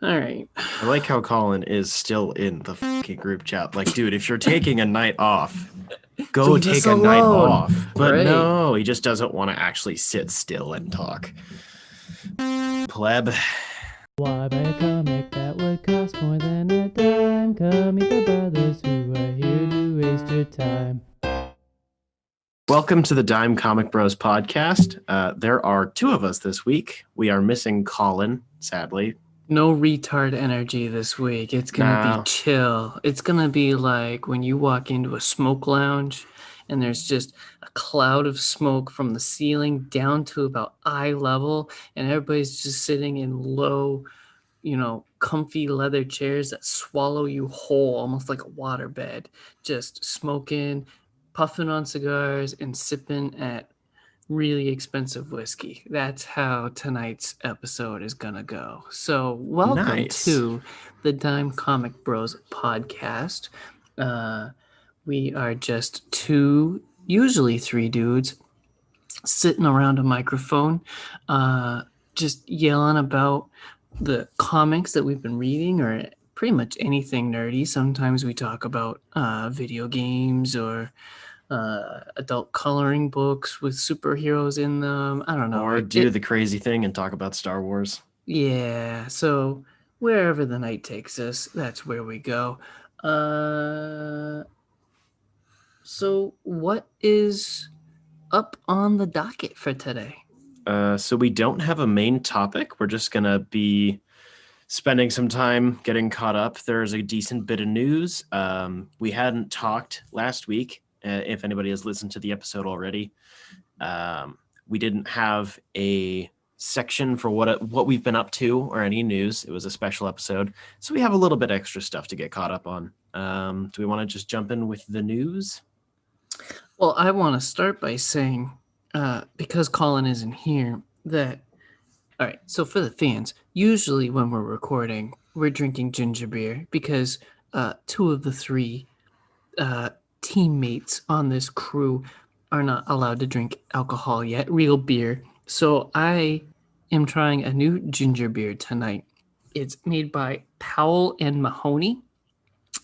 All right. I like how Colin is still in the fucking group chat. Like, dude, if you're taking a night off, go Leave us take a night alone. off. But Right. no, he just doesn't want to actually sit still and talk. Pleb. Why buy a comic that would cost more than a dime? Come meet the brothers who are here to waste your time. Welcome to the Dime Comic Bros podcast. There are two of us this week. We are missing Colin, sadly. No retard energy this week. It's going to No. be chill. It's going to be like when you walk into a smoke lounge and there's just a cloud of smoke from the ceiling down to about eye level, and everybody's just sitting in low, comfy leather chairs that swallow you whole, almost like a waterbed, just smoking, puffing on cigars, and sipping at really expensive whiskey. That's how tonight's episode is gonna go. So welcome Nice. to the Dime Comic Bros podcast. We are just two, usually three dudes sitting around a microphone, just yelling about the comics that we've been reading, or pretty much anything nerdy. Sometimes we talk about video games or adult coloring books with superheroes in them. I don't know. Or do the crazy thing and talk about Star Wars. Yeah, so wherever the night takes us, that's where we go. So what is up on the docket for today? So we don't have a main topic. We're just going to be spending some time getting caught up. There's a decent bit of news. We hadn't talked last week. If anybody has listened to the episode already, we didn't have a section for what we've been up to or any news. It was a special episode, so we have a little bit extra stuff to get caught up on. Do we want to just jump in with the news? Well, I want to start by saying, because Colin isn't here, that all right. So for the fans, usually when we're recording, we're drinking ginger beer because two of the three teammates on this crew are not allowed to drink alcohol yet, real beer. So I am trying a new ginger beer tonight. It's made by Powell and Mahoney,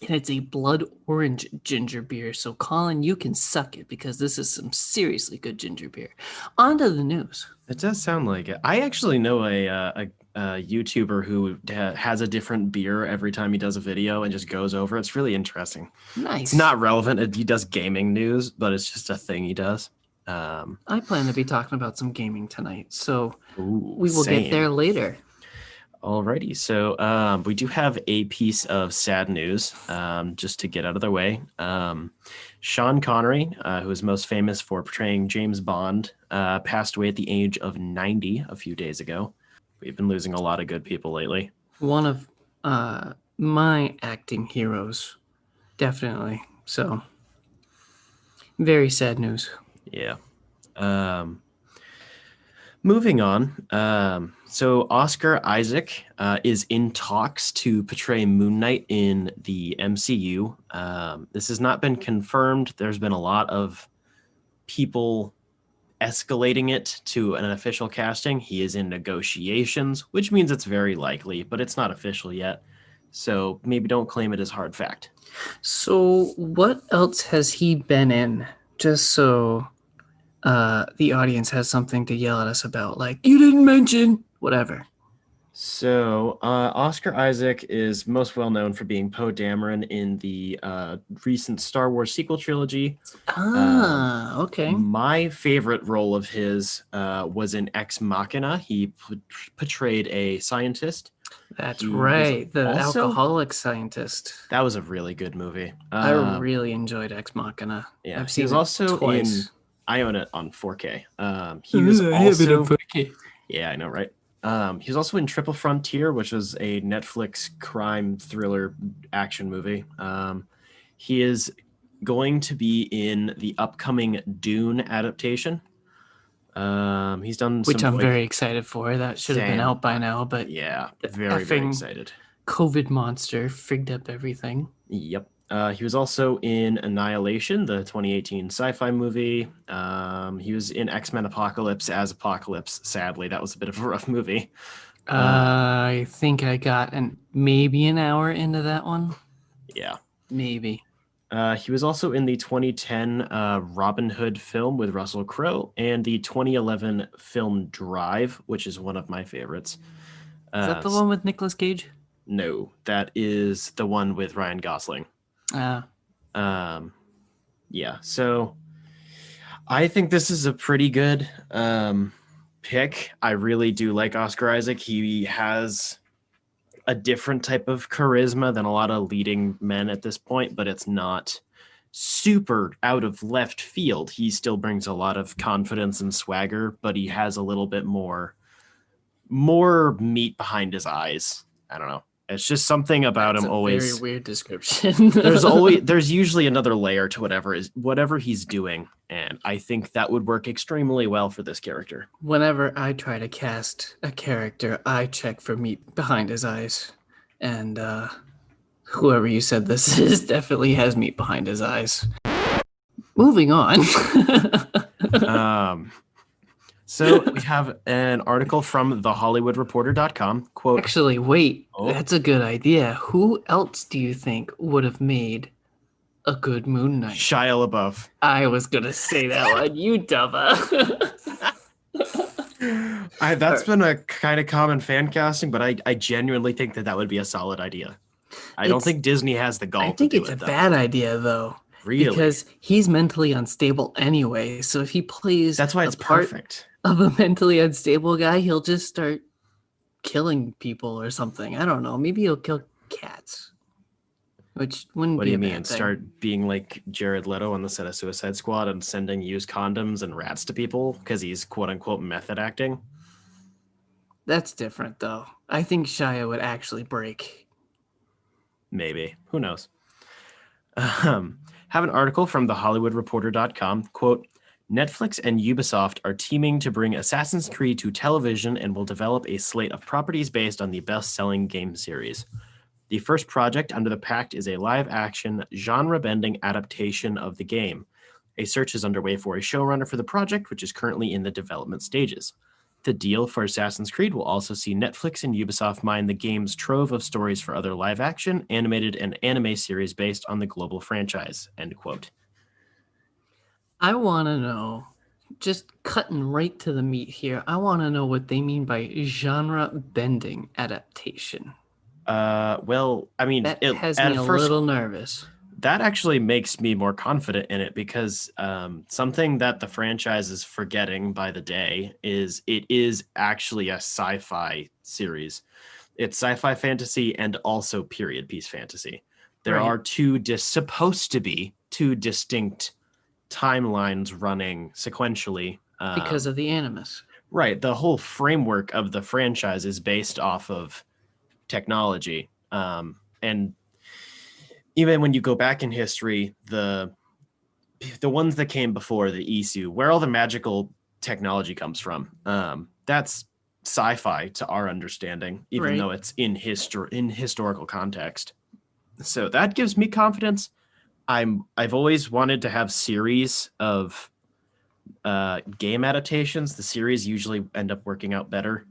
and it's a blood orange ginger beer. So Colin, you can suck it because this is some seriously good ginger beer. On to the news. It does sound like it. I actually know a YouTuber who has a different beer every time he does a video and just goes over. It's really interesting. Nice. It's not relevant. He does gaming news, but it's just a thing he does. I plan to be talking about some gaming tonight, so we will same. get there later. Alrighty, so we do have a piece of sad news just to get out of the way. Sean Connery, who is most famous for portraying James Bond, passed away at the age of 90 a few days ago. We've been losing a lot of good people lately. One of my acting heroes, definitely. So, very sad news. Yeah. Moving on. So Oscar Isaac is in talks to portray Moon Knight in the MCU. This has not been confirmed. There's been a lot of people escalating it to an official casting. He is in negotiations, which means it's very likely, but it's not official yet. So maybe don't claim it as hard fact. So what else has he been in? Just so the audience has something to yell at us about, like, you didn't mention whatever. So Oscar Isaac is most well known for being Poe Dameron in the recent Star Wars sequel trilogy. Okay. My favorite role of his was in Ex Machina. He portrayed a scientist. That's right. The alcoholic scientist. That was a really good movie. I really enjoyed Ex Machina. Yeah, I've seen he was also twice. I own it on 4K. He was also 4K. Yeah, I know, right? He was also in Triple Frontier, which was a Netflix crime thriller action movie. He is going to be in the upcoming Dune adaptation. He's done which I'm very excited for. That should have been out by now, but yeah, very excited. COVID monster frigged up everything. Yep. He was also in Annihilation, the 2018 sci-fi movie. He was in X-Men Apocalypse as Apocalypse. Sadly, that was a bit of a rough movie. I think I got maybe an hour into that one. Yeah. Maybe. He was also in the 2010 Robin Hood film with Russell Crowe and the 2011 film Drive, which is one of my favorites. Is that the one with Nicolas Cage? No, that is the one with Ryan Gosling. Yeah, so I think this is a pretty good pick. I really do like Oscar Isaac. He has a different type of charisma than a lot of leading men at this point, but it's not super out of left field. He still brings a lot of confidence and swagger, but he has a little bit more meat behind his eyes. I don't know. It's just something about him always. Very weird description. there's usually another layer to whatever he's doing, and I think that would work extremely well for this character. Whenever I try to cast a character, I check for meat behind his eyes, and whoever you said this is definitely has meat behind his eyes. Moving on. So we have an article from thehollywoodreporter.com. Quote, actually, wait, that's a good idea. Who else do you think would have made a good Moon Knight? Shia LaBeouf. I was going to say that one. You dumba. That's been a kind of common fan casting, but I genuinely think that would be a solid idea. I don't think Disney has the gall to do it. I think it's a bad idea, though. Really? Because he's mentally unstable anyway. So if he plays that's why it's perfect of a mentally unstable guy, he'll just start killing people or something. I don't know. Maybe he'll kill cats, which wouldn't be. What do you mean? Thing. Start being like Jared Leto on the set of Suicide Squad and sending used condoms and rats to people because he's quote unquote method acting? That's different, though. I think Shia would actually break. Maybe. Who knows? Have an article from thehollywoodreporter.com. Quote, Netflix and Ubisoft are teaming to bring Assassin's Creed to television and will develop a slate of properties based on the best-selling game series. The first project under the pact is a live-action, genre-bending adaptation of the game. A search is underway for a showrunner for the project, which is currently in the development stages. The deal for Assassin's Creed will also see Netflix and Ubisoft mine the game's trove of stories for other live-action, animated, and anime series based on the global franchise. End quote. I want to know, just cutting right to the meat here, I want to know what they mean by genre-bending adaptation. Well, I mean, that has me a little nervous. That actually makes me more confident in it because something that the franchise is forgetting by the day is it is actually a sci-fi series. It's sci-fi fantasy and also period piece fantasy. There are supposed to be two distinct timelines running sequentially. Because of the Animus. Right. The whole framework of the franchise is based off of technology. And even when you go back in history, the ones that came before the Isu, where all the magical technology comes from, that's sci-fi to our understanding, even though it's in historical context. So that gives me confidence. I've always wanted to have series of game adaptations. The series usually end up working out better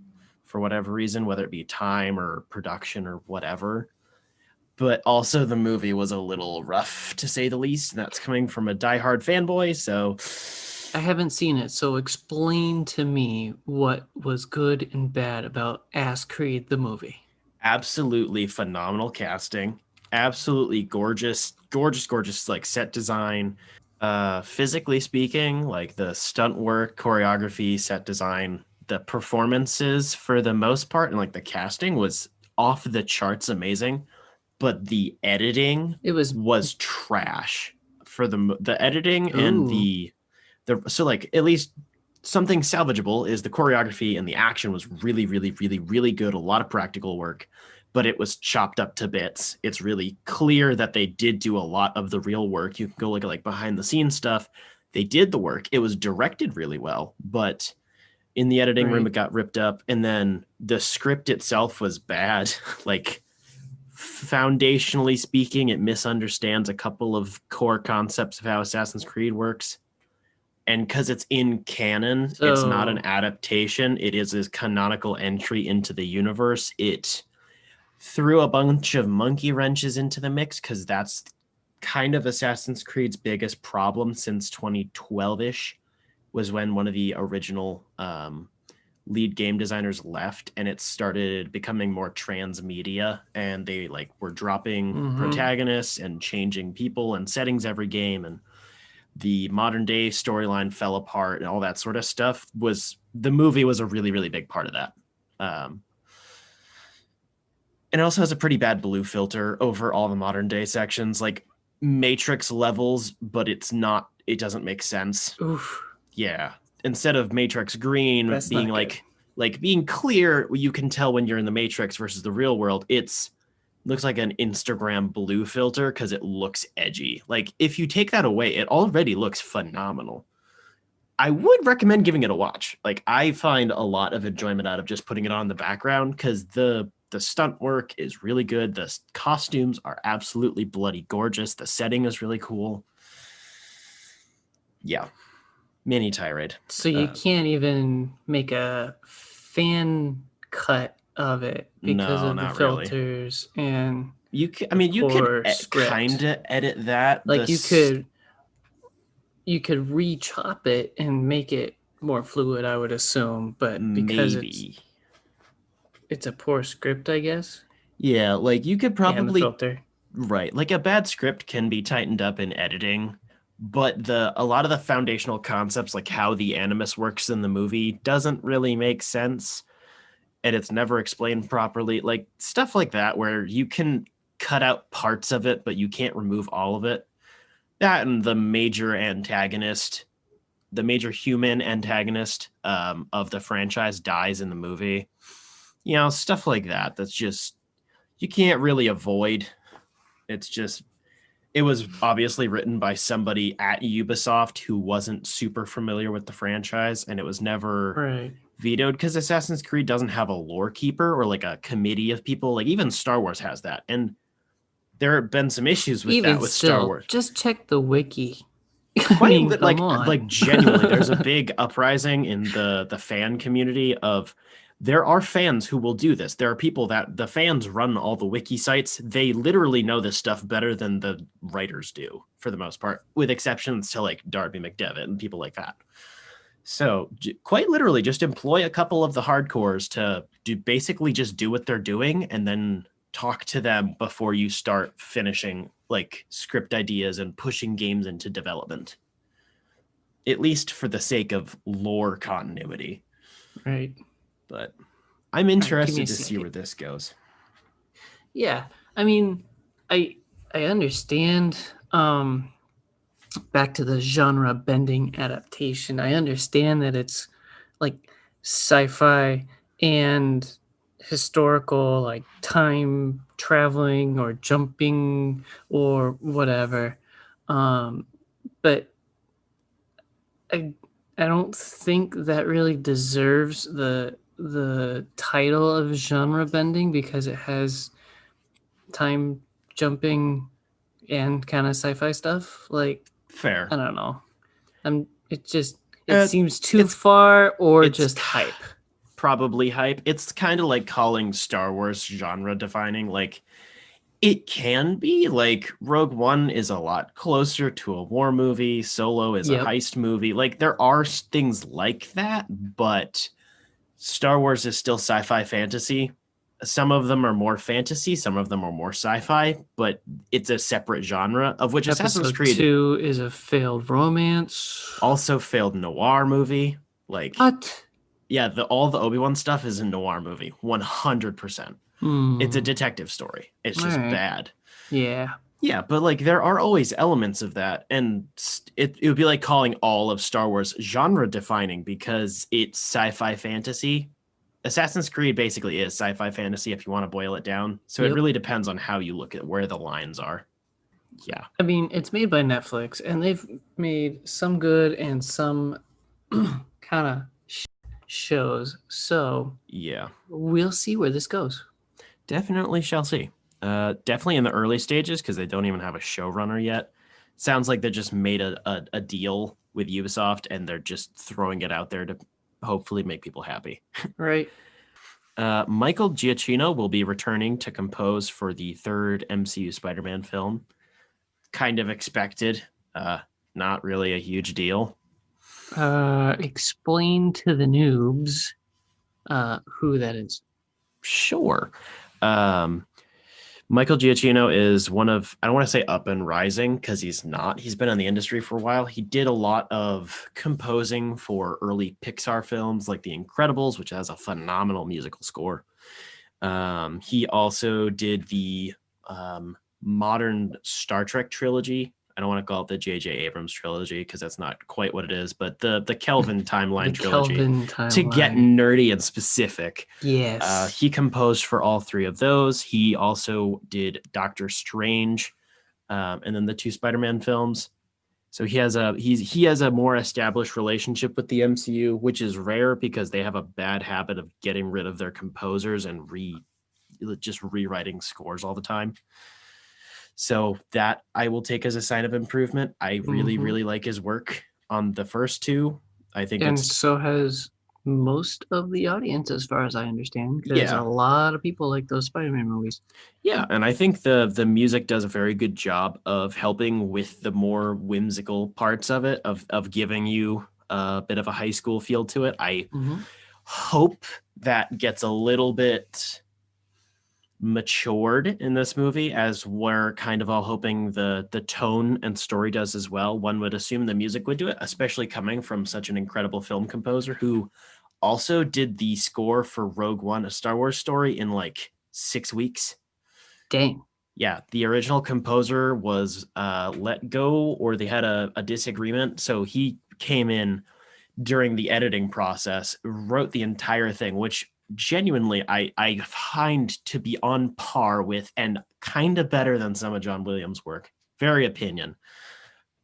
for whatever reason, whether it be time or production or whatever. But also the movie was a little rough, to say the least. And that's coming from a diehard fanboy, so... I haven't seen it, so explain to me what was good and bad about Ass Creed, the movie. Absolutely phenomenal casting. Absolutely gorgeous, like, set design. Physically speaking, like, the stunt work, choreography, set design, the performances, for the most part, and, like, the casting was off the charts amazing. But the editing was trash for the editing. Ooh. And the so, like, at least something salvageable is the choreography and the action was really, really, really, really good. A lot of practical work, but it was chopped up to bits. It's really clear that they did do a lot of the real work. You can go look at, like, behind the scenes stuff. They did the work. It was directed really well, but in the editing room, it got ripped up. And then the script itself was bad. Like, foundationally speaking, it misunderstands a couple of core concepts of how Assassin's Creed works. And because it's in canon, it's not an adaptation. It is a canonical entry into the universe. It threw a bunch of monkey wrenches into the mix because that's kind of Assassin's Creed's biggest problem since 2012-ish, was when one of the original lead game designers left, and it started becoming more transmedia, and they like were dropping protagonists and changing people and settings every game, and the modern day storyline fell apart and all that sort of stuff. The movie was a really, really big part of that. And it also has a pretty bad blue filter over all the modern day sections, like Matrix levels, but it doesn't make sense. Oof. Yeah. Instead of Matrix green That's being not like being clear, you can tell when you're in the Matrix versus the real world. Looks like an Instagram blue filter because it looks edgy. Like if you take that away, it already looks phenomenal. I would recommend giving it a watch. Like I find a lot of enjoyment out of just putting it on in the background because the stunt work is really good. The costumes are absolutely bloody gorgeous. The setting is really cool. Yeah. Mini tirade. So you can't even make a fan cut of it because of the filters really. And you can. You could kind of edit that. Like you could re-chop it and make it more fluid, I would assume, but because it's a poor script, I guess. Yeah, like you could probably filter. Right, like a bad script can be tightened up in editing, but a lot of the foundational concepts, like how the animus works in the movie, doesn't really make sense. And it's never explained properly, like stuff like that, where you can cut out parts of it, but you can't remove all of it. That and the major human antagonist of the franchise dies in the movie. You know, stuff like that. That's just, you can't really avoid. It's just, it was obviously written by somebody at Ubisoft who wasn't super familiar with the franchise, and it was never vetoed because Assassin's Creed doesn't have a lore keeper or like a committee of people. Like even Star Wars has that, and there have been some issues with that with Star Wars. Just check the wiki. Like genuinely, there's a big uprising in the fan community of. There are fans who will do this. There are people that the fans run all the wiki sites. They literally know this stuff better than the writers do for the most part, with exceptions to like Darby McDevitt and people like that. So quite literally just employ a couple of the hardcores to basically just do what they're doing and then talk to them before you start finishing like script ideas and pushing games into development. At least for the sake of lore continuity. Right. But I'm interested to see where this goes. Yeah. I mean, I understand back to the genre bending adaptation. I understand that it's like sci-fi and historical, like time traveling or jumping or whatever. But I don't think that really deserves the title of genre bending because it has time jumping and kind of sci-fi stuff. Like fair. I don't know. It seems too far or just hype. Probably hype. It's kind of like calling Star Wars genre defining. Like it can be like Rogue One is a lot closer to a war movie. Solo is a heist movie. Like there are things like that, but Star Wars is still sci-fi fantasy. Some of them are more fantasy, some of them are more sci-fi, but it's a separate genre, of which Assassin's Creed 2 is a failed romance. Also failed noir movie. Like what? Yeah, all the Obi-Wan stuff is a noir movie, 100%. It's a detective story. It's just bad. Yeah. Yeah, but like there are always elements of that, and it would be like calling all of Star Wars genre defining because it's sci-fi fantasy. Assassin's Creed basically is sci-fi fantasy if you want to boil it down. So it really depends on how you look at where the lines are. Yeah. I mean, it's made by Netflix, and they've made some good and some kind of shows. So yeah, we'll see where this goes. Definitely shall see. Definitely in the early stages because they don't even have a showrunner yet. Sounds like they just made a deal with Ubisoft, and they're just throwing it out there to hopefully make people happy. Right. Michael Giacchino will be returning to compose for the third MCU Spider-Man film. Kind of expected. Not really a huge deal. Explain to the noobs who that is. Sure. Michael Giacchino is one of, I don't want to say up and rising because he's not. He's been in the industry for a while. He did a lot of composing for early Pixar films like The Incredibles, which has a phenomenal musical score. He also did the modern Star Trek trilogy. I don't want to call it the J.J. Abrams trilogy because that's not quite what it is, but the Kelvin timeline trilogy. Kelvin timeline. To get nerdy and specific. Yes. He composed for all three of those. He also did Doctor Strange, and then the two Spider-Man films. So he has a more established relationship with the MCU, which is rare because they have a bad habit of getting rid of their composers and just rewriting scores all the time. So that I will take as a sign of improvement. I really, really like his work on the first two. I think so has most of the audience, as far as I understand, because a lot of people like those Spider-Man movies. Yeah, and I think the music does a very good job of helping with the more whimsical parts of it, of giving you a bit of a high school feel to it. I hope that gets a little bit matured in this movie, as we're kind of all hoping the tone and story does as well. One would assume the music would do it, especially coming from such an incredible film composer who also did the score for Rogue One, a Star Wars story, in like 6 weeks. Dang. Yeah, the original composer was let go, or they had a disagreement, so he came in during the editing process, wrote the entire thing, which genuinely I find to be on par with and kind of better than some of John Williams' work. Very opinion.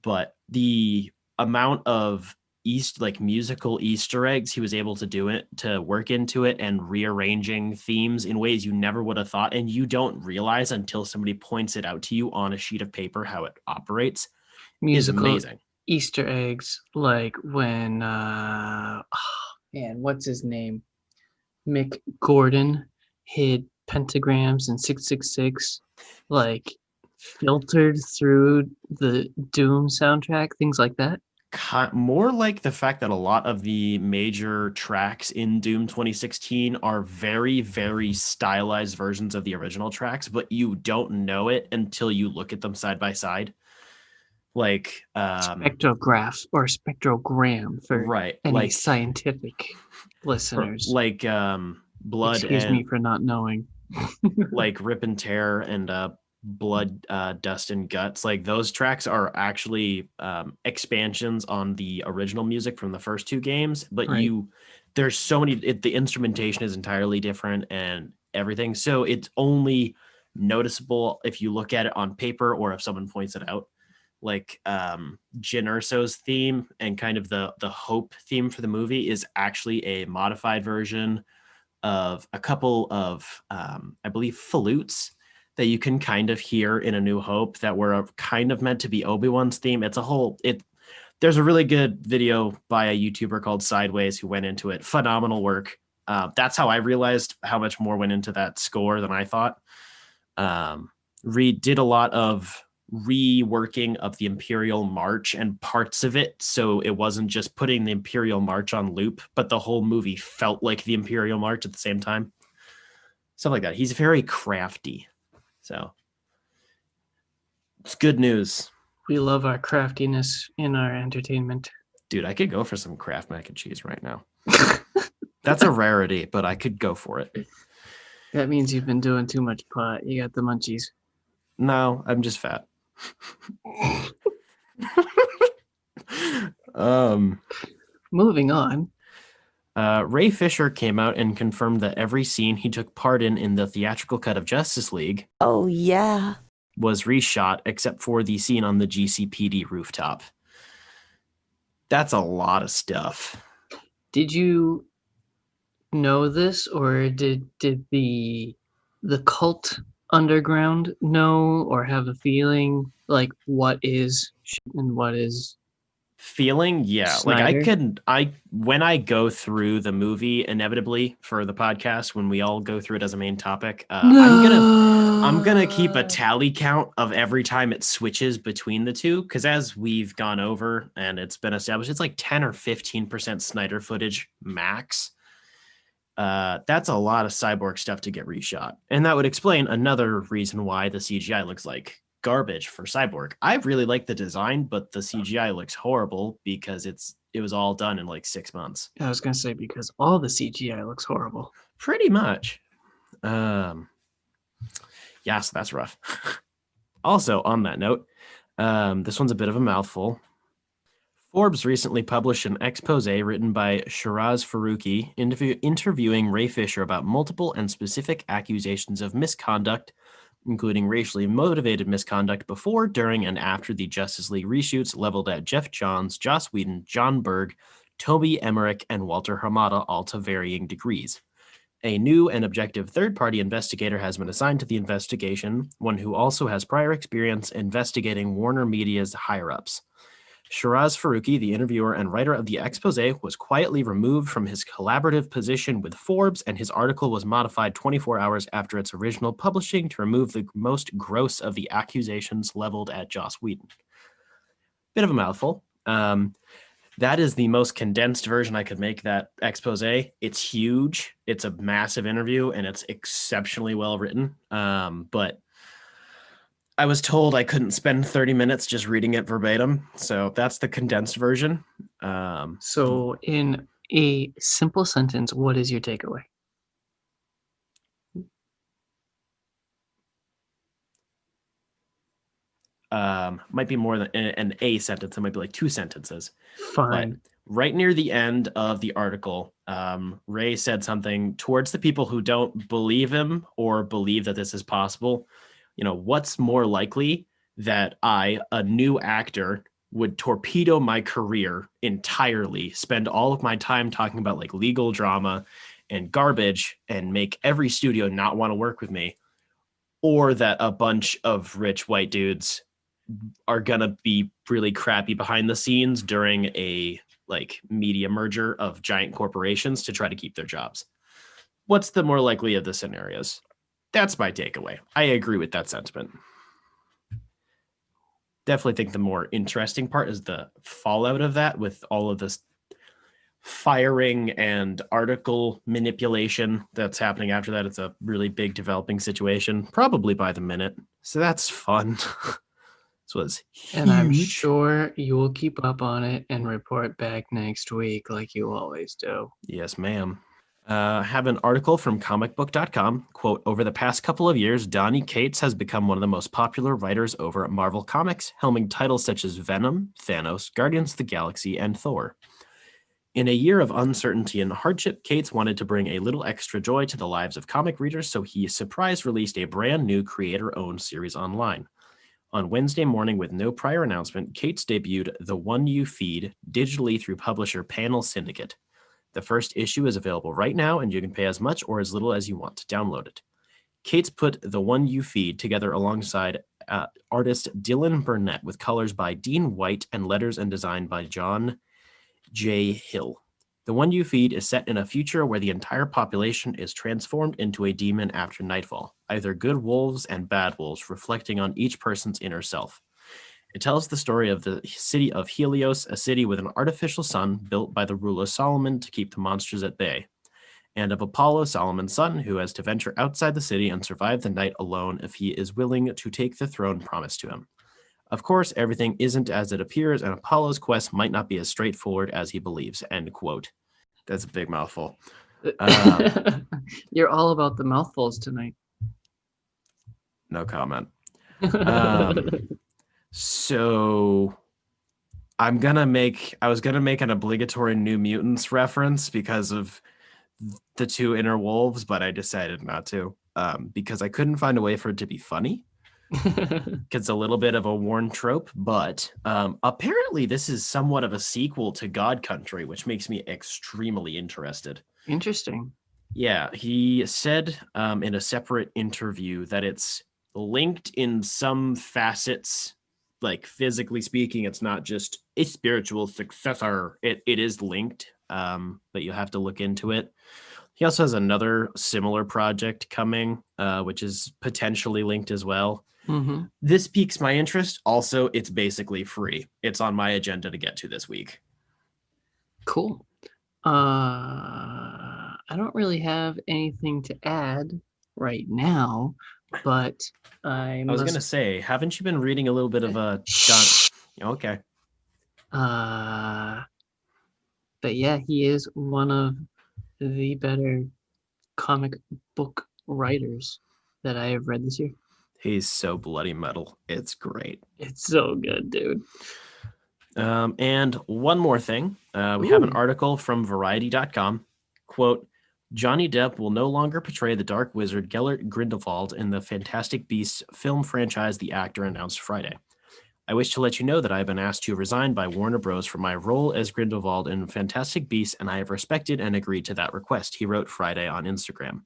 But the amount of musical Easter eggs he was able to do it, to work into it, and rearranging themes in ways you never would have thought, and you don't realize until somebody points it out to you on a sheet of paper how it operates, musical is amazing. Easter eggs, like when what's his name? Mick Gordon hid pentagrams and 666, like filtered through the Doom soundtrack, things like that. More like the fact that a lot of the major tracks in Doom 2016 are very, very stylized versions of the original tracks, but you don't know it until you look at them side by side. Like spectrograph or spectrogram for any scientific listeners. Like Blood. Excuse me for not knowing. Like Rip and Tear and Blood, Dust and Guts. Like those tracks are actually expansions on the original music from the first two games, but there's so many. The instrumentation is entirely different and everything, so it's only noticeable if you look at it on paper or if someone points it out. Like Jyn Erso's theme and kind of the Hope theme for the movie is actually a modified version of a couple of I believe flutes that you can kind of hear in A New Hope that were kind of meant to be Obi-Wan's theme. There's a really good video by a YouTuber called Sideways who went into it. Phenomenal work. That's how I realized how much more went into that score than I thought. Reed did a lot of reworking of the Imperial March and parts of it, so it wasn't just putting the Imperial March on loop, but the whole movie felt like the Imperial March at the same time. Stuff like that. He's very crafty, so it's good news. We love our craftiness in our entertainment. Dude, I could go for some Kraft mac and cheese right now. That's a rarity, but I could go for it. That means you've been doing too much pot. You got the munchies. No, I'm just fat. Moving on. Ray Fisher came out and confirmed that every scene he took part in the theatrical cut of Justice League was reshot except for the scene on the GCPD rooftop. That's a lot of stuff. Did you know this, or did the cult underground know or have a feeling like what is and what is feeling, yeah. Snyder? When I go through the movie inevitably for the podcast, when we all go through it as a main topic, I'm gonna keep a tally count of every time it switches between the two, because as we've gone over and it's been established, it's like 10 or 15% Snyder footage max. That's a lot of Cyborg stuff to get reshot, and that would explain another reason why the CGI looks like garbage for Cyborg. I really like the design, but the CGI looks horrible because it was all done in like 6 months. I was gonna say because all the CGI looks horrible. Pretty much. Yeah, so that's rough. Also, on that note, this one's a bit of a mouthful. Forbes recently published an expose written by Shiraz Faruqi interviewing Ray Fisher about multiple and specific accusations of misconduct, including racially motivated misconduct before, during, and after the Justice League reshoots leveled at Geoff Johns, Joss Whedon, John Berg, Toby Emmerich, and Walter Hamada, all to varying degrees. A new and objective third-party investigator has been assigned to the investigation, one who also has prior experience investigating Warner Media's higher-ups. Shiraz Faruqi, the interviewer and writer of the expose, was quietly removed from his collaborative position with Forbes, and his article was modified 24 hours after its original publishing to remove the most gross of the accusations leveled at Joss Whedon. Bit of a mouthful. That is the most condensed version I could make that expose. It's huge. It's a massive interview, and it's exceptionally well written. But I was told I couldn't spend 30 minutes just reading it verbatim. So that's the condensed version. So in a simple sentence, what is your takeaway? Might be more than an A sentence. It might be like 2 sentences. Fine. But right near the end of the article, Ray said something towards the people who don't believe him or believe that this is possible. What's more likely that I, a new actor, would torpedo my career entirely, spend all of my time talking about like legal drama and garbage and make every studio not want to work with me, or that a bunch of rich white dudes are going to be really crappy behind the scenes during a like media merger of giant corporations to try to keep their jobs. What's the more likely of the scenarios? That's my takeaway. I agree with that sentiment. Definitely think the more interesting part is the fallout of that, with all of this firing and article manipulation that's happening after that. It's a really big developing situation, probably by the minute. So that's fun. This was huge. And I'm sure you will keep up on it and report back next week like you always do. Yes, ma'am. Have an article from comicbook.com, quote, over the past couple of years, Donny Cates has become one of the most popular writers over at Marvel Comics, helming titles such as Venom, Thanos, Guardians of the Galaxy, and Thor. In a year of uncertainty and hardship, Cates wanted to bring a little extra joy to the lives of comic readers, so he surprise released a brand new creator-owned series online. On Wednesday morning, with no prior announcement, Cates debuted the One You feed digitally through publisher Panel Syndicate. The first issue is available right now, and you can pay as much or as little as you want to download it. Cates put the One You feed together alongside artist Dylan Burnett, with colors by Dean White and letters and design by John J. Hill. The One You feed is set in a future where the entire population is transformed into a demon after nightfall, either good wolves and bad wolves, reflecting on each person's inner self. It tells the story of the city of Helios, a city with an artificial sun built by the ruler Solomon to keep the monsters at bay, and of Apollo, Solomon's son, who has to venture outside the city and survive the night alone if he is willing to take the throne promised to him. Of course, everything isn't as it appears, and Apollo's quest might not be as straightforward as he believes, end quote. That's a big mouthful. You're all about the mouthfuls tonight. No comment. So I was gonna make an obligatory New Mutants reference because of the 2 inner wolves, but I decided not to, because I couldn't find a way for it to be funny. It's a little bit of a worn trope, but apparently this is somewhat of a sequel to God Country, which makes me extremely interested. Interesting. Yeah, he said in a separate interview that it's linked in some facets like physically speaking, it's not just a spiritual successor. It is linked, but you have to look into it. He also has another similar project coming, which is potentially linked as well. Mm-hmm. This piques my interest. Also, it's basically free. It's on my agenda to get to this week. Cool. I don't really have anything to add right now, but I was must. gonna say, haven't you been reading a little bit of John? Okay. But yeah, he is one of the better comic book writers that I have read this year. He's so bloody metal. It's great. It's so good, dude. And one more thing. We have an article from Variety.com. Quote, Johnny Depp will no longer portray the Dark Wizard Gellert Grindelwald in the Fantastic Beasts film franchise, the actor announced Friday. I wish to let you know that I have been asked to resign by Warner Bros. For my role as Grindelwald in Fantastic Beasts, and I have respected and agreed to that request, he wrote Friday on Instagram.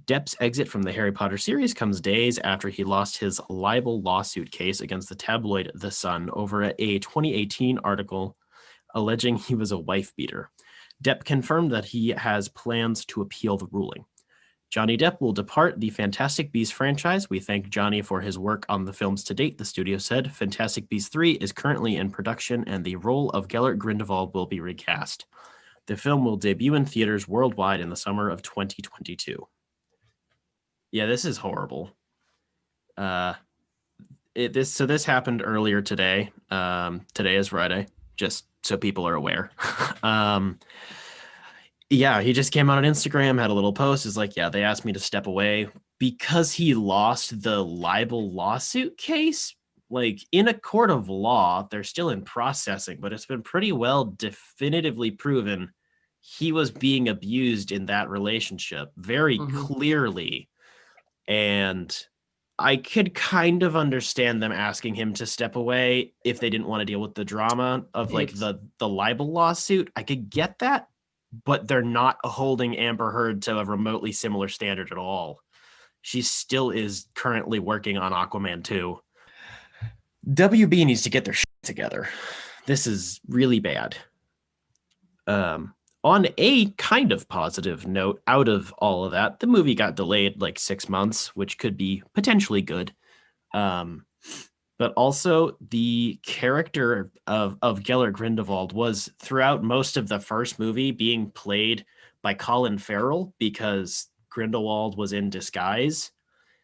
Depp's exit from the Harry Potter series comes days after he lost his libel lawsuit case against the tabloid The Sun over a 2018 article alleging he was a wife beater. Depp confirmed that he has plans to appeal the ruling. Johnny Depp will depart the Fantastic Beasts franchise. We thank Johnny for his work on the films to date, the studio said. Fantastic Beasts 3 is currently in production, and the role of Gellert Grindelwald will be recast. The film will debut in theaters worldwide in the summer of 2022. Yeah, this is horrible. This happened earlier today. Today is Friday, just so people are aware. Yeah, he just came out on Instagram, had a little post. Is like, yeah, they asked me to step away because he lost the libel lawsuit case. Like, in a court of law, they're still in processing, but it's been pretty well definitively proven he was being abused in that relationship very clearly. And I could kind of understand them asking him to step away if they didn't want to deal with the drama of like the libel lawsuit. I could get that, but they're not holding Amber Heard to a remotely similar standard at all. She still is currently working on Aquaman 2. WB needs to get their shit together. This is really bad. On a kind of positive note, out of all of that, the movie got delayed like 6 months, which could be potentially good. But also the character of Gellert Grindelwald was throughout most of the first movie being played by Colin Farrell because Grindelwald was in disguise.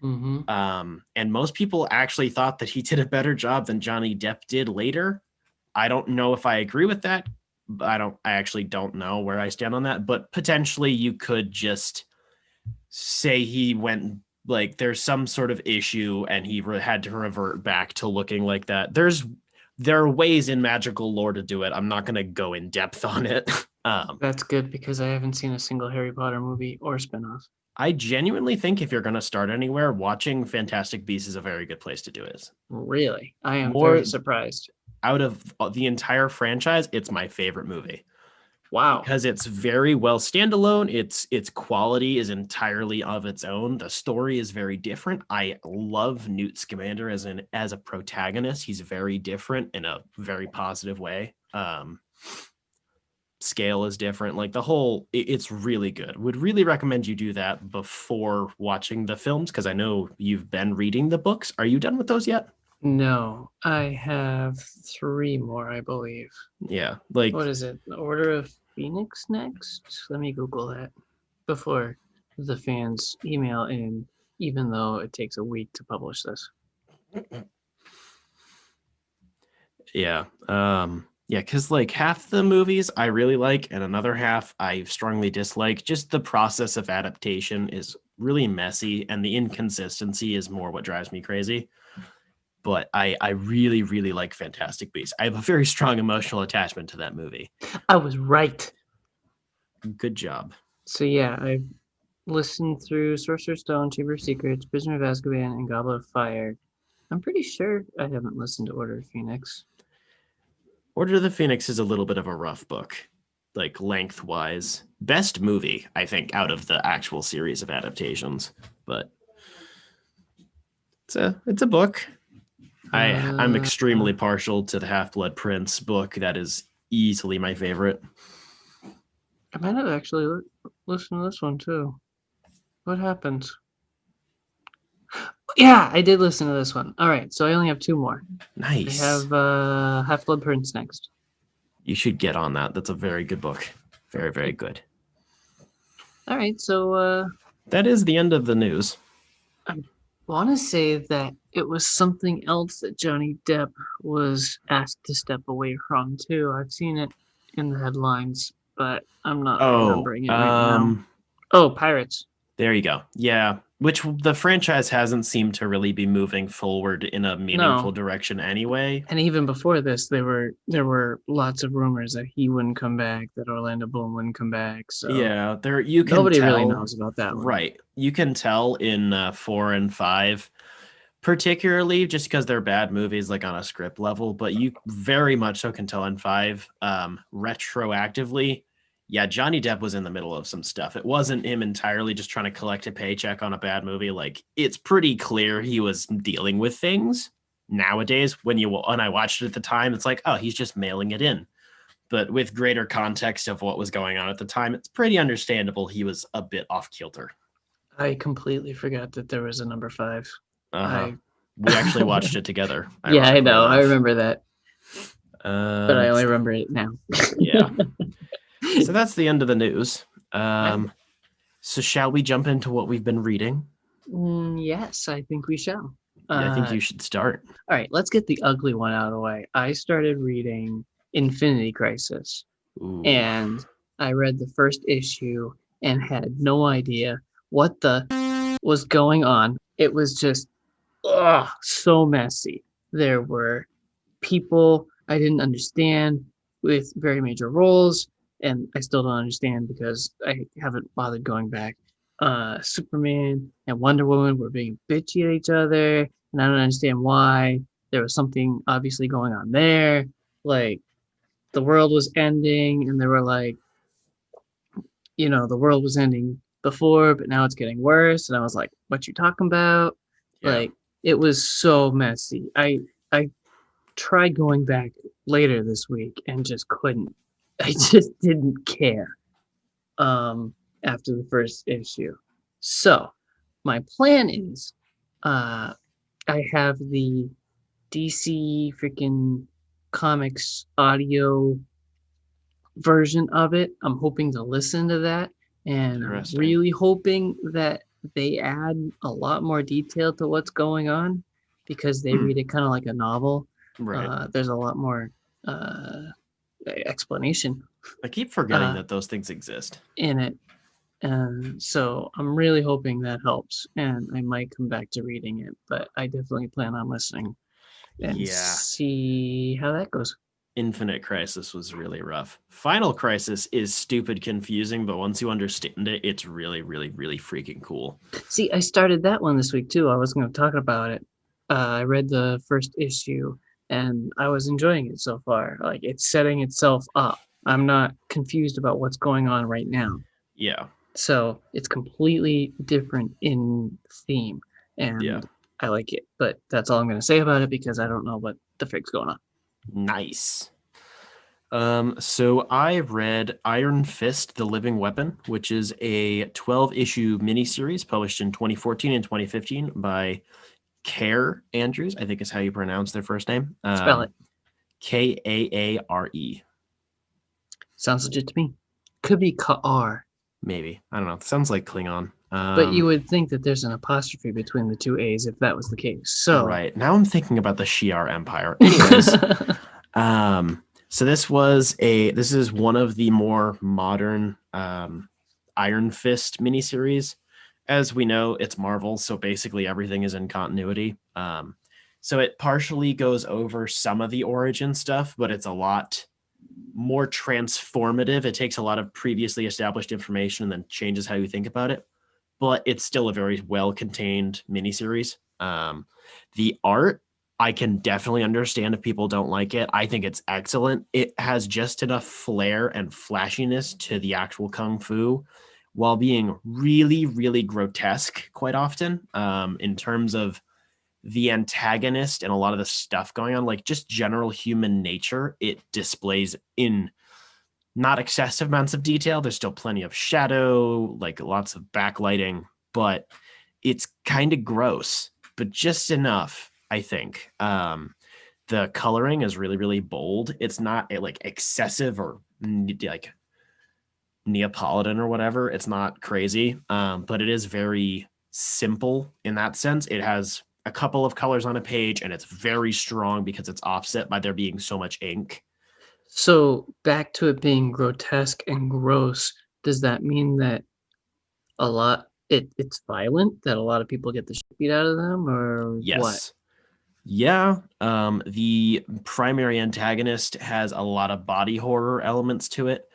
And most people actually thought that he did a better job than Johnny Depp did later. I don't know if I agree with that. I actually don't know where I stand on that, but potentially you could just say he went like there's some sort of issue and he had to revert back to looking like that. There are ways in magical lore to do it. I'm not going to go in depth on it. That's good because I haven't seen a single Harry Potter movie or spinoff. I genuinely think if you're going to start anywhere, watching Fantastic Beasts is a very good place to do it. Really? I am very surprised. Out of the entire franchise, it's my favorite movie. Wow. Because it's very well standalone. Its quality is entirely of its own. The story is very different. I love Newt Scamander as a protagonist. He's very different in a very positive way. Scale is different. Like it's really good. Would really recommend you do that before watching the films because I know you've been reading the books. Are you done with those yet? No, I have 3 more, I believe. Yeah, like what is it? The Order of Phoenix next? Let me Google that before the fans email in, even though it takes a week to publish this. Yeah. Yeah, because like half the movies I really like and another half I strongly dislike. Just the process of adaptation is really messy and the inconsistency is more what drives me crazy. But I really, really like Fantastic Beasts. I have a very strong emotional attachment to that movie. I was right. Good job. So yeah, I've listened through Sorcerer's Stone, Chamber of Secrets, Prisoner of Azkaban, and Goblet of Fire. I'm pretty sure I haven't listened to Order of Phoenix. Order of the Phoenix is a little bit of a rough book, like lengthwise. Best movie, I think, out of the actual series of adaptations. But it's a book. I'm extremely partial to the Half-Blood Prince book. That is easily my favorite. I might have actually listened to this one too. What happens? Yeah, I did listen to this one. All right, so I only have 2 more. Nice. I have Half-Blood Prince next. You should get on that. That's a very good book. Very, very good. All right, so that is the end of the news. I want to say that it was something else that Johnny Depp was asked to step away from too. I've seen it in the headlines, but I'm not remembering it right now. Oh, Pirates. There you go. Yeah, which the franchise hasn't seemed to really be moving forward in a meaningful direction anyway. And even before this, there were lots of rumors that he wouldn't come back, that Orlando Bloom wouldn't come back. So yeah, you can nobody tell, really knows about that one. Right. You can tell in 4 and 5, particularly just because they're bad movies, like on a script level, but you very much so can tell in 5 retroactively. Yeah, Johnny Depp was in the middle of some stuff. It wasn't him entirely just trying to collect a paycheck on a bad movie. Like, it's pretty clear he was dealing with things. Nowadays, when I watched it at the time, it's like, oh, he's just mailing it in. But with greater context of what was going on at the time, it's pretty understandable he was a bit off kilter. I completely forgot that there was a number 5. We actually watched it together. Yeah, I know. I remember that. But I only remember it now. Yeah. So that's the end of the news. So shall we jump into what we've been reading? Yes, I think we shall. Yeah, I think you should start. All right, let's get the ugly one out of the way. I started reading Infinity Crisis. Ooh. And I read the first issue and had no idea what the was going on. It was just so messy. There were people I didn't understand with very major roles. And I still don't understand because I haven't bothered going back. Superman and Wonder Woman were being bitchy at each other, and I don't understand why. There was something obviously going on there. Like, the world was ending, and they were like, the world was ending before, but now it's getting worse. And I was like, what you talking about? Yeah. Like, it was so messy. I tried going back later this week and just couldn't. I just didn't care after the first issue. So my plan is I have the DC freaking comics audio version of it. I'm hoping to listen to that, and really hoping that they add a lot more detail to what's going on, because they read it kind of like a novel. Right. There's a lot more explanation. I keep forgetting that those things exist in it, and so I'm really hoping that helps, and I might come back to reading it, but I definitely plan on listening and see how that goes. Infinite Crisis was really rough. Final Crisis is stupid confusing, but once you understand it, it's really, really, really freaking cool. See, I started that one this week too. I was going to talk about it. I read the first issue and I was enjoying it so far. Like, it's setting itself up. I'm not confused about what's going on right now. Yeah. So it's completely different in theme, and I like it. But that's all I'm going to say about it, because I don't know what the frig's going on. Nice. So I read Iron Fist, The Living Weapon, which is a 12-issue miniseries published in 2014 and 2015 by Care Andrews, I think is how you pronounce their first name. Spell it. Kaare. Sounds legit to me. Could be Kaar. Maybe. I don't know. It sounds like Klingon. But you would think that there's an apostrophe between the two A's if that was the case. So right. Now I'm thinking about the Shi'ar Empire. Anyways, so this is one of the more modern Iron Fist miniseries. As we know, it's Marvel, so basically everything is in continuity. So it partially goes over some of the origin stuff, but it's a lot more transformative. It takes a lot of previously established information and then changes how you think about it. But it's still a very well-contained miniseries. The art, I can definitely understand if people don't like it. I think it's excellent. It has just enough flair and flashiness to the actual Kung Fu, while being really, really grotesque quite often, in terms of the antagonist and a lot of the stuff going on, like just general human nature, it displays in not excessive amounts of detail. There's still plenty of shadow, like lots of backlighting, but it's kind of gross, but just enough, I think. The coloring is really, really bold. It's not like excessive or like Neapolitan or whatever. It's not crazy, but it is very simple in that sense. It has a couple of colors on a page, and it's very strong because it's offset by there being so much ink. So back to it being grotesque and gross, does that mean that it's violent, that a lot of people get the shit beat out of them, or Yes. what? Yeah. The primary antagonist has a lot of body horror elements to it.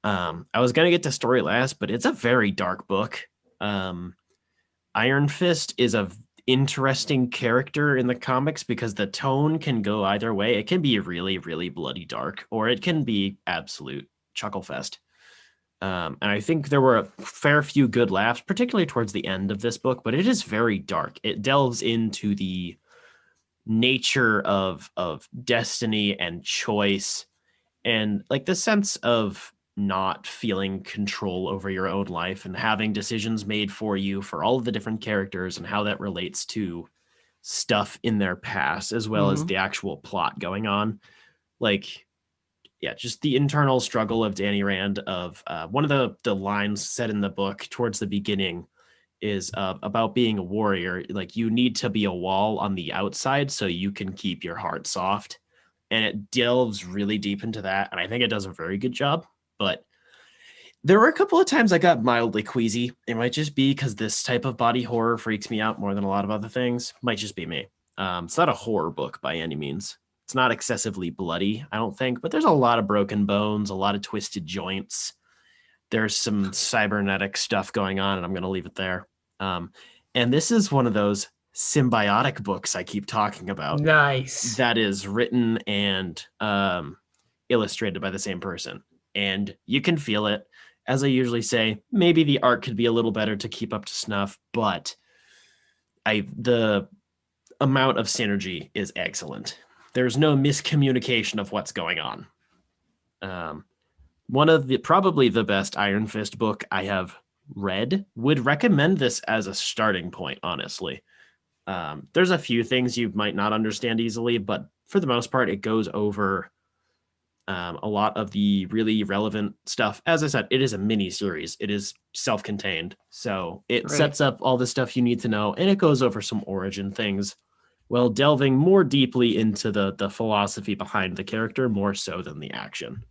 I was gonna get to story last, but it's a very dark book. Iron Fist is a interesting character in the comics because the tone can go either way. It can be really, really bloody dark, or it can be absolute chuckle fest. And I think there were a fair few good laughs, particularly towards the end of this book, but it is very dark. It delves into the nature of destiny and choice, and like the sense of not feeling control over your own life and having decisions made for you for all of the different characters, and how that relates to stuff in their past as well as the actual plot going on. Like, yeah, just the internal struggle of Danny Rand. Of one of the lines said in the book towards the beginning is about being a warrior. Like, you need to be a wall on the outside so you can keep your heart soft. And it delves really deep into that, and I think it does a very good job. But there were a couple of times I got mildly queasy. It might just be because this type of body horror freaks me out more than a lot of other things. Might just be me. It's not a horror book by any means. It's not excessively bloody, I don't think, but there's a lot of broken bones, a lot of twisted joints. There's some cybernetic stuff going on, and I'm going to leave it there. And this is one of those symbiotic books I keep talking about. Nice. That is written and illustrated by the same person. And you can feel it. As I usually say, maybe the art could be a little better to keep up to snuff, but the amount of synergy is excellent. There's no miscommunication of what's going on. One of probably the best Iron Fist book I have read. Would recommend this as a starting point, honestly. There's a few things you might not understand easily, but for the most part, it goes over a lot of the really relevant stuff. As I said, it is a mini series. It is self-contained. So it sets up all the stuff you need to know, and it goes over some origin things while delving more deeply into the philosophy behind the character, more so than the action.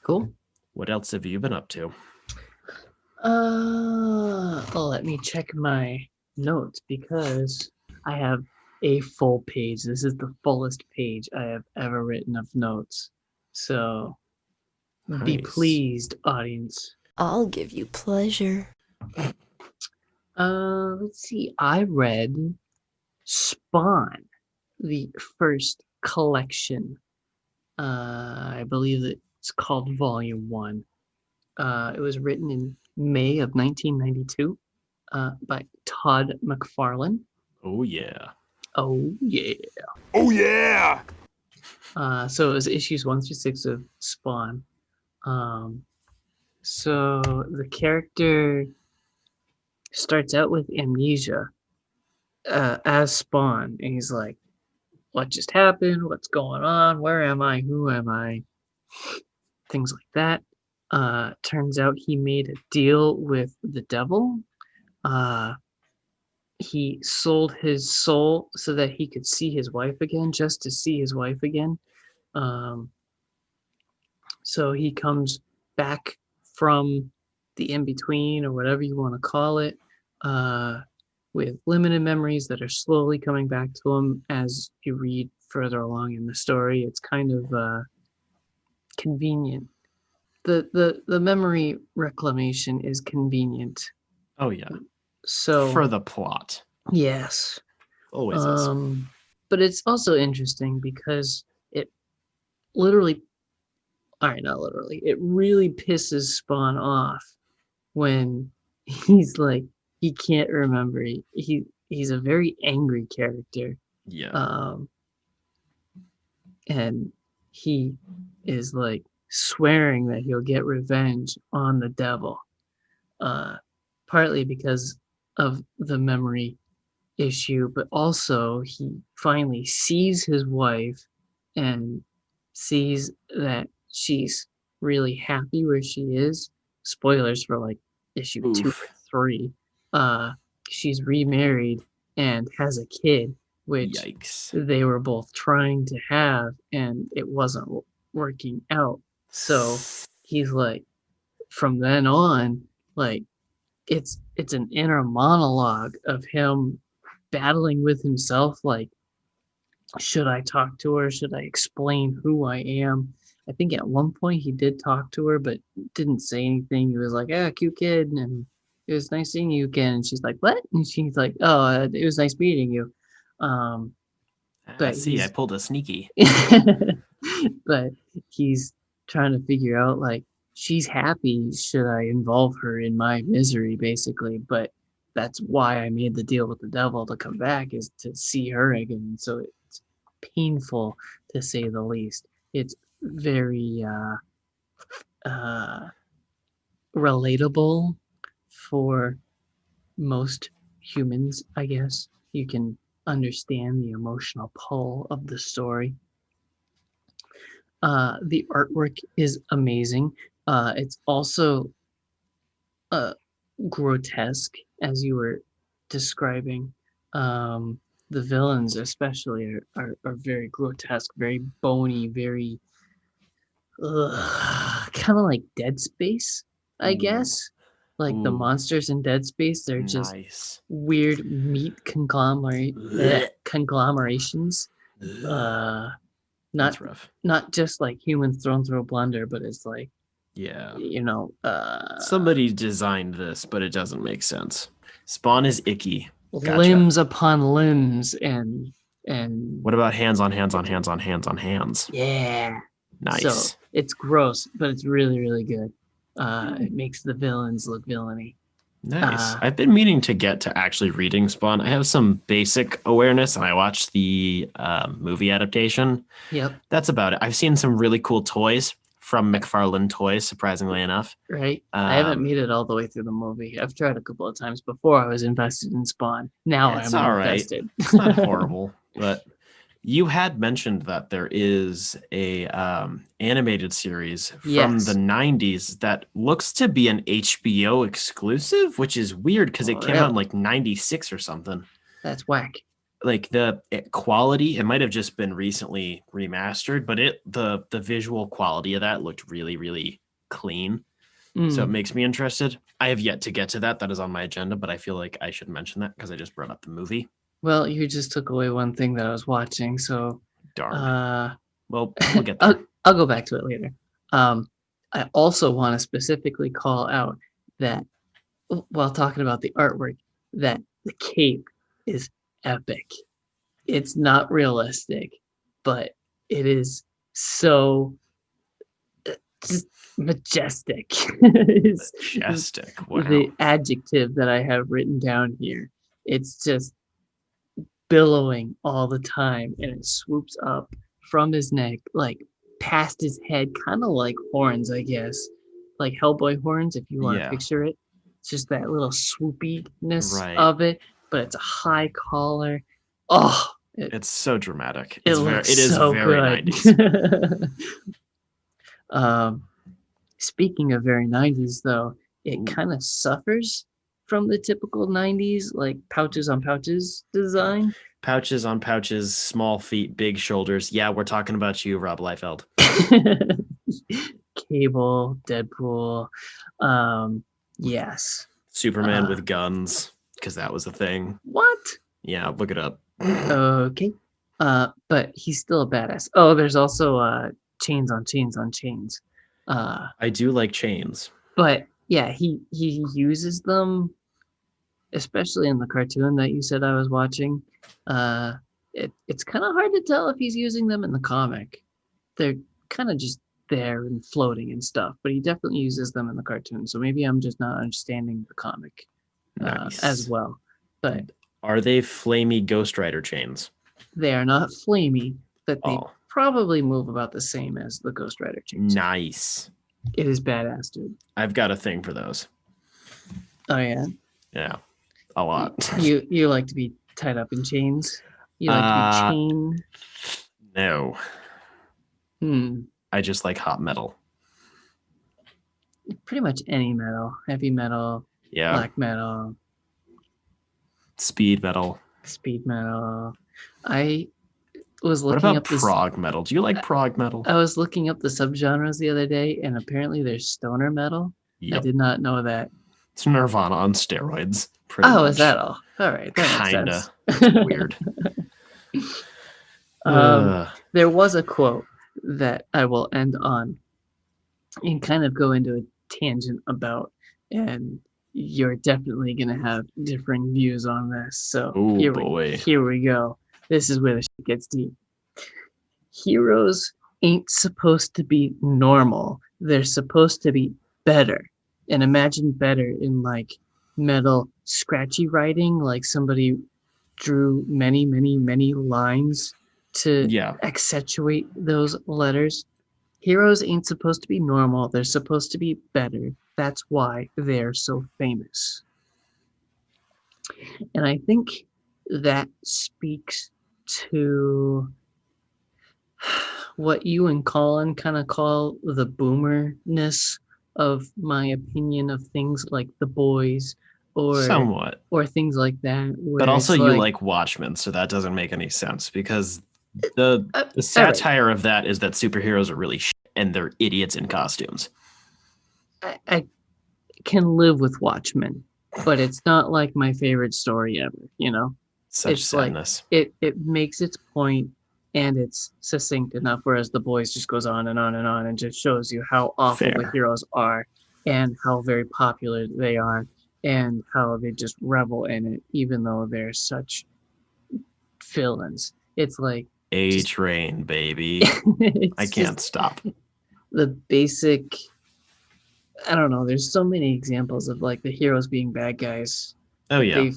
Cool. What else have you been up to? Let me check my notes because I have a full page. This is the fullest page I have ever written of notes. So be pleased, audience. I'll give you pleasure. Let's see. I read Spawn, the first collection. I believe it's called Volume 1. It was written in May of 1992 by Todd McFarlane. Oh, yeah. Oh, yeah. Oh, yeah! So it was issues 1 through 6 of Spawn. So the character starts out with amnesia as Spawn. And he's like, what just happened? What's going on? Where am I? Who am I? Things like that. Turns out he made a deal with the devil. He sold his soul so that he could see his wife again, just to see his wife again. So he comes back from the in-between, or whatever you want to call it, with limited memories that are slowly coming back to him as you read further along in the story. It's kind of convenient. The memory reclamation is convenient. Oh, yeah. So for the plot. Yes. Always is. But it's also interesting because it literally, not literally, it really pisses Spawn off when he's like, he can't remember. he's a very angry character. Yeah. And he is like swearing that he'll get revenge on the devil, partly because of the memory issue, but also he finally sees his wife and sees that she's really happy where she is. Spoilers for like issue 2 or Oof. 3. She's remarried and has a kid, which Yikes. they were both trying to have, and it wasn't working out. So he's like, from then on, like it's an inner monologue of him battling with himself, like, should I talk to her? Should I explain who I am? I think at one point he did talk to her, but didn't say anything. He was like, "Ah, cute kid," and it was nice seeing you again. And she's like, "What?" And she's like, "Oh, it was nice meeting you." But See, I pulled a sneaky. but he's trying to figure out, like, she's happy. Should I involve her in my misery, basically? But that's why I made the deal with the devil to come back, is to see her again. So it's painful, to say the least. It's very relatable for most humans, I guess. You can understand the emotional pull of the story. The artwork is amazing. It's also grotesque, as you were describing. The villains especially are very grotesque, very bony, very kind of like Dead Space, I guess. Like the Ooh. monsters in Dead Space, they're just Nice. weird meat conglomerations. That's rough. Not just like humans thrown through a blender, but it's like, Yeah. Somebody Somebody designed this, but it doesn't make sense. Spawn is icky. Gotcha. Limbs upon limbs and What about hands on hands on hands on hands on hands? yeah. Nice. So it's gross, but it's really, really good. It makes the villains look villainy. Nice. I've been meaning to get to actually reading Spawn. I have some basic awareness, and I watched the movie adaptation. Yep. That's about it. I've seen some really cool toys from McFarlane Toys, surprisingly enough. Right. I haven't made it all the way through the movie. I've tried a couple of times before. I was invested in Spawn. Now I'm all invested. Right. It's not horrible, but you had mentioned that there is a animated series from the 90s that looks to be an HBO exclusive, which is weird because it came out in like 96 or something. That's whack. Like the quality, it might have just been recently remastered, but the visual quality of that looked really, really clean. So it makes me interested. I have yet to get to that. That is on my agenda, but I feel like I should mention that because I just brought up the movie. Well, you just took away one thing that I was watching, so darn. Well, we'll get there. I'll go back to it later. I also want to specifically call out that, while talking about the artwork, that the cape is epic. It's not realistic, but it is so just majestic. Majestic. Wow. The adjective that I have written down here. It's just billowing all the time, and it swoops up from his neck, like past his head, kind of like horns, I guess, like Hellboy horns, if you want to picture it. It's just that little swoopiness of it, but it's a high collar. Oh, it's so dramatic. It is so very good. 90s. Speaking of very 90s, though, it kind of suffers from the typical 90s, like pouches on pouches design. Pouches on pouches, small feet, big shoulders. Yeah, we're talking about you, Rob Liefeld. Cable, Deadpool. Yes. Superman with guns, because that was the thing. What? Yeah, look it up. Okay. But he's still a badass. Oh, there's also chains on chains on chains. I do like chains. But yeah, he uses them, especially in the cartoon that you said I was watching. It's kind of hard to tell if he's using them in the comic. They're kind of just there and floating and stuff, but he definitely uses them in the cartoon. So maybe I'm just not understanding the comic as well. But Are they flamey Ghost Rider chains? They are not flamey, but they Oh, probably move about the same as the Ghost Rider chains. nice. It is badass, dude. I've got a thing for those. Oh yeah. Yeah, a lot. You like to be tied up in chains? You like to be chained? No, Hmm. I just like hot metal. Pretty much any metal, heavy metal, Yeah, black metal, speed metal. speed metal. I was What looking about up this. prog metal? Do you like prog metal? I was looking up the subgenres the other day, and apparently there's stoner metal. I Yep, did not know that. it's Nirvana on steroids. Pretty Oh, much. is that all? All right, that makes Kinda. sense. Weird. There was a quote that I will end on and kind of go into a tangent about, and you're definitely going to have differing views on this. So Oh, here boy. here we go. This is where the shit gets deep. Heroes ain't supposed to be normal. They're supposed to be better. And imagine better in like metal scratchy writing, like somebody drew many, many, many lines to Yeah. accentuate those letters. Heroes ain't supposed to be normal. They're supposed to be better. That's why they're so famous. And I think that speaks to what you and Colin kind of call the boomerness of my opinion of things like The Boys Somewhat. or things like that. But also you like Watchmen, so that doesn't make any sense because the satire of that is that superheroes are really shit and they're idiots in costumes. I can live with Watchmen, but it's not like my favorite story ever, you know? Such sadness. Like it makes its point and it's succinct enough, whereas The Boys just goes on and on and on and just shows you how awful the heroes are and how very popular they are and how they just revel in it, even though they're such villains. It's like A-Train, baby. I can't stop. The basic, I don't know, there's so many examples of like the heroes being bad guys. Oh yeah,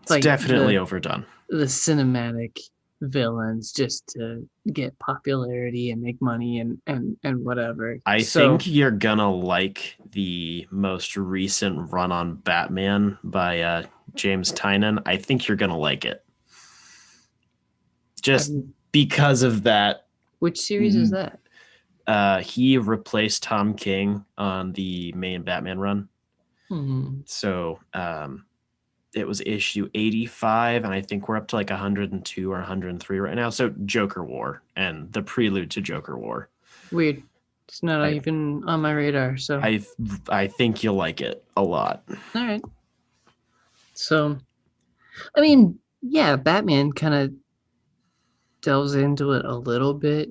it's definitely overdone. The cinematic villains just to get popularity and make money and whatever. I think you're gonna like the most recent run on Batman by James Tynion. I think you're gonna like it. Just because of that. Which series is that? He replaced Tom King on the main Batman run. Mm-hmm. So it was issue 85, and I think we're up to like 102 or 103 right now. So Joker War and the prelude to Joker War. Weird. It's not even on my radar. So I think you'll like it a lot. All right. So, I mean, yeah, Batman kind of delves into it a little bit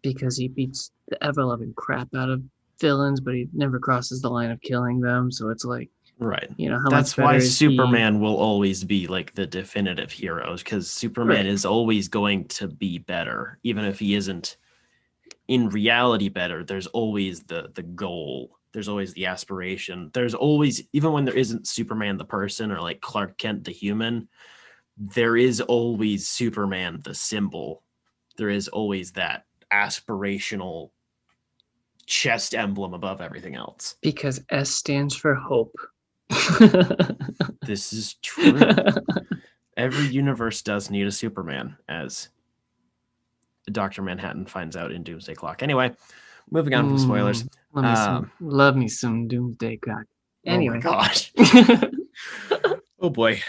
because he beats the ever-loving crap out of villains, but he never crosses the line of killing them. So it's like, right. You know, how that's much why Superman will always be like the definitive heroes, because Superman is always going to be better, even if he isn't in reality better. There's always the goal. There's always the aspiration. There's always, even when there isn't Superman the person or like Clark Kent the human, there is always Superman the symbol. There is always that aspirational chest emblem above everything else. Because S stands for hope. This is true. Every universe does need a Superman, as Dr. Manhattan finds out in Doomsday Clock. Anyway, moving on from spoilers. Love me some Doomsday Clock. Anyway. Oh my god. Oh boy.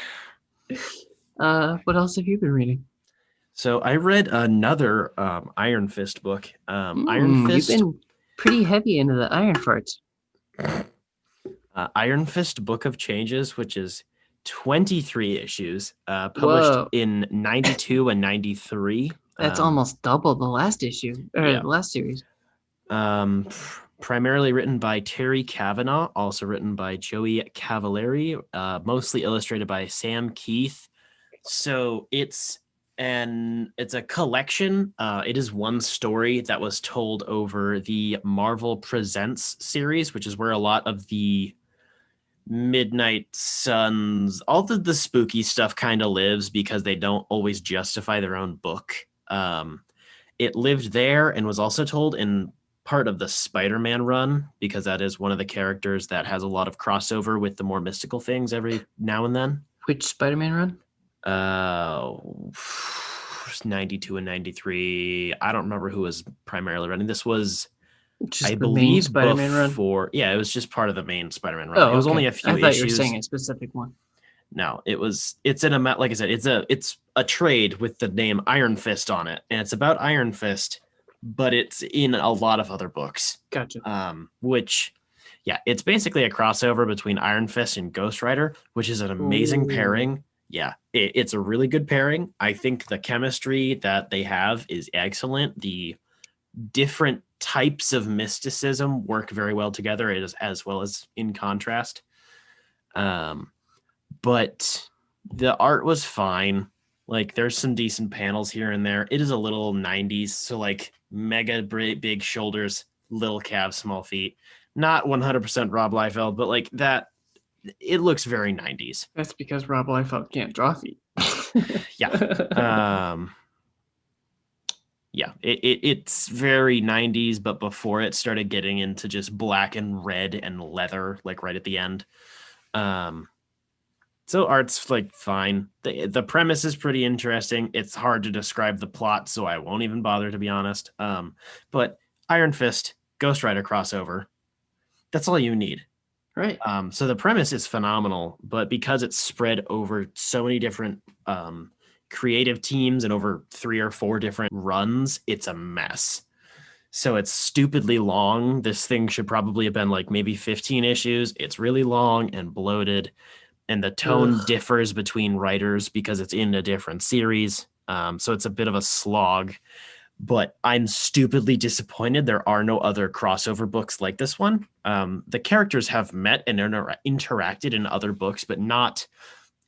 What else have you been reading? So I read another Iron Fist book. Iron Fist. You've been pretty heavy into the Iron Farts. Iron Fist Book of Changes, which is 23 issues, published in 92 and 93. That's almost double the last issue, or the last series. Primarily written by Terry Kavanagh, also written by Joey Cavalieri, mostly illustrated by Sam Keith. So it's a collection. It is one story that was told over the Marvel Presents series, which is where a lot of the Midnight Suns, all the spooky stuff kind of lives because they don't always justify their own book. It lived there and was also told in part of the Spider-Man run, because that is one of the characters that has a lot of crossover with the more mystical things every now and then. Which Spider-Man run? 92 and 93. I don't remember who was primarily running. This was, Just I the main believe, Spider-Man run? before. Yeah, it was just part of the main Spider-Man run. Oh, It was okay. only a few I thought issues. you were saying a specific one. No, it's in a, like I said, it's a trade with the name Iron Fist on it, and it's about Iron Fist, but it's in a lot of other books. Gotcha. Which, yeah, it's basically a crossover between Iron Fist and Ghost Rider, which is an amazing pairing. Yeah, it's a really good pairing. I think the chemistry that they have is excellent. The different types of mysticism work very well together, as well as in contrast. But the art was fine. Like, there's some decent panels here and there. It is a little 90s, so like mega big shoulders, little calves, small feet. Not 100% Rob Liefeld, but like that, it looks very 90s. That's because Rob Liefeld can't draw feet. Yeah. Yeah, it's very 90s, but before it started getting into just black and red and leather, like right at the end. So art's like fine. The premise is pretty interesting. It's hard to describe the plot, so I won't even bother, to be honest. But Iron Fist, Ghost Rider crossover, that's all you need. Right. So the premise is phenomenal, but because it's spread over so many different creative teams and over 3 or 4 different runs, it's a mess. So it's stupidly long. This thing should probably have been like maybe 15 issues. It's really long and bloated, and the tone differs between writers because it's in a different series. So it's a bit of a slog, but I'm stupidly disappointed there are no other crossover books like this one. The characters have met and interacted in other books, but not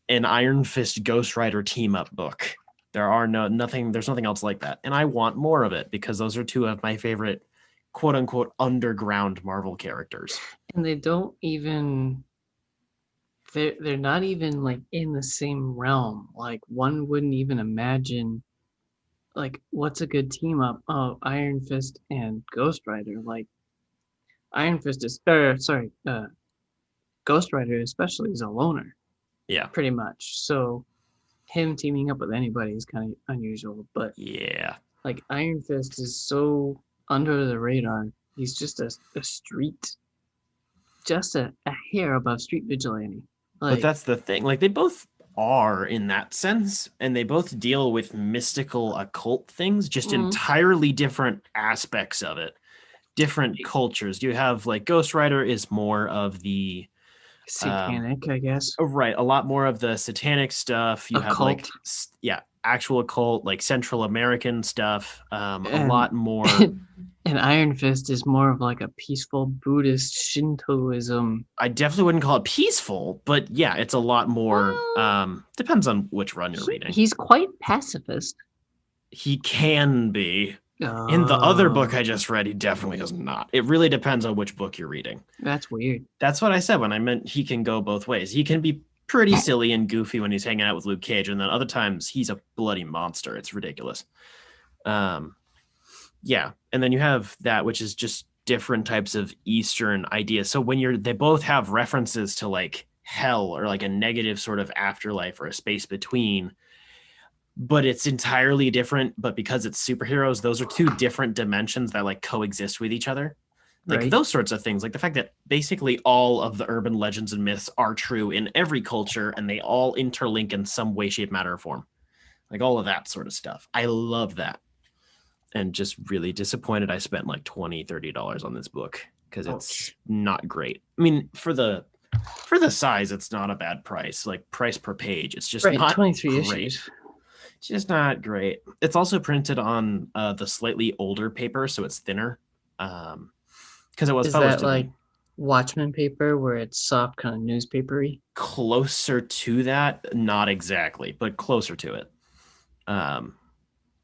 an Iron Fist Ghost Rider team up book. There's nothing else like that. And I want more of it because those are 2 of my favorite quote unquote underground Marvel characters. And they don't even, they're not even like in the same realm. Like, one wouldn't even imagine, like, what's a good team up? Oh, Iron Fist and Ghost Rider. Like, Iron Fist is, Ghost Rider especially is a loner. Yeah. Pretty much. So him teaming up with anybody is kind of unusual, but yeah, like Iron Fist is so under the radar. He's just a street, just a hair above street vigilante. Like, but that's the thing. Like, they both are in that sense, and they both deal with mystical occult things, just entirely different aspects of it, different cultures. You have like Ghost Rider is more of the satanic, I guess. Right, a lot more of the satanic stuff. You Occult. have like actual occult, like Central American stuff. A lot more. And Iron Fist is more of like a peaceful Buddhist Shintoism. I definitely wouldn't call it peaceful, but yeah, it's a lot more. Depends on which run you're reading. He's quite pacifist. He can be. In the other book I just read, he definitely is not. It really depends on which book you're reading. That's weird. That's what I said when I meant he can go both ways. He can be pretty silly and goofy when he's hanging out with Luke Cage, and then other times he's a bloody monster. It's ridiculous. Yeah, and then you have that, which is just different types of Eastern ideas. So when they both have references to like hell or like a negative sort of afterlife or a space between, but it's entirely different. But because it's superheroes, those are 2 different dimensions that like coexist with each other. Like those sorts of things, like the fact that basically all of the urban legends and myths are true in every culture, and they all interlink in some way, shape, matter, or form. Like all of that sort of stuff. I love that. And just really disappointed I spent like $20-$30 on this book because it's not great. I mean, for the size, it's not a bad price. Like price per page, it's just not 23 great. issues. It's just not great. It's also printed on the slightly older paper, so it's thinner. Because it was Is published that like Watchmen paper where it's soft, kind of newspapery? Closer to that, not exactly, but closer to it.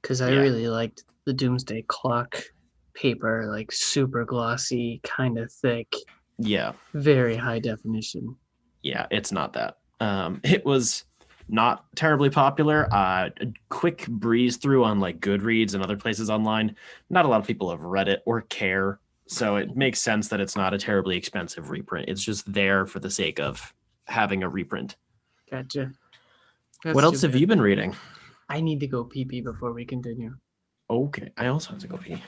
Because I really liked the Doomsday Clock paper, like super glossy, kind of thick. Yeah. Very high definition. Yeah, it's not that. It was not terribly popular. A quick breeze through on like Goodreads and other places online. Not a lot of people have read it or care. So it makes sense that it's not a terribly expensive reprint. It's just there for the sake of having a reprint. Gotcha. What else have you been reading? I need to go pee before we continue. Okay, I also have to go pee.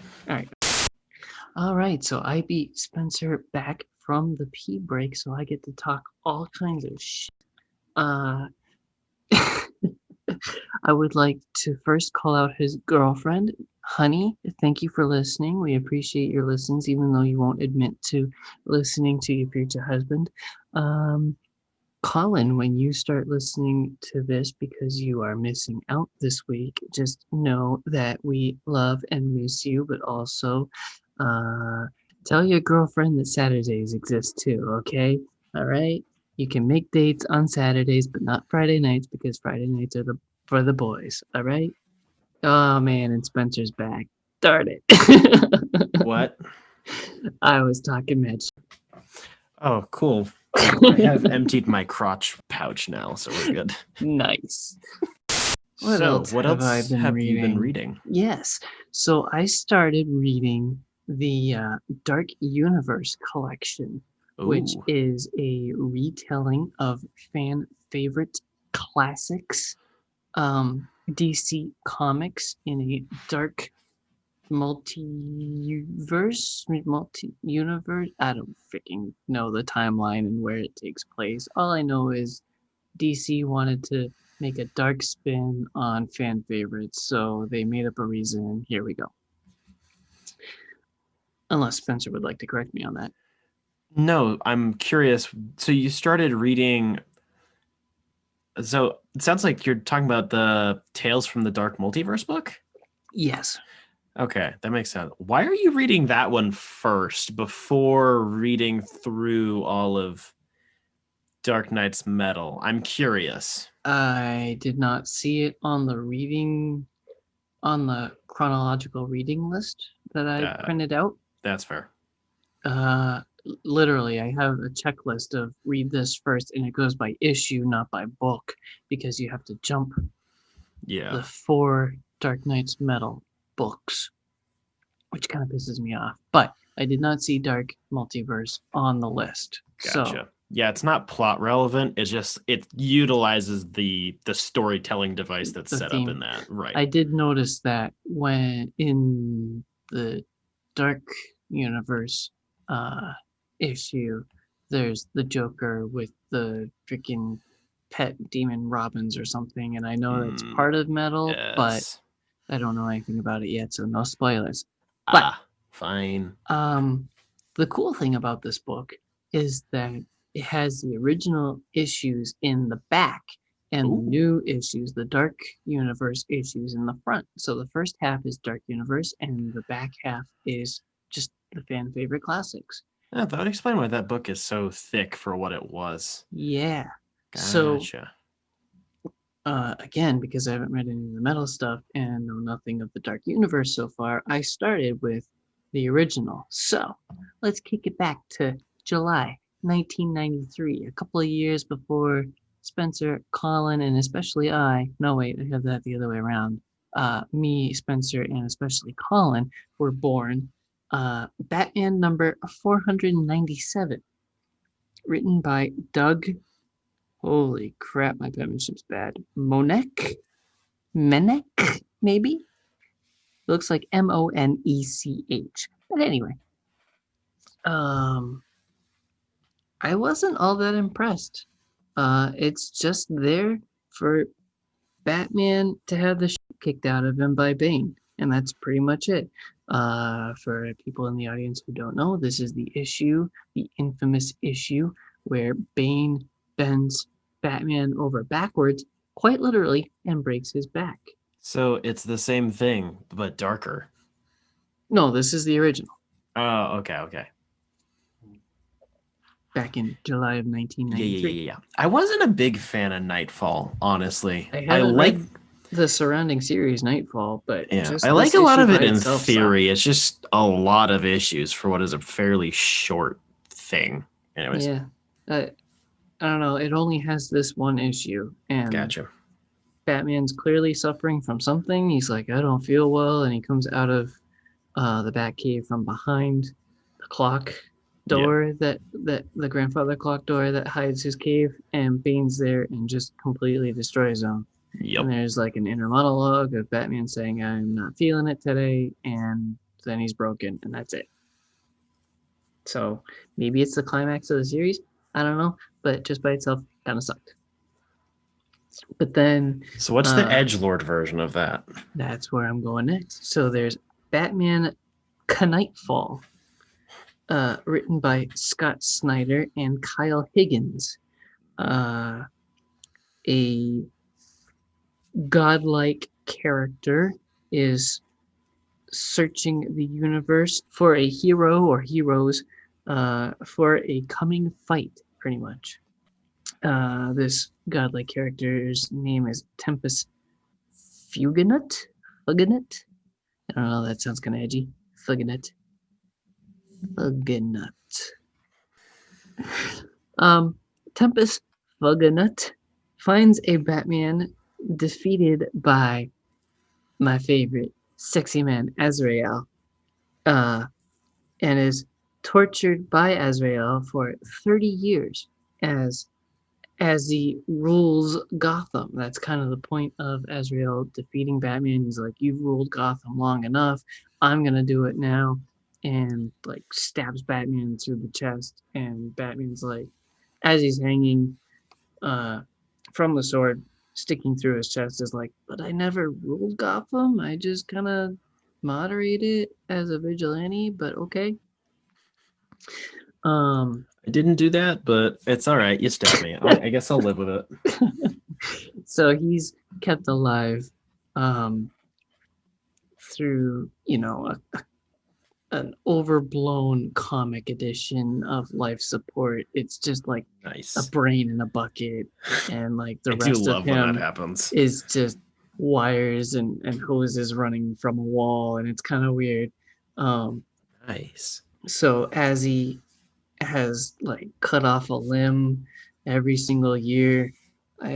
All right, so I beat Spencer back from the pee break, so I get to talk all kinds of shit. I would like to first call out his girlfriend, Honey. Thank you for listening. We appreciate your listens, even though you won't admit to listening to your future husband. Colin, when you start listening to this because you are missing out this week, just know that we love and miss you, but also tell your girlfriend that Saturdays exist too, okay? All right? You can make dates on Saturdays, but not Friday nights because Friday nights are for the boys, all right? Oh, man, and Spencer's back. Darn it. What? I was talking mad shit. Oh, cool. I have emptied my crotch pouch now, so we're good. Nice. What else have you been reading? Yes. So I started reading the Dark Universe collection, which is a retelling of fan favorite classics, DC comics in a dark multi-universe. I don't freaking know the timeline and where it takes place. All I know is DC wanted to make a dark spin on fan favorites, so they made up a reason, and here we go. Unless Spencer would like to correct me on that. No, I'm curious. So you started reading. So it sounds like you're talking about the Tales from the Dark Multiverse book? Yes. Okay, that makes sense. Why are you reading that one first before reading through all of Dark Knight's Metal? I'm curious. I did not see it on the chronological reading list that I printed out. That's fair. Literally, I have a checklist of read this first, and it goes by issue, not by book, because you have to jump the 4 Dark Knight's Metal books, which kind of pisses me off. But I did not see Dark Multiverse on the list. Gotcha. So, yeah, it's not plot relevant. It's just it utilizes the storytelling device that's set up in that. Right. I did notice that when in the Dark Universe issue, there's the Joker with the freaking pet demon Robins or something, and I know that's part of Metal, but I don't know anything about it yet, so no spoilers. But fine. The cool thing about this book is that it has the original issues in the back and the new issues, the Dark Universe issues, in the front. So the first half is Dark Universe, and the back half is just the fan favorite classics. Yeah, that would explain why that book is so thick for what it was. Yeah. Gotcha. So, again, because I haven't read any of the Metal stuff and know nothing of the Dark Universe so far, I started with the original. So, let's kick it back to July 1993, a couple of years before Spencer, Colin, and especially I have that the other way around. Me, Spencer, and especially Colin were born. Batman number 497, written by Doug. Holy crap, my penmanship's bad. Menech, maybe? It looks like Monech. But anyway, I wasn't all that impressed. It's just there for Batman to have the shit kicked out of him by Bane, and that's pretty much it. For people in the audience who don't know, this is the infamous issue, where Bane bends Batman over backwards, quite literally, and breaks his back. So it's the same thing, but darker. No, this is the original. Oh, okay. Back in July of 1993. Yeah. I wasn't a big fan of Nightfall, honestly. I like the surrounding series, Nightfall, but I like a lot of it in theory. It's just a lot of issues for what is a fairly short thing. Anyways. Yeah. I don't know. It only has this one issue, and Gotcha. Batman's clearly suffering from something. He's like, I don't feel well, and he comes out of the Batcave from behind the clock door that the grandfather clock door that hides his cave, and Bane's there and just completely destroys him. Yep. And there's like an inner monologue of Batman saying, I'm not feeling it today, and then he's broken, and that's it. So maybe it's the climax of the series. I don't know, but just by itself, kind of sucked. But then... So what's the edgelord version of that? That's where I'm going next. So there's Batman Knightfall, written by Scott Snyder and Kyle Higgins. A godlike character is searching the universe for a hero or heroes for a coming fight, pretty much. This godlike character's name is Tempest Fuganut. I don't know, that sounds kind of edgy. Fuganut. Tempest Fuganut finds a Batman defeated by my favorite sexy man, Azrael, and is tortured by Azrael for 30 years as he rules Gotham. That's kind of the point of Azrael defeating Batman. He's like, you've ruled Gotham long enough. I'm going to do it now. And like stabs Batman through the chest. And Batman's like, as he's hanging from the sword, sticking through his chest, is like, but I never ruled Gotham. I just kind of moderated as a vigilante, but okay. I didn't do that, but it's all right. You stabbed me. I guess I'll live with it. So he's kept alive through, an overblown comic edition of life support. It's just like Nice. a brain in a bucket, and like the I do rest love of when him that happens. is just wires and hoses running from a wall, and it's kind of weird. Nice. So as he has like cut off a limb every single year, I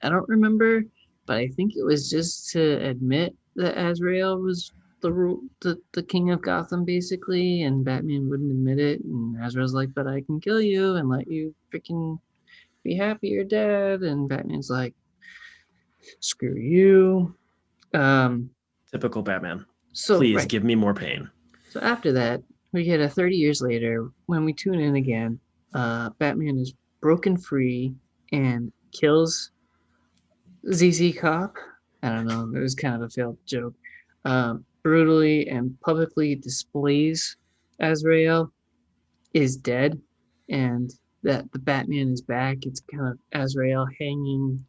don't remember, but I think it was just to admit that Azrael was the king of Gotham, basically, and Batman wouldn't admit it, and Azrael's like, but I can kill you and let you freaking be happy you're dead, and Batman's like, screw you. Typical Batman. So Please give me more pain. So after that, we get a 30 years later, when we tune in again, Batman is broken free and kills ZZ Cop. I don't know, it was kind of a failed joke. Brutally and publicly displays Azrael is dead, and that the Batman is back. It's kind of Azrael hanging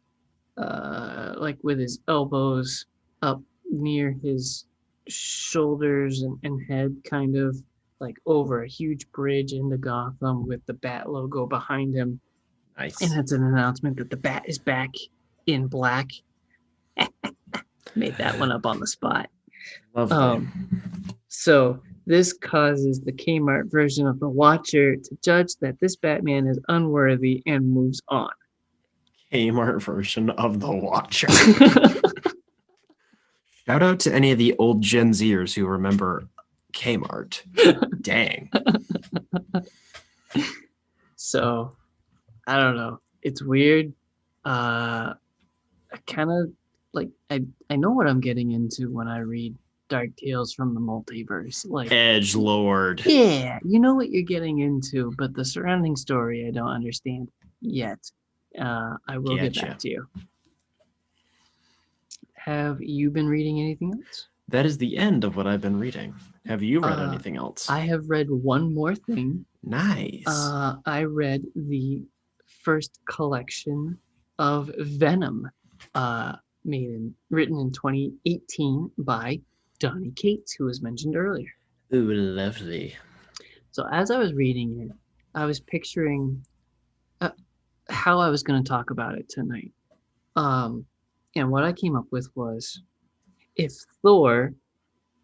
like with his elbows up near his shoulders and head, kind of like over a huge bridge into Gotham with the Bat logo behind him. Nice. And it's an announcement that the Bat is back in black. Made that one up on the spot. Lovely. So this causes the Kmart version of the Watcher to judge that this Batman is unworthy and moves on. Kmart version of the Watcher. Shout out to any of the old Gen Zers who remember Kmart. Dang. So, I don't know. It's weird. I kind of like, I know what I'm getting into when I read Dark Tales from the Multiverse. Like, Edgelord. yeah, you know what you're getting into, but the surrounding story I don't understand yet. I will get back to you. Have you been reading anything else? That is the end of what I've been reading. Have you read anything else? I have read one more thing. Nice. I read the first collection of Venom, written in 2018 by Donny Cates, who was mentioned earlier. Ooh, lovely. So as I was reading it, I was picturing how I was going to talk about it tonight. And what I came up with was, if Thor,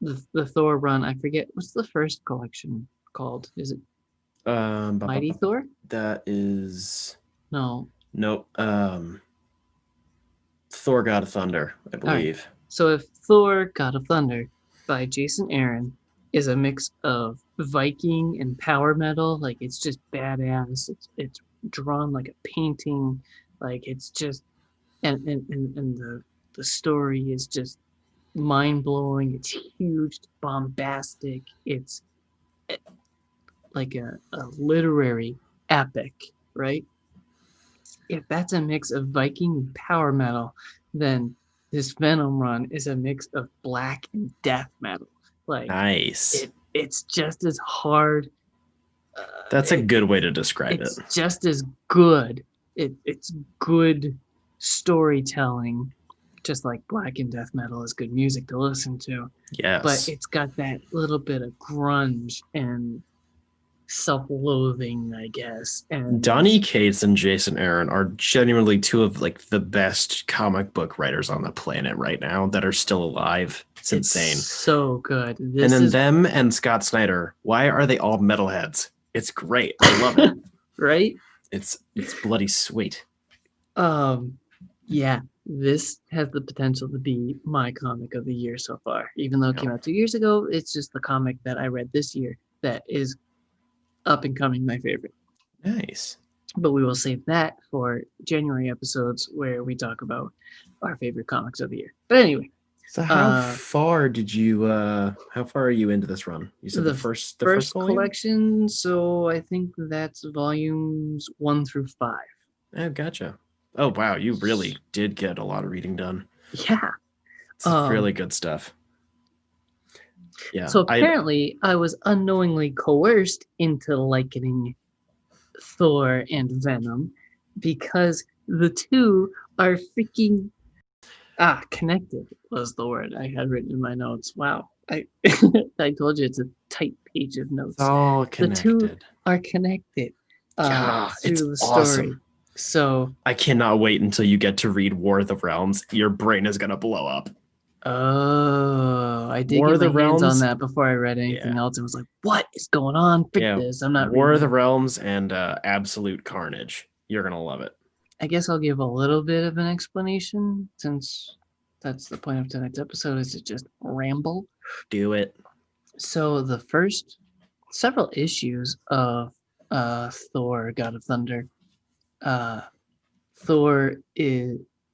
the Thor run, I forget, what's the first collection called? Is it Mighty Thor? That is No. nope. Thor: God of Thunder, I right. believe. So if Thor: God of Thunder by Jason Aaron is a mix of Viking and power metal, like it's just badass. It's drawn like a painting, like it's just and the story is just mind blowing. It's huge, it's bombastic. It's like a literary epic, right? If that's a mix of Viking and power metal, then this Venom run is a mix of black and death metal. Like Nice. it's just as hard. That's a good way to describe it. It's just as good. It's good storytelling, just like black and death metal is good music to listen to. Yes. But it's got that little bit of grunge and self-loathing, I guess. And Donny Cates and Jason Aaron are genuinely two of like the best comic book writers on the planet right now that are still alive. It's insane. So good. And then them and Scott Snyder, why are they all metalheads? It's great. I love it. Right? It's bloody sweet. Yeah, this has the potential to be my comic of the year so far. Even though it came out 2 years ago, it's just the comic that I read this year that is up and coming my favorite. Nice. But we will save that for January episodes where we talk about our favorite comics of the year. But anyway. So how far are you into this run? You said the first collection, so I think that's volumes 1 through 5. Oh, gotcha. Oh wow, you really did get a lot of reading done. Yeah. It's really good stuff. Yeah. So apparently I was unknowingly coerced into likening Thor and Venom because the two are freaking connected was the word I had written in my notes. Wow. I told you it's a tight page of notes. It's all connected. The two are connected through the story. Awesome. So I cannot wait until you get to read War of the Realms. Your brain is gonna blow up. Oh, I did get my hands on that before I read anything else. And was like, what is going on? Frick this. I'm not War of the Realms and Absolute Carnage. You're gonna love it. I guess I'll give a little bit of an explanation since that's the point of tonight's episode is to just ramble. Do it. So the first several issues of Thor, God of Thunder, Thor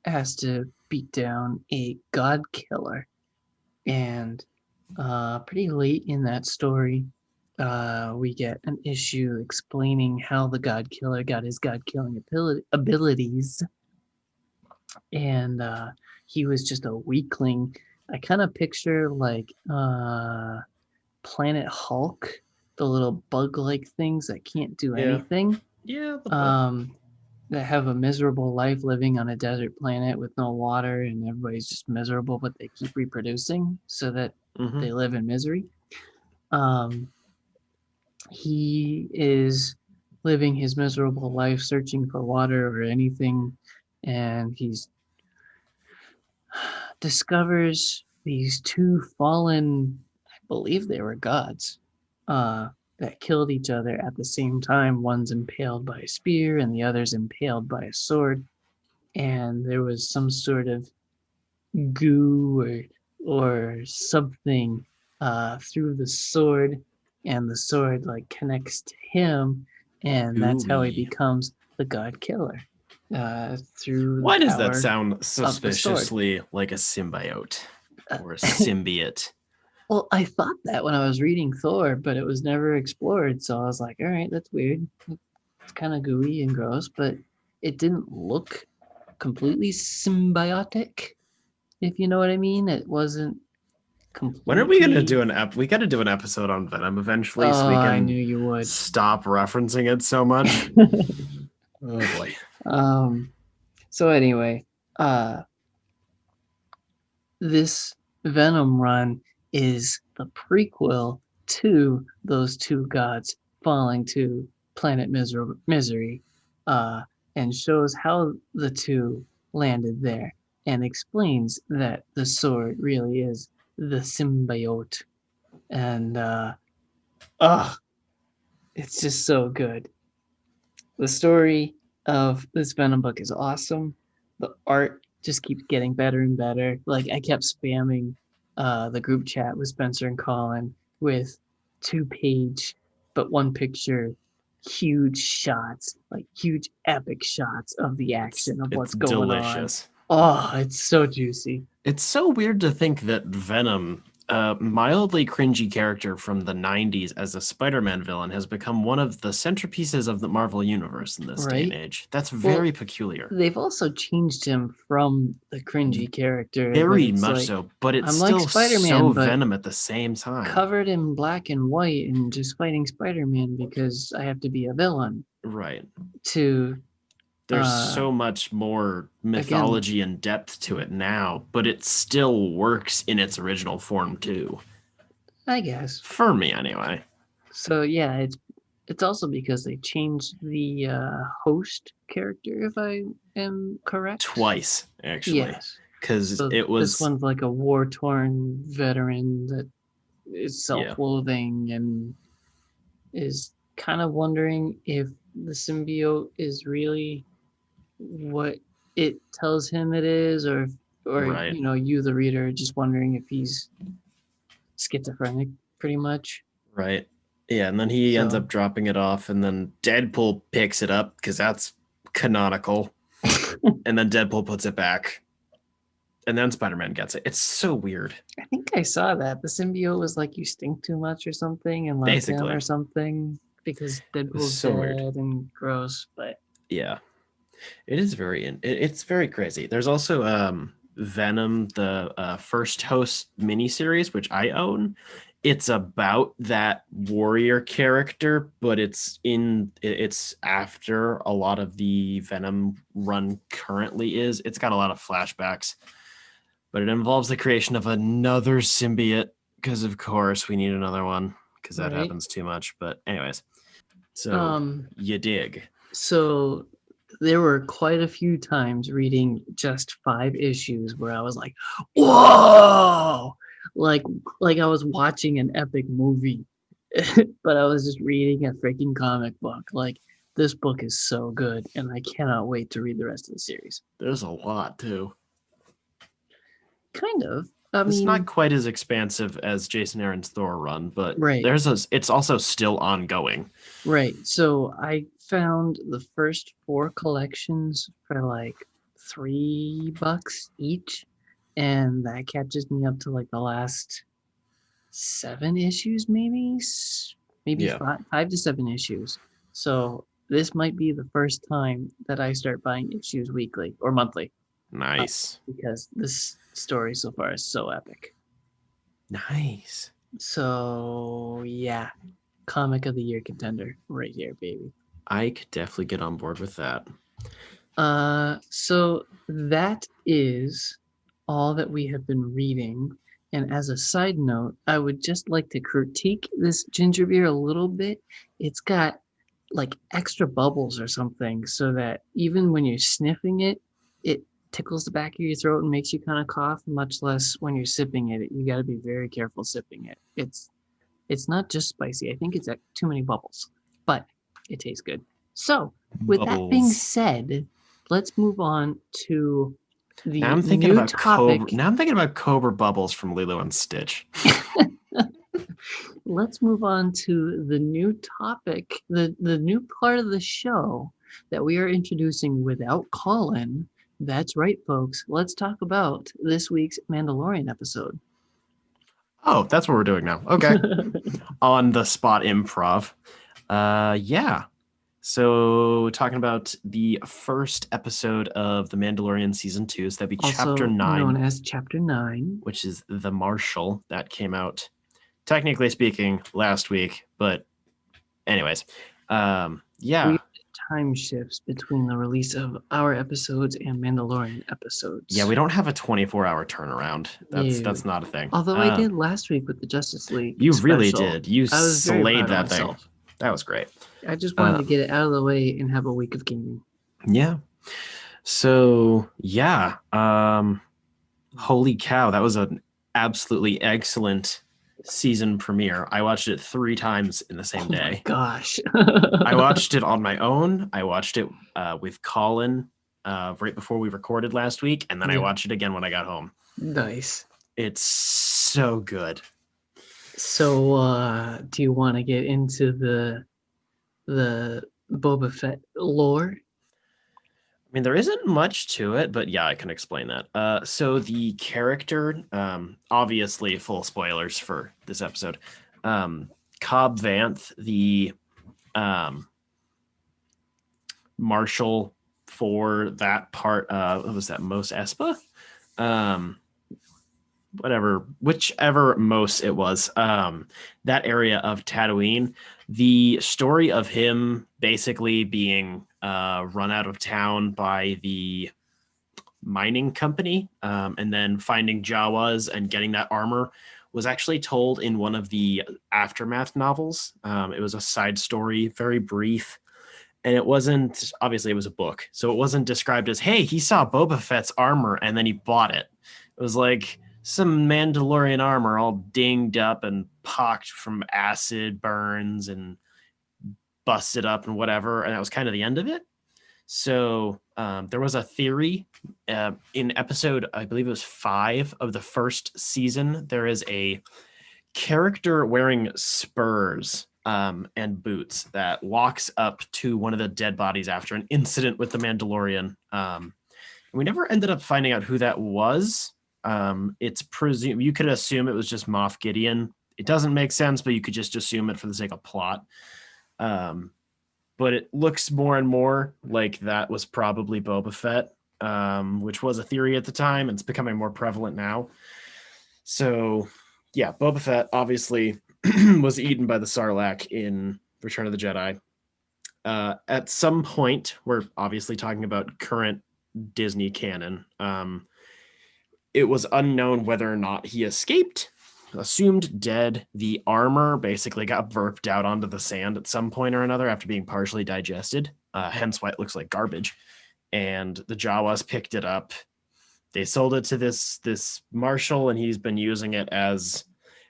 has to beat down a god killer. And pretty late in that story, we get an issue explaining how the god killer got his god killing abilities. And he was just a weakling. I kind of picture like Planet Hulk, the little bug-like things that can't do anything. Yeah. That have a miserable life living on a desert planet with no water, and everybody's just miserable, but they keep reproducing so that they live in misery. He is living his miserable life searching for water or anything, and he's discovers these two fallen, I believe they were gods, that killed each other at the same time. One's impaled by a spear and the other's impaled by a sword. And there was some sort of goo or something through the sword, and the sword like connects to him, and that's how he becomes the god killer. Through why does that sound suspiciously like a symbiote or a symbiote? Well, I thought that when I was reading Thor, but it was never explored. So I was like, all right, that's weird. It's kind of gooey and gross, but it didn't look completely symbiotic, if you know what I mean. It wasn't completely... When are we going to do we got to do an episode on Venom eventually so we can I knew you would. Stop referencing it so much. Oh, boy. So anyway, this Venom run is the prequel to those two gods falling to planet misery, and shows how the two landed there, and explains that the sword really is the symbiote. And It's just so good. The story of this Venom book is awesome. The art just keeps getting better and better. Like I kept spamming the group chat with Spencer and Colin with 2-page but one picture huge shots, like huge epic shots of the action of what's going delicious. on. Oh, it's so juicy. It's so weird to think that Venom, a mildly cringy character from the 90s as a Spider-Man villain, has become one of the centerpieces of the Marvel Universe in this day and Right? age. That's very peculiar. They've also changed him from the cringy character. Very it's much like, so, but it's I'm like still Spider-Man, so but Venom at the same time. covered in black and white and just fighting Spider-Man because I have to be a villain. Right. To There's so much more mythology and depth to it now, but it still works in its original form too. I guess. For me, anyway. So yeah, it's also because they changed the host character, if I am correct. Twice, actually. Yes. Because So it was... this one's like a war-torn veteran that is self-loathing and is kind of wondering if the symbiote is really what it tells him it is, or Right. you know, you the reader are just wondering if he's schizophrenic, pretty much. Right. Yeah, and then he ends up dropping it off, and then Deadpool picks it up because that's canonical. And then Deadpool puts it back. And then Spider-Man gets it. It's so weird. I think I saw that. The symbiote was like, you stink too much or something, and left him or something, because Deadpool's so dead weird and gross. But yeah, it is it's very crazy. There's also Venom, the First Host miniseries, which I own. It's about that warrior character, but it's after a lot of the Venom run currently is. It's got a lot of flashbacks, but it involves the creation of another symbiote because, of course, we need another one because that happens too much. But anyways, so you dig. So there were quite a few times reading just 5 issues where I was like, whoa! Like I was watching an epic movie, but I was just reading a freaking comic book. Like, this book is so good, and I cannot wait to read the rest of the series. There's a lot, too. Kind of. It's not quite as expansive as Jason Aaron's Thor run, but it's also still ongoing. Right. So I found the first 4 collections for like $3 each, and that catches me up to like the last 7 issues, maybe 5 to 7 issues. So this might be the first time that I start buying issues weekly or monthly. Nice. Because this story so far is so epic. Nice. So yeah, comic of the year contender right here, baby. I could definitely get on board with that. So that is all that we have been reading. And as a side note, I would just like to critique this ginger beer a little bit. It's got like extra bubbles or something, so that even when you're sniffing it, it tickles the back of your throat and makes you kind of cough, much less when you're sipping it. You got to be very careful sipping it. It's not just spicy. I think it's too many bubbles, but it tastes good. So with that being said, let's move on to the now I'm thinking new about topic. Now I'm thinking about Cobra Bubbles from Lilo and Stitch. Let's move on to the new topic, the new part of the show that we are introducing without Colin. That's right, folks. Let's talk about this week's Mandalorian episode. Oh, that's what we're doing now. Okay. On the spot improv. Yeah. So talking about the first episode of The Mandalorian Season 2, so that'd be also Chapter 9. known as Chapter 9. Which is The Marshal. That came out, technically speaking, last week. But anyways, yeah. Time shifts between the release of our episodes and Mandalorian episodes. Yeah, we don't have a 24-hour turnaround. That's not a thing. Although I did last week with the Justice League. You special. really did. You slayed that thing. That was great. I just wanted to get it out of the way and have a week of gaming. Yeah. So, yeah. Holy cow, that was an absolutely excellent season premiere. I watched it 3 times in the same Oh day. my gosh. I watched it on my own. I watched it with Colin right before we recorded last week, and then I Yeah. watched it again when I got home. Nice. It's so good. So, do you want to get into the Boba Fett lore? I mean, there isn't much to it, but yeah, I can explain that. So the character, obviously full spoilers for this episode. Cobb Vanth, the marshal for that part, what was that, Mos Espa? Whichever Mos it was, that area of Tatooine. The story of him basically being run out of town by the mining company, and then finding Jawas and getting that armor was actually told in one of the Aftermath novels. It was a side story, very brief, and it wasn't, obviously it was a book, so it wasn't described as, hey, he saw Boba Fett's armor and then he bought it. It was like some Mandalorian armor all dinged up and pocked from acid burns and busted up and whatever, and that was kind of the end of it. So there was a theory in episode, I believe it was 5 of the first season. There is a character wearing spurs and boots that walks up to one of the dead bodies after an incident with the Mandalorian. We never ended up finding out who that was. It's presumed, you could assume it was just Moff Gideon. It doesn't make sense, but you could just assume it for the sake of plot. But it looks more and more like that was probably Boba Fett, which was a theory at the time, and it's becoming more prevalent now. So, yeah, Boba Fett obviously was eaten by the Sarlacc in Return of the Jedi. At some point, we're obviously talking about current Disney canon. It was unknown whether or not he escaped. Assumed dead. The armor basically got burped out onto the sand at some point or another after being partially digested, hence why it looks like garbage. And the Jawas picked it up. They sold it to this marshal, and he's been using it as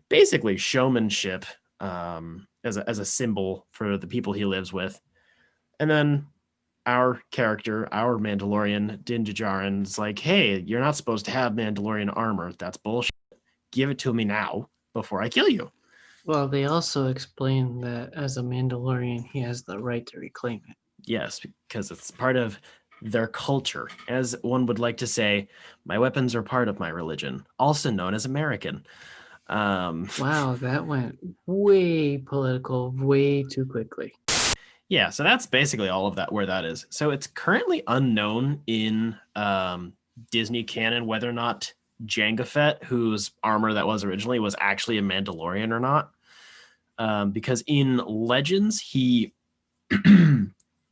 basically showmanship, as a symbol for the people he lives with. And then our character, our Mandalorian, Din Djarin, is like, hey, you're not supposed to have Mandalorian armor. That's bullshit. Give it to me now before I kill you. Well, they also explain that as a Mandalorian, he has the right to reclaim it. Yes, because it's part of their culture. As one would like to say, my weapons are part of my religion, also known as American. Wow, that went way political, way too quickly. Yeah, so that's basically all of that, where that is. So it's currently unknown in Disney canon whether or not Jango Fett, whose armor that was originally, was actually a Mandalorian or not. Because in Legends, he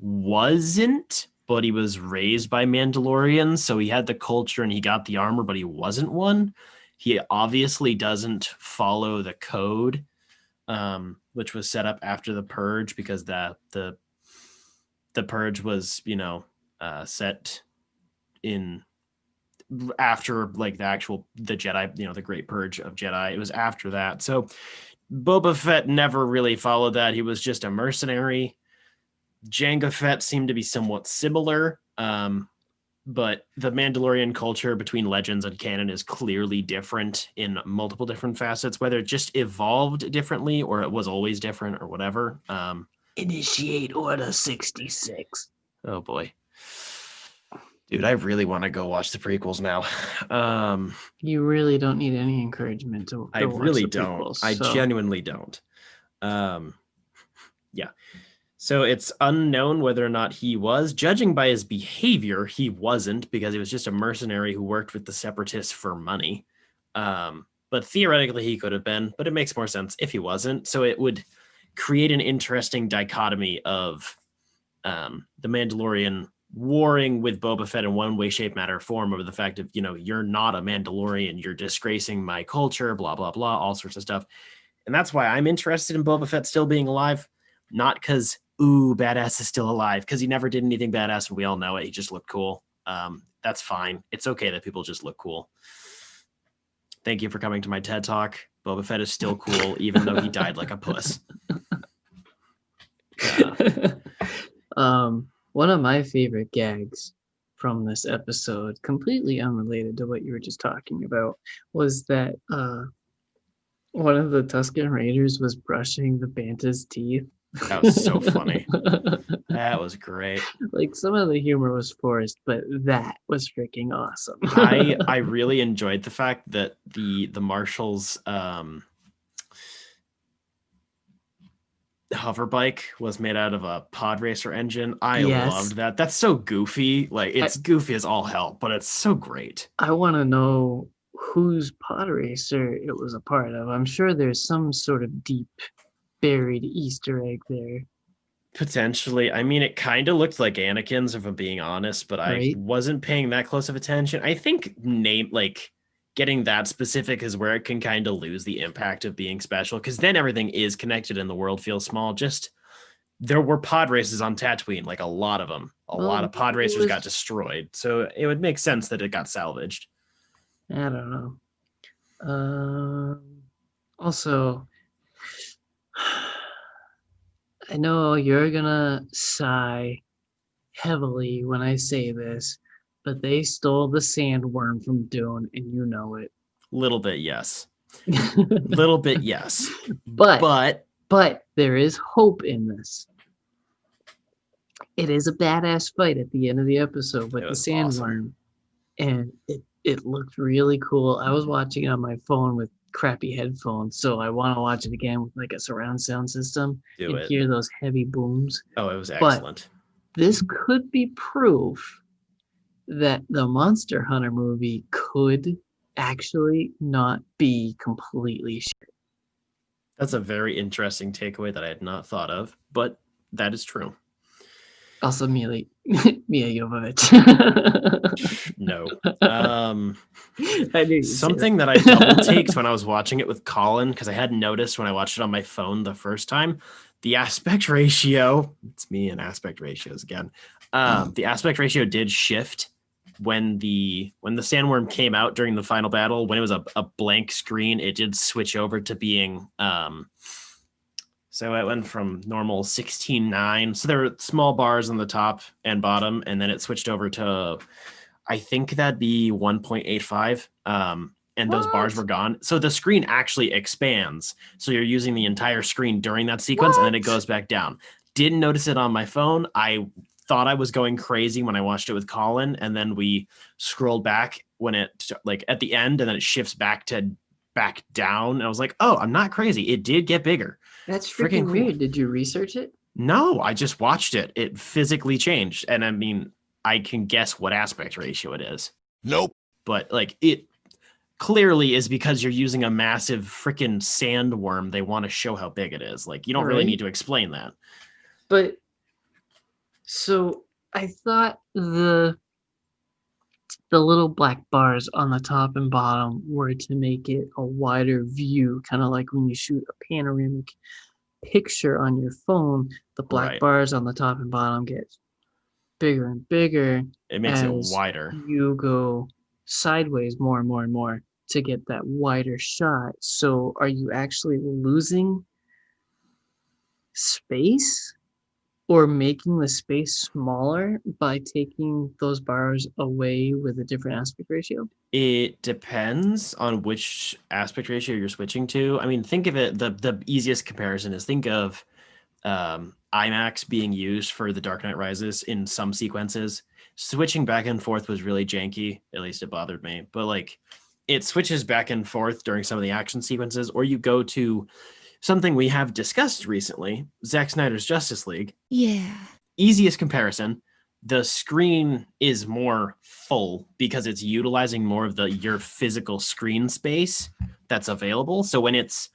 wasn't, but he was raised by Mandalorians, so he had the culture and he got the armor, but he wasn't one. He obviously doesn't follow the code, which was set up after the Purge, because the Purge was, set in after like the Jedi, the Great Purge of Jedi. It was after that. So Boba Fett never really followed that. He was just a mercenary. Jango Fett seemed to be somewhat similar, but the Mandalorian culture between Legends and canon is clearly different in multiple different facets, whether it just evolved differently or it was always different or whatever. Initiate Order 66. Oh boy. Dude, I really want to go watch the prequels now. You really don't need any encouragement to I watch really the don't. prequels, I so. genuinely don't. Yeah. So it's unknown whether or not he was. Judging by his behavior, he wasn't, because he was just a mercenary who worked with the Separatists for money. But theoretically, he could have been, but it makes more sense if he wasn't. So it would create an interesting dichotomy of the Mandalorian warring with Boba Fett in one way, shape, matter, form over the fact of, you're not a Mandalorian, you're disgracing my culture, blah, blah, blah, all sorts of stuff. And that's why I'm interested in Boba Fett still being alive. Not because, badass is still alive, because he never did anything badass and we all know it. He just looked cool. That's fine. It's okay that people just look cool. Thank you for coming to my TED Talk. Boba Fett is still cool, even though he died like a puss. One of my favorite gags from this episode, completely unrelated to what you were just talking about, was that one of the Tusken Raiders was brushing the Banta's teeth. That was so funny. That was great. Like, some of the humor was forced, but that was freaking awesome. I really enjoyed the fact that the Marshall's hover bike was made out of a pod racer engine. I loved that. That's so goofy. Like, it's goofy as all hell, but it's so great. I want to know whose pod racer it was a part of. I'm sure there's some sort of deep buried Easter egg there. Potentially. I mean, it kind of looked like Anakin's, if I'm being honest, but I wasn't paying that close of attention. I think getting that specific is where it can kind of lose the impact of being special, because then everything is connected and the world feels small. Just, there were pod races on Tatooine, like a lot of them. A lot of pod racers got destroyed. So it would make sense that it got salvaged. I don't know. Also, I know you're gonna sigh heavily when I say this, but they stole the sandworm from Dune, and you know it. Little bit, yes. Little bit, yes. But there is hope in this. It is a badass fight at the end of the episode with the sandworm, and it looked really cool. I was watching it on my phone with crappy headphones, so I want to watch it again with like a surround sound system and hear those heavy booms. Oh, it was excellent. But this could be proof that the Monster Hunter movie could actually not be completely shit. That's a very interesting takeaway that I had not thought of, but that is true. Also, Mia Jovovich. No. I knew something that I double taked when I was watching it with Colin, because I hadn't noticed when I watched it on my phone the first time, the aspect ratio. It's me and aspect ratios again. The aspect ratio did shift when the sandworm came out during the final battle. When it was a blank screen, it did switch over to being so it went from normal 16:9. So there were small bars on the top and bottom, and then it switched over to, I think that'd be 1.85. And those bars were gone. So the screen actually expands. So you're using the entire screen during that sequence, and then it goes back down. Didn't notice it on my phone. I thought I was going crazy when I watched it with Colin, and then we scrolled back when it, like, at the end, and then it shifts back down. And I was like, oh, I'm not crazy. It did get bigger. That's freaking weird. Cool. Did you research it? No, I just watched it. It physically changed. And I mean, I can guess what aspect ratio it is. Nope. But like, it clearly is because you're using a massive freaking sandworm. They want to show how big it is. Like, you don't really need to explain that. But so I thought the little black bars on the top and bottom were to make it a wider view, kind of like when you shoot a panoramic picture on your phone, the black bars on the top and bottom get bigger and bigger. It makes it wider. You go sideways more and more and more to get that wider shot. So are you actually losing space or making the space smaller by taking those bars away with a different aspect ratio? It depends on which aspect ratio you're switching to. I mean, think of it, the easiest comparison is think of IMAX being used for The Dark Knight Rises in some sequences. Switching back and forth was really janky. At least it bothered me. But like, it switches back and forth during some of the action sequences, or you go to something we have discussed recently, Zack Snyder's Justice League. Yeah. Easiest comparison, the screen is more full because it's utilizing more of your physical screen space that's available. So when it's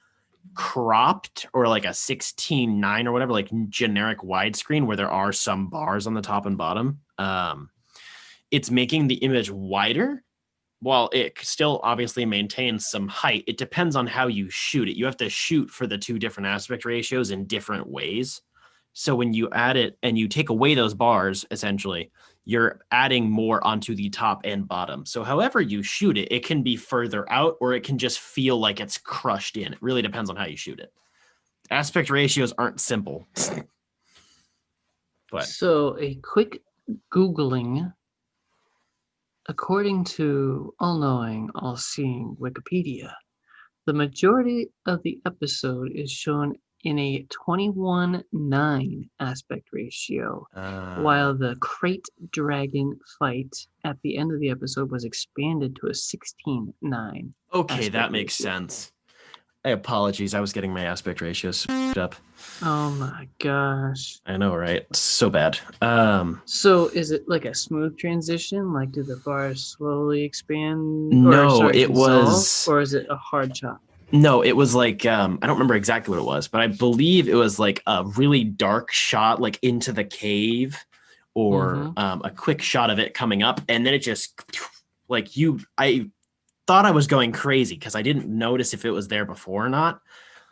cropped or like a 16:9 or whatever, like generic widescreen where there are some bars on the top and bottom, it's making the image wider. While it still obviously maintains some height, it depends on how you shoot it. You have to shoot for the two different aspect ratios in different ways. So when you add it and you take away those bars, essentially, you're adding more onto the top and bottom. So however you shoot it, it can be further out or it can just feel like it's crushed in. It really depends on how you shoot it. Aspect ratios aren't simple. But so a quick Googling, according to all-knowing, all-seeing Wikipedia, the majority of the episode is shown in a 21:9 aspect ratio, while the crate dragon fight at the end of the episode was expanded to a 16:9. Okay, that makes sense. Apologies, I was getting my aspect ratios up. Oh my gosh. I know, right? So bad. So is it like a smooth transition? Like, do the bars slowly expand? No, it dissolve, was... Or is it a hard chop? No, it was like, I don't remember exactly what it was, but I believe it was like a really dark shot, like into the cave, or a quick shot of it coming up. And then it just, like, I thought I was going crazy because I didn't notice if it was there before or not.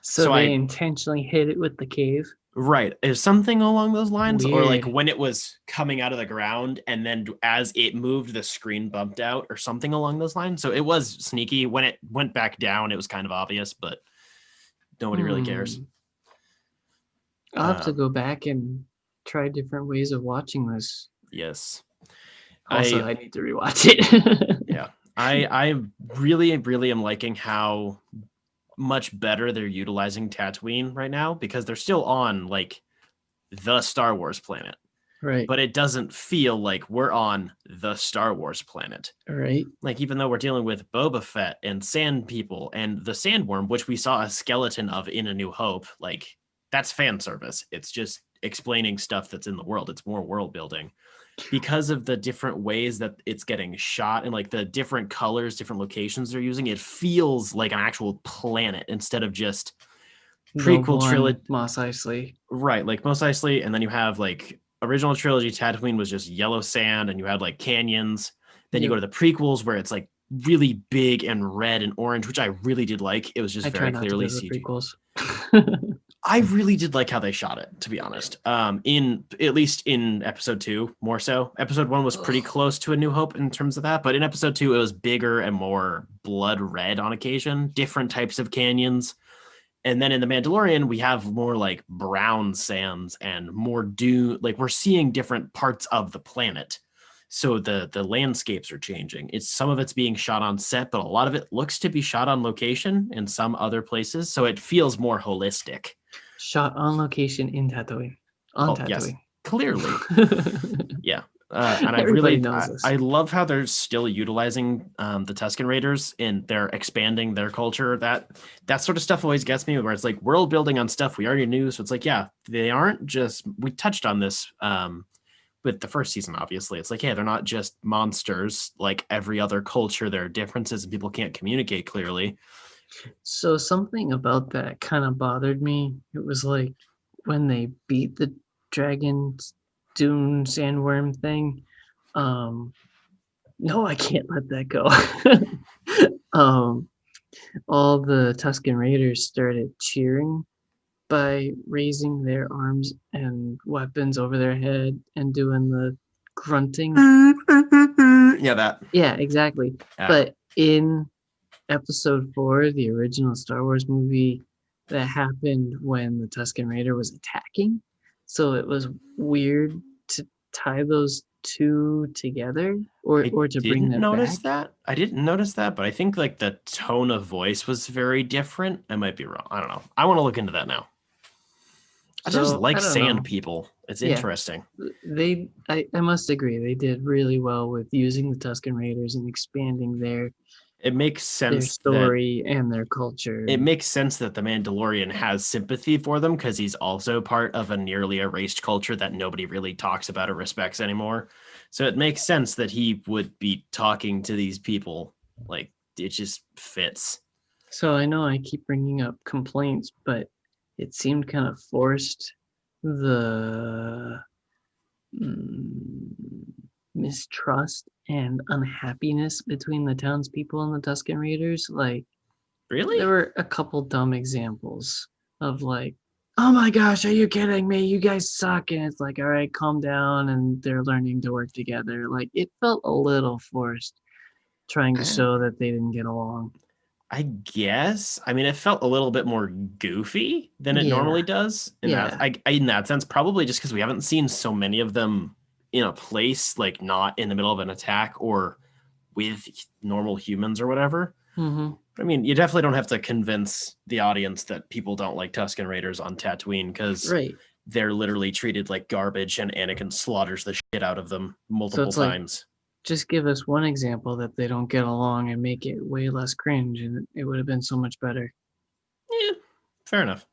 So they intentionally hit it with the cave? Right. Is something along those lines? Weird. Or like when it was coming out of the ground and then as it moved, the screen bumped out or something along those lines. So it was sneaky. When it went back down, it was kind of obvious, but nobody really cares. I'll have to go back and try different ways of watching this. Yes. Also, I need to rewatch it. Yeah. I really, really am liking how much better they're utilizing Tatooine right now, because they're still on like the Star Wars planet, right? But it doesn't feel like we're on the Star Wars planet, right? Like, even though we're dealing with Boba Fett and Sand People and the Sandworm, which we saw a skeleton of in A New Hope, like that's fan service. It's just explaining stuff that's in the world. It's more world building. Because of the different ways that it's getting shot and like the different colors, different locations they're using, it feels like an actual planet instead of just prequel trilogy. Mos Eisley. Right, like Mos Eisley, and then you have like original trilogy Tatooine was just yellow sand and you had like canyons. Then you go to the prequels where it's like really big and red and orange, which I really did like. It was just very clearly CG. Prequels. I really did like how they shot it, to be honest. In at least in episode 2, more so. Episode 1 was pretty close to A New Hope in terms of that, but in episode 2, it was bigger and more blood red on occasion, different types of canyons. And then in The Mandalorian, we have more like brown sands and more dune. Like, we're seeing different parts of the planet. So the landscapes are changing. Some of it's being shot on set, but a lot of it looks to be shot on location in some other places. So it feels more holistic. Shot on location in Tatooine. Tatooine. Yes, clearly. Yeah. And I love how they're still utilizing the Tusken Raiders and they're expanding their culture. That sort of stuff always gets me, where it's like world building on stuff we already knew. So it's like, yeah, they aren't just, we touched on this with the first season, obviously. It's like, yeah, they're not just monsters like every other culture. There are differences and people can't communicate clearly. So something about that kind of bothered me. It was like when they beat the dragon dune sandworm thing. No, I can't let that go. All the Tusken Raiders started cheering by raising their arms and weapons over their head and doing the grunting. Yeah, that. Yeah, exactly. Yeah. But in episode 4, the original Star Wars movie, that happened when the Tusken Raider was attacking. So it was weird to tie those two together or to bring them back. I didn't notice that, but I think like the tone of voice was very different. I might be wrong. I don't know. I want to look into that now. I just like Sand People. It's interesting. I must agree. They did really well with using the Tusken Raiders and expanding their it makes sense their story and their culture. It makes sense that the Mandalorian has sympathy for them because he's also part of a nearly erased culture that nobody really talks about or respects anymore. So it makes sense that he would be talking to these people. Like, it just fits. So I know I keep bringing up complaints, but it seemed kind of forced. The mistrust and unhappiness between the townspeople and the Tusken Raiders. Like, really? There were a couple dumb examples of like, oh my gosh, are you kidding me? You guys suck. And it's like, all right, calm down. And they're learning to work together. Like, it felt a little forced, trying to show that they didn't get along. I guess. I mean, it felt a little bit more goofy than it normally does. In that sense, probably just because we haven't seen so many of them in a place, like not in the middle of an attack or with normal humans or whatever. Mm-hmm. I mean, you definitely don't have to convince the audience that people don't like Tusken Raiders on Tatooine, because they're literally treated like garbage and Anakin slaughters the shit out of them multiple times. Just give us one example that they don't get along and make it way less cringe, and it would have been so much better. Yeah, fair enough.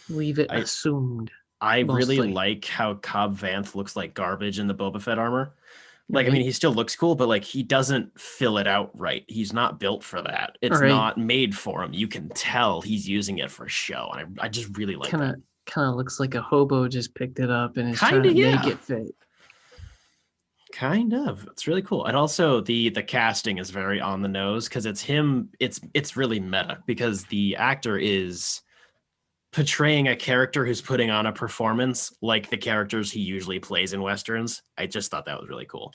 Leave it assumed. I really like how Cobb Vanth looks like garbage in the Boba Fett armor. Like, I mean, he still looks cool, but like he doesn't fill it out right. He's not built for that. It's not made for him. You can tell he's using it for show. And I just really like that. Kind of looks like a hobo just picked it up and is trying to make it fit. Kind of. It's really cool. And also the casting is very on the nose, because it's him. It's really meta, because the actor is portraying a character who's putting on a performance like the characters he usually plays in Westerns. I just thought that was really cool.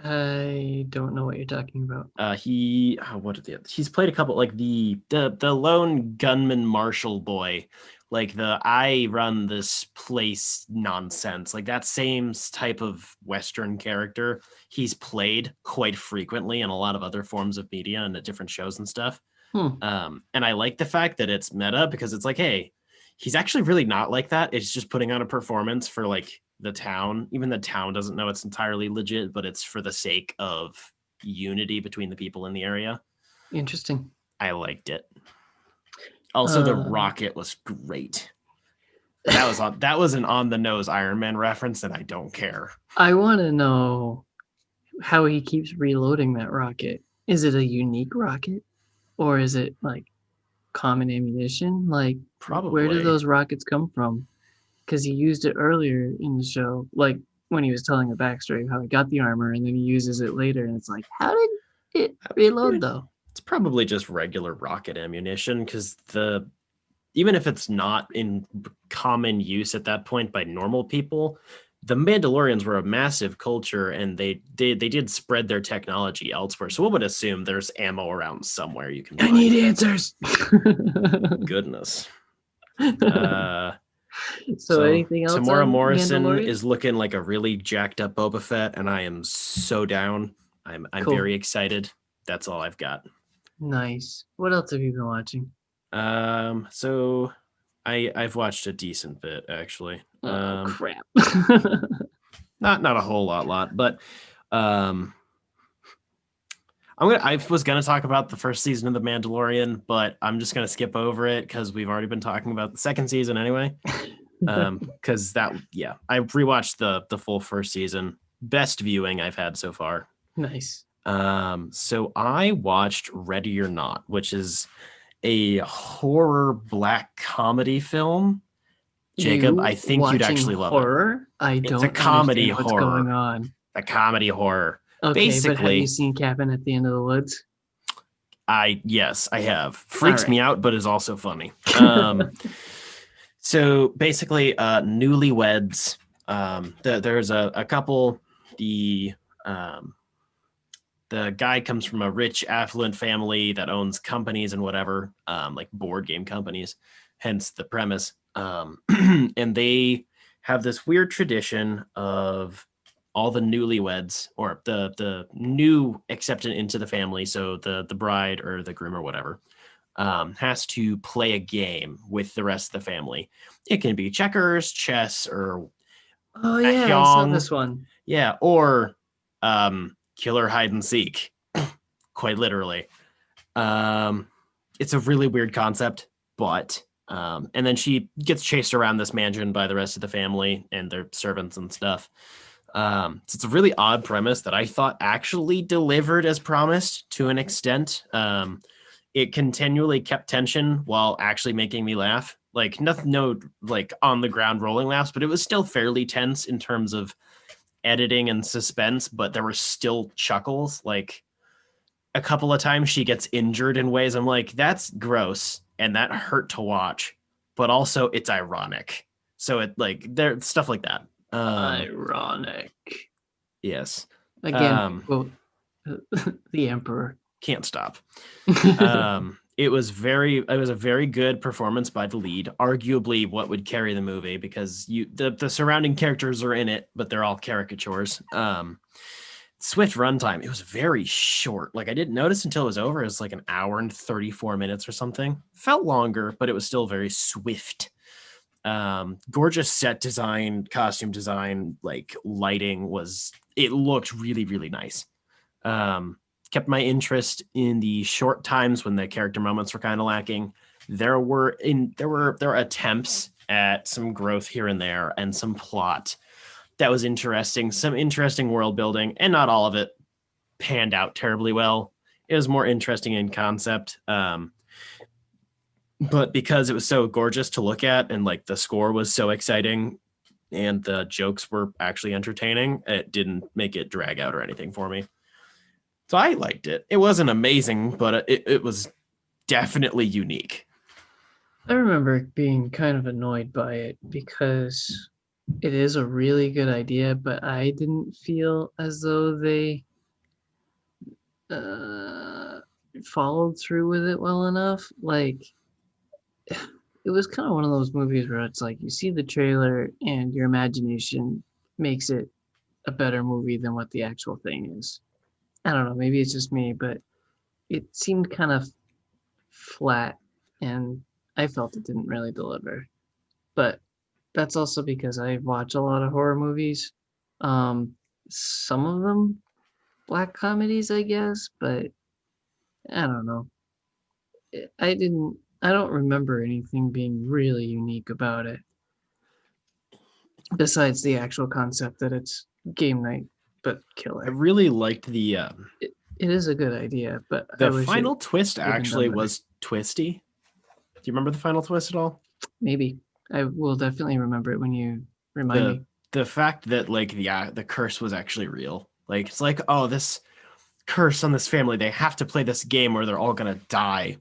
I don't know what you're talking about. He's played a couple, like the lone gunman marshal boy, like the I run this place nonsense, like that same type of Western character he's played quite frequently in a lot of other forms of media and at different shows and stuff. And I like the fact that it's meta, because it's like, hey, he's actually really not like that. It's just putting on a performance for like the town. Even the town doesn't know it's entirely legit, but it's for the sake of unity between the people in the area. Interesting. I liked it. Also, the rocket was great. That was an on the nose Iron Man reference, and I don't care. I want to know how he keeps reloading that rocket. Is it a unique rocket, or is it like common ammunition? Like, probably. Where do those rockets come from? Because he used it earlier in the show, like when he was telling a backstory of how he got the armor, and then he uses it later, and it's like, how did it reload though? It's probably just regular rocket ammunition, because even if it's not in common use at that point by normal people, the Mandalorians were a massive culture, and they did spread their technology elsewhere. So one would assume there's ammo around somewhere you can buy. I need answers. Goodness. So anything else? Tamora Morrison is looking like a really jacked up Boba Fett, and I am so down. I'm cool. Very excited. That's all I've got. Nice. What else have you been watching? So I've watched a decent bit, actually. Crap. not a whole lot, but I was gonna talk about the first season of The Mandalorian, but I'm just gonna skip over it because we've already been talking about the second season anyway. Because I rewatched the full first season. Best viewing I've had so far. Nice. So I watched Ready or Not, which is a horror black comedy film. Jacob, I think you'd actually love it. It's a comedy horror. What's going on? A comedy horror. Okay, basically, but have you seen Cabin at the End of the Woods? Yes, I have. Freaks me out, but is also funny. So basically, newlyweds. There's a couple. The guy comes from a rich, affluent family that owns companies and whatever, like board game companies, hence the premise. And they have this weird tradition of all the newlyweds, or the new accepted into the family, so the bride or the groom or whatever, has to play a game with the rest of the family. It can be checkers, chess, or I saw this one. Yeah, or killer hide and seek, quite literally. It's a really weird concept, but and then she gets chased around this mansion by the rest of the family and their servants and stuff. So it's a really odd premise that I thought actually delivered as promised to an extent. It continually kept tension while actually making me laugh. Like no like on the ground rolling laughs, but it was still fairly tense in terms of editing and suspense, but there were still chuckles. Like a couple of times she gets injured in ways I'm like, that's gross and that hurt to watch. but also it's ironic. So it like there stuff like that. Ironic. Yes. Again, quote the Emperor. Can't stop. It was a very good performance by the lead, arguably what would carry the movie, because the surrounding characters are in it, but they're all caricatures. Swift runtime. It was very short. Like I didn't notice until it was over. It was like an hour and 34 minutes or something. Felt longer, but it was still very swift. Gorgeous set design, costume design, like lighting it looked really, really nice. Kept my interest in the short times when the character moments were kind of lacking. There were attempts at some growth here and there and some plot that was interesting, some interesting world building, and not all of it panned out terribly well. It was more interesting in concept. But because it was so gorgeous to look at and like the score was so exciting and the jokes were actually entertaining, it didn't make it drag out or anything for me. So I liked it. It wasn't amazing, but it was definitely unique. I remember being kind of annoyed by it because it is a really good idea, but I didn't feel as though they followed through with it well enough. Like, it was kind of one of those movies where it's like you see the trailer and your imagination makes it a better movie than what the actual thing is. I don't know, maybe it's just me, but it seemed kind of flat and I felt it didn't really deliver. But that's also because I watch a lot of horror movies. Some of them black comedies, I guess, but I don't know. I don't remember anything being really unique about it. Besides the actual concept that it's game night, but killer. I really liked the It is a good idea, but the final twist actually was twisty. Do you remember the final twist at all? Maybe. I will definitely remember it when you remind me. The fact that like the curse was actually real. Like it's like, oh, this curse on this family, they have to play this game where they're all gonna die.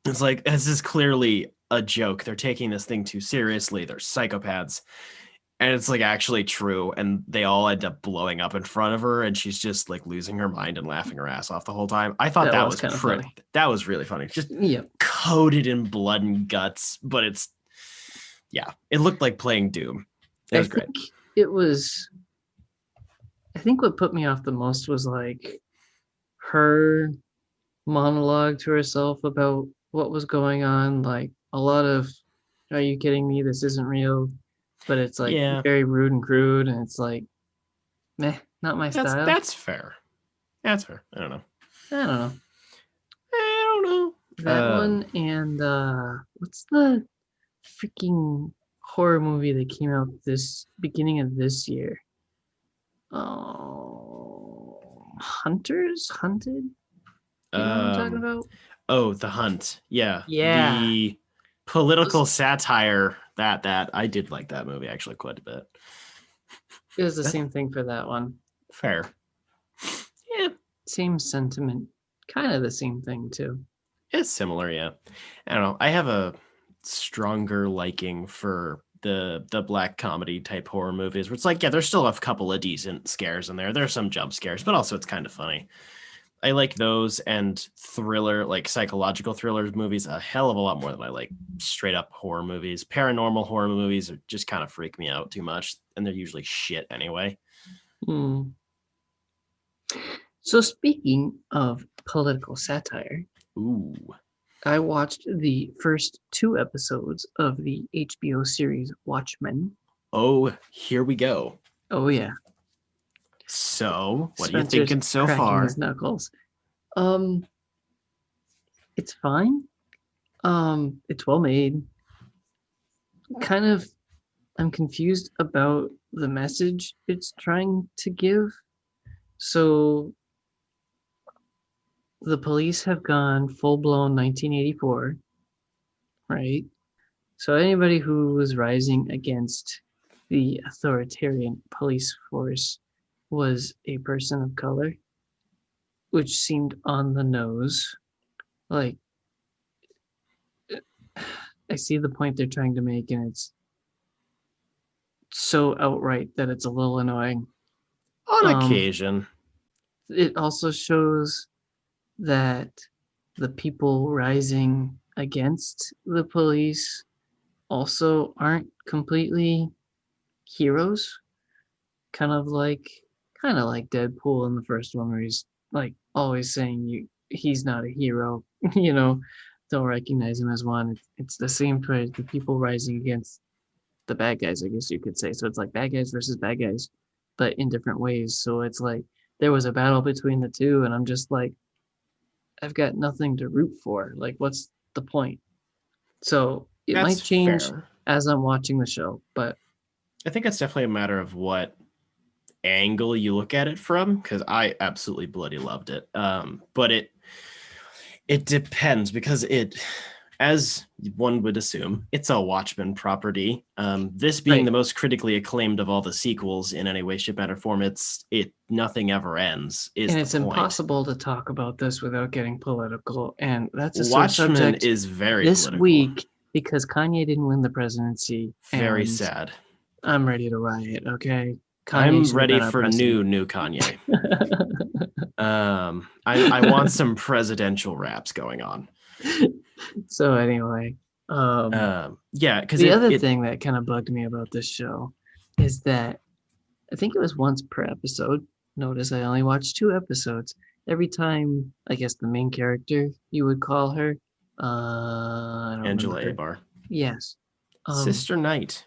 It's like, this is clearly a joke. They're taking this thing too seriously. They're psychopaths. And it's like actually true. And they all end up blowing up in front of her. And she's just like losing her mind and laughing her ass off the whole time. I thought that was funny. That was really funny. Just coated in blood and guts. But it looked like playing Doom. It was great. I think what put me off the most was like her monologue to herself about what was going on. Like a lot of, are you kidding me? This isn't real. But it's like very rude and crude, and it's like, meh, not my style. That's fair. That's fair. I don't know. That one and what's the freaking horror movie that came out this beginning of this year? Oh, Hunted? You know what I'm talking about? Oh, The Hunt. Yeah. Yeah. The political satire that I did like that movie actually quite a bit. It was the same thing for that one. Fair. Yeah. Same sentiment. Kind of the same thing too. It's similar, yeah. I don't know. I have a stronger liking for the black comedy type horror movies where it's like, there's still a couple of decent scares in there. There's some jump scares, but also it's kind of funny. I like those and thriller, like psychological thrillers movies a hell of a lot more than I like straight up horror movies. Paranormal horror movies just kind of freak me out too much, and they're usually shit anyway. So speaking of political satire, I watched the first 2 episodes of the HBO series Watchmen. Oh, here we go. Oh yeah. So, what are you thinking so far? His knuckles. It's fine. It's well made. I'm confused about the message it's trying to give. So, the police have gone full-blown 1984, right? So anybody who was rising against the authoritarian police force was a person of color, which seemed on the nose. Like, I see the point they're trying to make, and it's so outright that it's a little annoying. On occasion. It also shows that the people rising against the police also aren't completely heroes. Kind of like Deadpool in the first one, where he's like always saying he's not a hero. Don't recognize him as one. It's the same for the people rising against the bad guys, I guess you could say. So it's like bad guys versus bad guys, but in different ways. So it's like there was a battle between the two, and I'm just like, I've got nothing to root for. Like, what's the point? So it might change fair. as I'm watching the show, but I think it's definitely a matter of what angle you look at it from, because I absolutely bloody loved it. But it depends, because as one would assume, it's a Watchmen property. This being the most critically acclaimed of all the sequels in any way, shape, matter, form, nothing ever ends. And it's impossible to talk about this without getting political, and that's a Watchmen subject is very this political. week because Kanye didn't win the presidency. Very sad. I'm ready to riot. Okay, I'm ready for new Kanye. I want some presidential raps going on. So anyway, because the other thing that kind of bugged me about this show is that I think it was once per episode. Notice I only watched 2 episodes. Every time, I guess the main character, you would call her, Angela Abar. Yes. Sister Knight.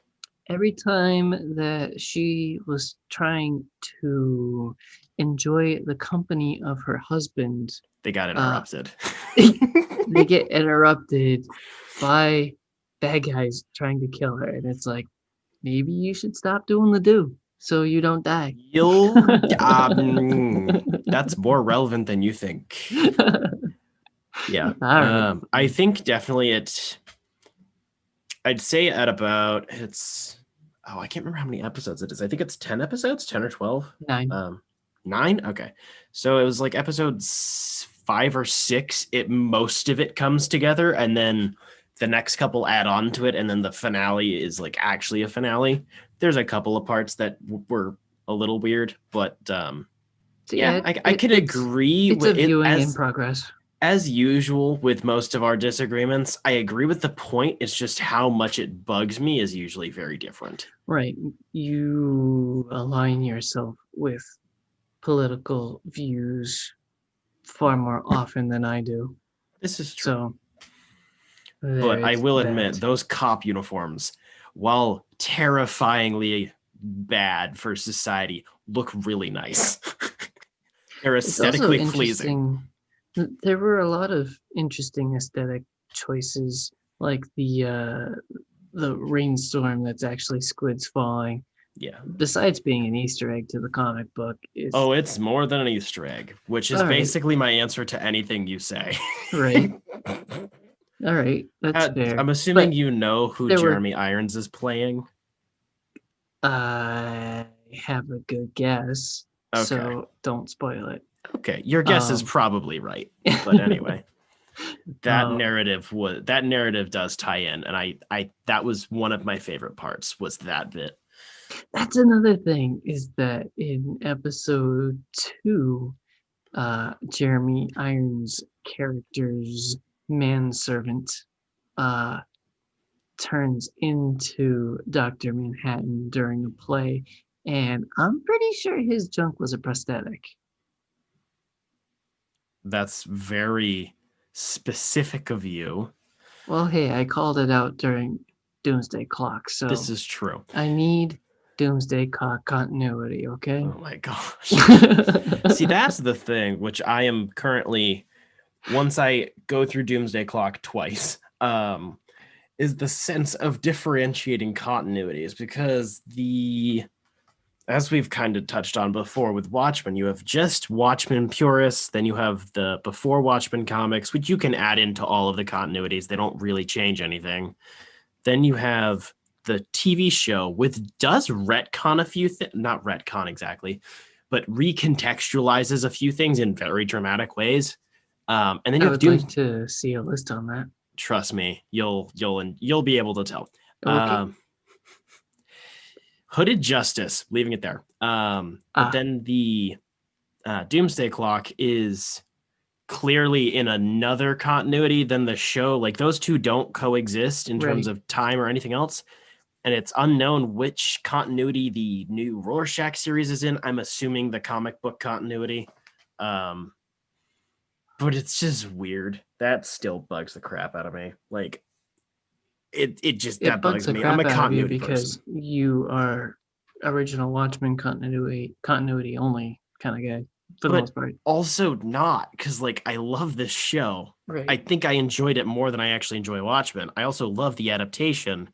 Every time that she was trying to enjoy the company of her husband, they got interrupted. They get interrupted by bad guys trying to kill her. And it's like, maybe you should stop doing the do so you don't die. That's more relevant than you think. Yeah. Right. I think definitely I'd say at about I can't remember how many episodes it is. I think it's 10 episodes, 10 or 12. 9. 9? Okay. So it was like episodes 5 or 6. Most of it comes together, and then the next couple add on to it, and then the finale is like actually a finale. There's a couple of parts that were a little weird, but I could agree with it. It's a viewing in progress. As usual with most of our disagreements, I agree with the point. It's just how much it bugs me is usually very different. Right. You align yourself with political views far more often than I do. This is true. So, but I will admit, those cop uniforms, while terrifyingly bad for society, look really nice. They're aesthetically pleasing. There were a lot of interesting aesthetic choices, like the rainstorm that's actually squids falling. Yeah. Besides being an Easter egg to the comic book, it's more than an Easter egg, which is basically my answer to anything you say. Right. All right, that's fair. I'm assuming you know who Jeremy Irons is playing. I have a good guess, so don't spoil it. Okay, your guess is probably right, but anyway, that narrative does tie in, and I that was one of my favorite parts, was that bit. That's another thing, is that in episode 2, Jeremy Irons' character's manservant turns into Dr. Manhattan during a play, and I'm pretty sure his junk was a prosthetic. That's very specific of you. Well, hey, I called it out during Doomsday Clock, so this is true. I need Doomsday Clock continuity, okay? Oh my gosh. See, that's the thing, which I am currently, once I go through Doomsday Clock twice, is the sense of differentiating continuities, because as we've kind of touched on before with Watchmen, you have just Watchmen purists, then you have the before Watchmen comics, which you can add into all of the continuities. They don't really change anything. Then you have the TV show, which does retcon a few things, not retcon exactly, but recontextualizes a few things in very dramatic ways. And then you have like to see a list on that. Trust me, you'll be able to tell. Okay. Hooded Justice, leaving it there. But then the Doomsday Clock is clearly in another continuity than the show. Like those two don't coexist in terms of time or anything else. And it's unknown which continuity the new Rorschach series is in. I'm assuming the comic book continuity. But it's just weird. That still bugs the crap out of me. Like it that bugs me. I'm a continuity because person. You are original Watchmen continuity only kind of guy for the most part. Also not, because like I love this show. Right. I think I enjoyed it more than I actually enjoy Watchmen. I also love the adaptation.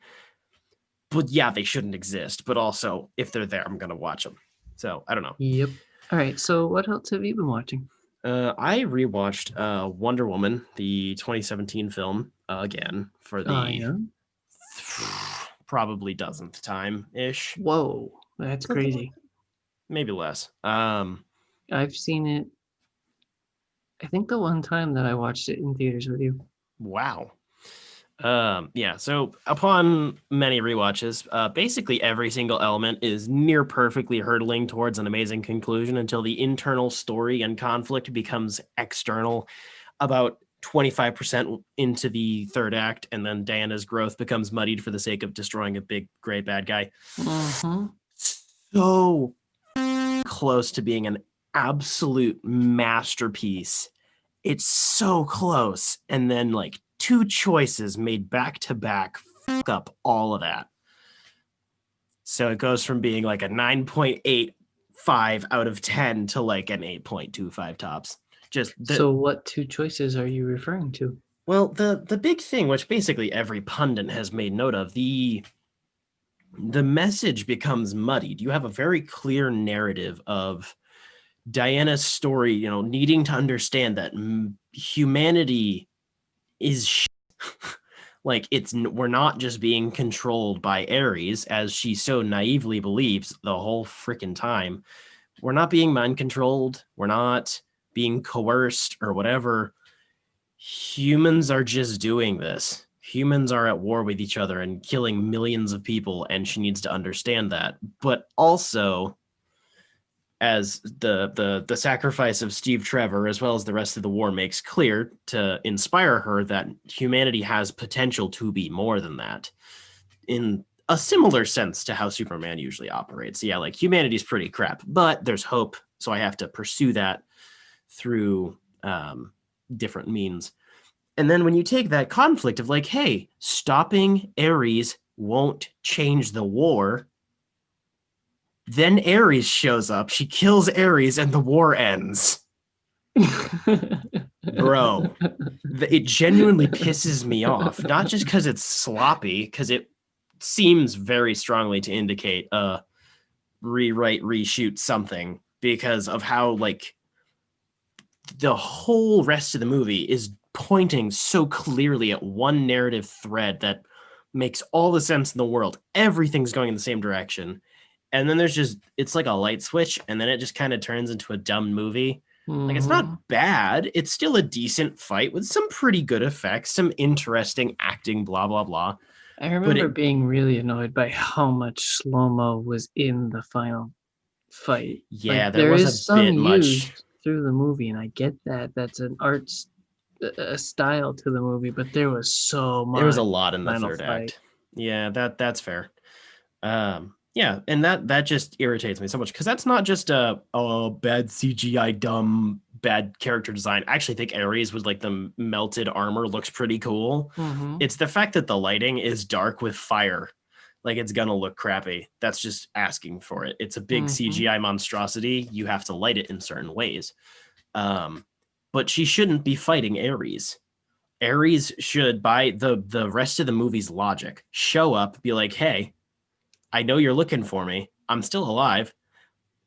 But yeah, they shouldn't exist. But also, if they're there, I'm gonna watch them. So I don't know. Yep. All right. So what else have you been watching? I rewatched Wonder Woman, the 2017 film, again for the probably dozenth time ish. Whoa, that's crazy. Maybe less. I've seen it. I think the one time that I watched it in theaters with you. Wow. Yeah, so upon many rewatches, basically every single element is near perfectly hurtling towards an amazing conclusion until the internal story and conflict becomes external about 25% into the third act, and then Diana's growth becomes muddied for the sake of destroying a big, great bad guy. Mm-hmm. So close to being an absolute masterpiece. It's so close. And then like two choices made back to back fuck up all of that. So it goes from being like a 9.85 out of 10 to like an 8.25 tops. So what two choices are you referring to? Well, the big thing, which basically every pundit has made note of, the message becomes muddied. You have a very clear narrative of Diana's story, you know, needing to understand that humanity is like we're not just being controlled by Ares, as she so naively believes the whole freaking time. We're not being mind controlled. We're not being coerced or whatever. Humans are just doing this. Humans are at war with each other and killing millions of people, and she needs to understand that. But also, as the sacrifice of Steve Trevor, as well as the rest of the war, makes clear to inspire her that humanity has potential to be more than that, in a similar sense to how Superman usually operates. Yeah, like humanity's pretty crap, but there's hope, so I have to pursue that through different means. And then when you take that conflict of like, hey, stopping Ares won't change the war, then Ares shows up, she kills Ares, and the war ends. Bro, it genuinely pisses me off. Not just because it's sloppy, because it seems very strongly to indicate rewrite, reshoot something, because of how like the whole rest of the movie is pointing so clearly at one narrative thread that makes all the sense in the world. Everything's going in the same direction. And then there's just, it's like a light switch, and then it just kind of turns into a dumb movie. Mm-hmm. Like, it's not bad. It's still a decent fight with some pretty good effects, some interesting acting, blah, blah, blah. I remember being really annoyed by how much slow-mo was in the final fight. Yeah, like, there was a bit much through the movie, and I get that. That's an style to the movie, but there was so much. There was a lot in the third act. Yeah, that's fair. Yeah, and that just irritates me so much, because that's not just a bad CGI, dumb, bad character design. I actually think Ares with like the melted armor looks pretty cool. Mm-hmm. It's the fact that the lighting is dark with fire. Like, it's gonna look crappy. That's just asking for it. It's a big CGI monstrosity. You have to light it in certain ways. But she shouldn't be fighting Ares. Ares should, by the rest of the movie's logic, show up, be like, hey, I know you're looking for me. I'm still alive.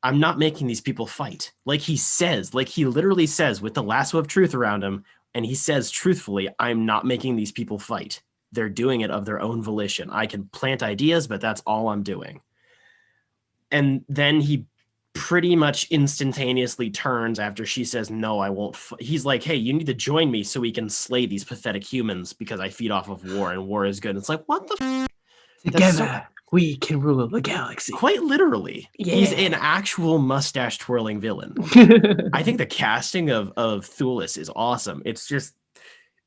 I'm not making these people fight. Like he says, like he literally says with the lasso of truth around him, and he says truthfully, I'm not making these people fight. They're doing it of their own volition. I can plant ideas, but that's all I'm doing. And then he pretty much instantaneously turns after she says, no, I won't. He's like, hey, you need to join me so we can slay these pathetic humans because I feed off of war and war is good. And it's like, what the Together, we can rule the galaxy. Quite literally. Yeah. He's an actual mustache twirling villain. I think the casting of Thulis is awesome. It's just,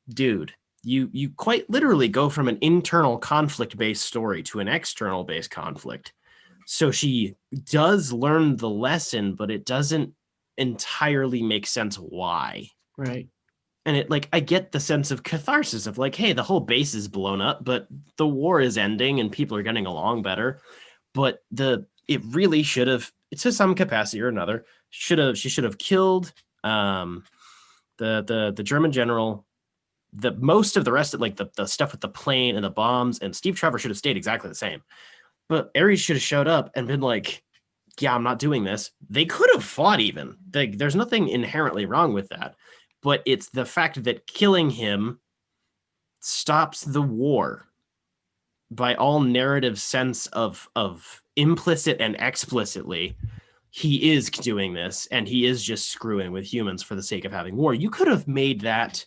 dude, you quite literally go from an internal conflict-based story to an external-based conflict. So she does learn the lesson, but it doesn't entirely make sense why. Right. And it, like, I get the sense of catharsis of like, hey, the whole base is blown up, but the war is ending and people are getting along better. But it really should have, to some capacity or another, she should have killed the German general. The most of the rest of like the stuff with the plane and the bombs, and Steve Trevor should have stayed exactly the same. But Ares should have showed up and been like, yeah, I'm not doing this. They could have fought even. There's nothing inherently wrong with that. But it's the fact that killing him stops the war by all narrative sense of implicit and explicitly. He is doing this, and he is just screwing with humans for the sake of having war. You could have made that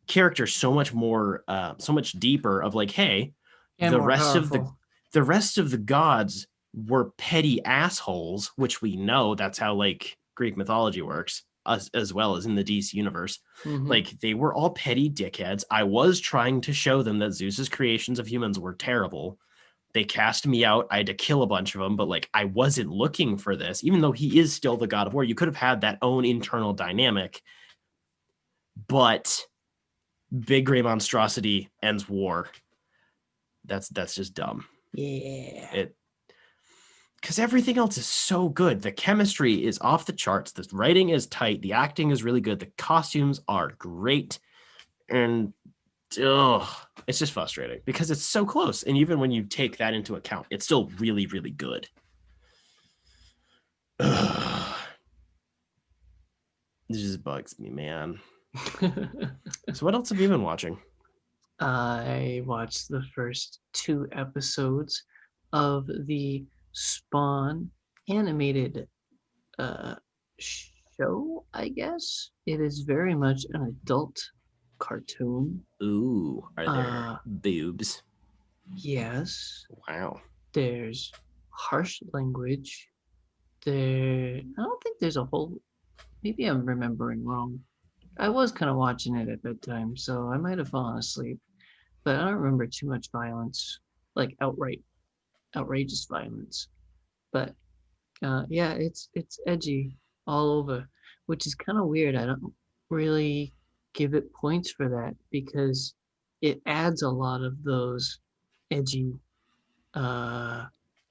character so much more, so much deeper. Of like, hey, And the more rest powerful. of the rest of the gods were petty assholes, which we know that's how like Greek mythology works. As well as in the DC universe. Mhm. Like, they were all petty dickheads. I was trying to show them that Zeus's creations of humans were terrible. They cast me out. I had to kill a bunch of them, but like, I wasn't looking for this, even though he is still the god of war. You could have had that own internal dynamic, but big gray monstrosity ends war. That's just dumb. Yeah. Because everything else is so good. The chemistry is off the charts. The writing is tight. The acting is really good. The costumes are great. And it's just frustrating because it's so close. And even when you take that into account, it's still really, really good. This just bugs me, man. So what else have you been watching? I watched the first 2 episodes of the Spawn animated show, I guess. It is very much an adult cartoon. Ooh, are there boobs? Yes. Wow. There's harsh language. I don't think there's a whole, maybe I'm remembering wrong. I was kind of watching it at bedtime, so I might have fallen asleep. But I don't remember too much violence, like outrageous violence. But yeah, it's edgy all over, which is kind of weird. I don't really give it points for that because it adds a lot of those edgy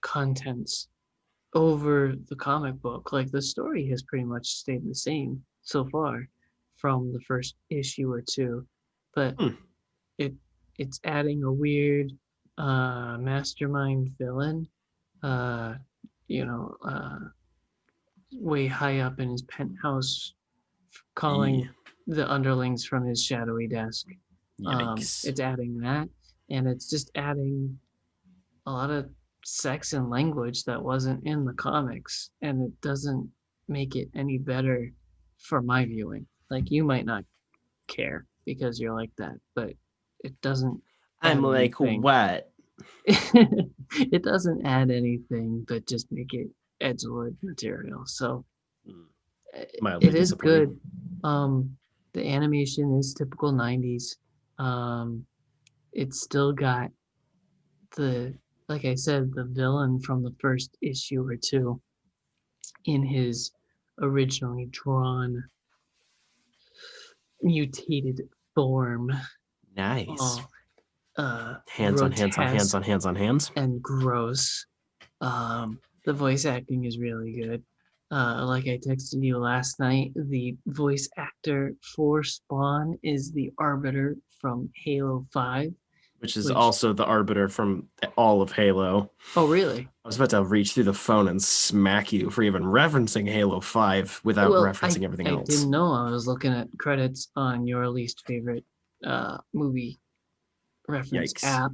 contents over the comic book. Like, the story has pretty much stayed the same so far from the first issue or 2, but it's adding a weird mastermind villain, way high up in his penthouse, calling the underlings from his shadowy desk. Yikes. It's adding that, and it's just adding a lot of sex and language that wasn't in the comics, and it doesn't make it any better for my viewing. Like, you might not care because you're like that, but it doesn't I'm add like, anything. what? It doesn't add anything but just make it edgelord material. So Mildly it is disappointing. good. The animation is typical 90s. It's still got like I said, the villain from the first issue or 2 in his originally drawn mutated form. Nice. Hands on hands on hands on hands on hands. and gross. The voice acting is really good. Like I texted you last night, the voice actor for Spawn is the Arbiter from Halo 5. Which is also the Arbiter from all of Halo. Oh, really? I was about to reach through the phone and smack you for even referencing Halo 5 without referencing everything else. I didn't know. I was looking at credits on your least favorite movie reference app,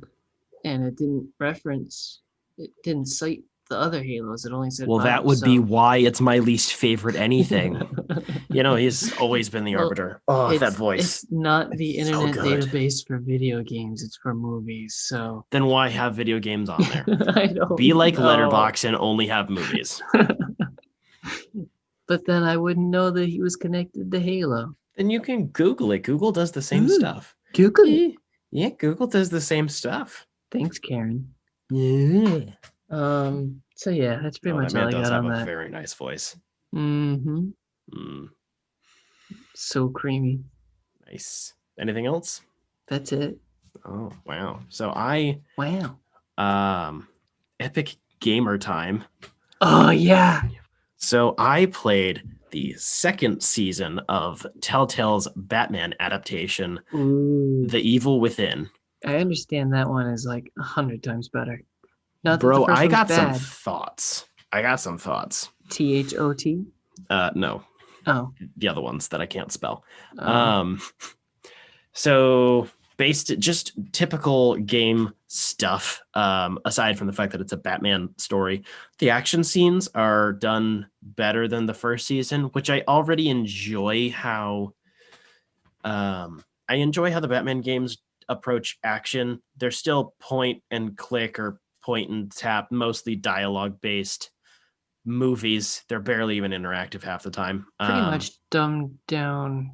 and it didn't cite the other Halos. It only said Well, 5, that would be so- why it's my least favorite anything. He's always been the Well, arbiter. Oh, that voice. It's not the It's so internet good. database for video games. It's for movies. So Then why have video games on there? I don't Be like know. Letterboxd and only have movies. But then I wouldn't know that he was connected to Halo. Then you can Google it. Google does the same Ooh. stuff. Google it. Yeah, Google does the same stuff. Thanks, Karen. Yeah. So yeah, that's pretty much that all man I does got have on a that. very nice voice. Mm-hmm. Mm, So creamy. nice. Anything else? That's it. Oh, wow. So Wow. Epic Gamer Time. Oh yeah. So I played the second season of Telltale's Batman adaptation, Ooh. The Evil Within. I understand that one is like 100 times better. Not that Bro, the first I one's got bad. some thoughts. THOT. No, Oh. the other ones that I can't spell. Oh. So based just typical game stuff, aside from the fact that it's a Batman story, the action scenes are done better than the first season, which I already enjoy how the Batman games approach action. They're still point and click or point and tap, mostly dialogue based movies. They're barely even interactive half the time. Pretty much dumbed down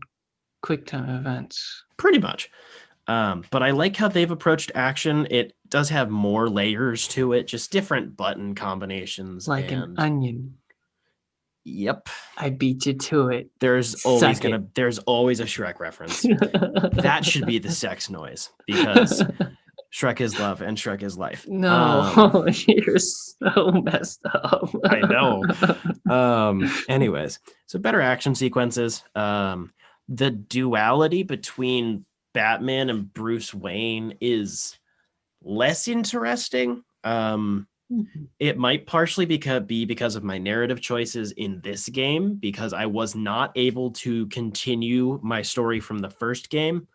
QuickTime events. Pretty much. But I like how they've approached action. It does have more layers to it, just different button combinations. Like an onion. Yep. I beat you to it. There's always a Shrek reference. That should be the sex noise because Shrek is love and Shrek is life. No, you're so messed up. I know. Anyways, so better action sequences. The duality between Batman and Bruce Wayne is less interesting. It might partially be because of my narrative choices in this game, because I was not able to continue my story from the first game.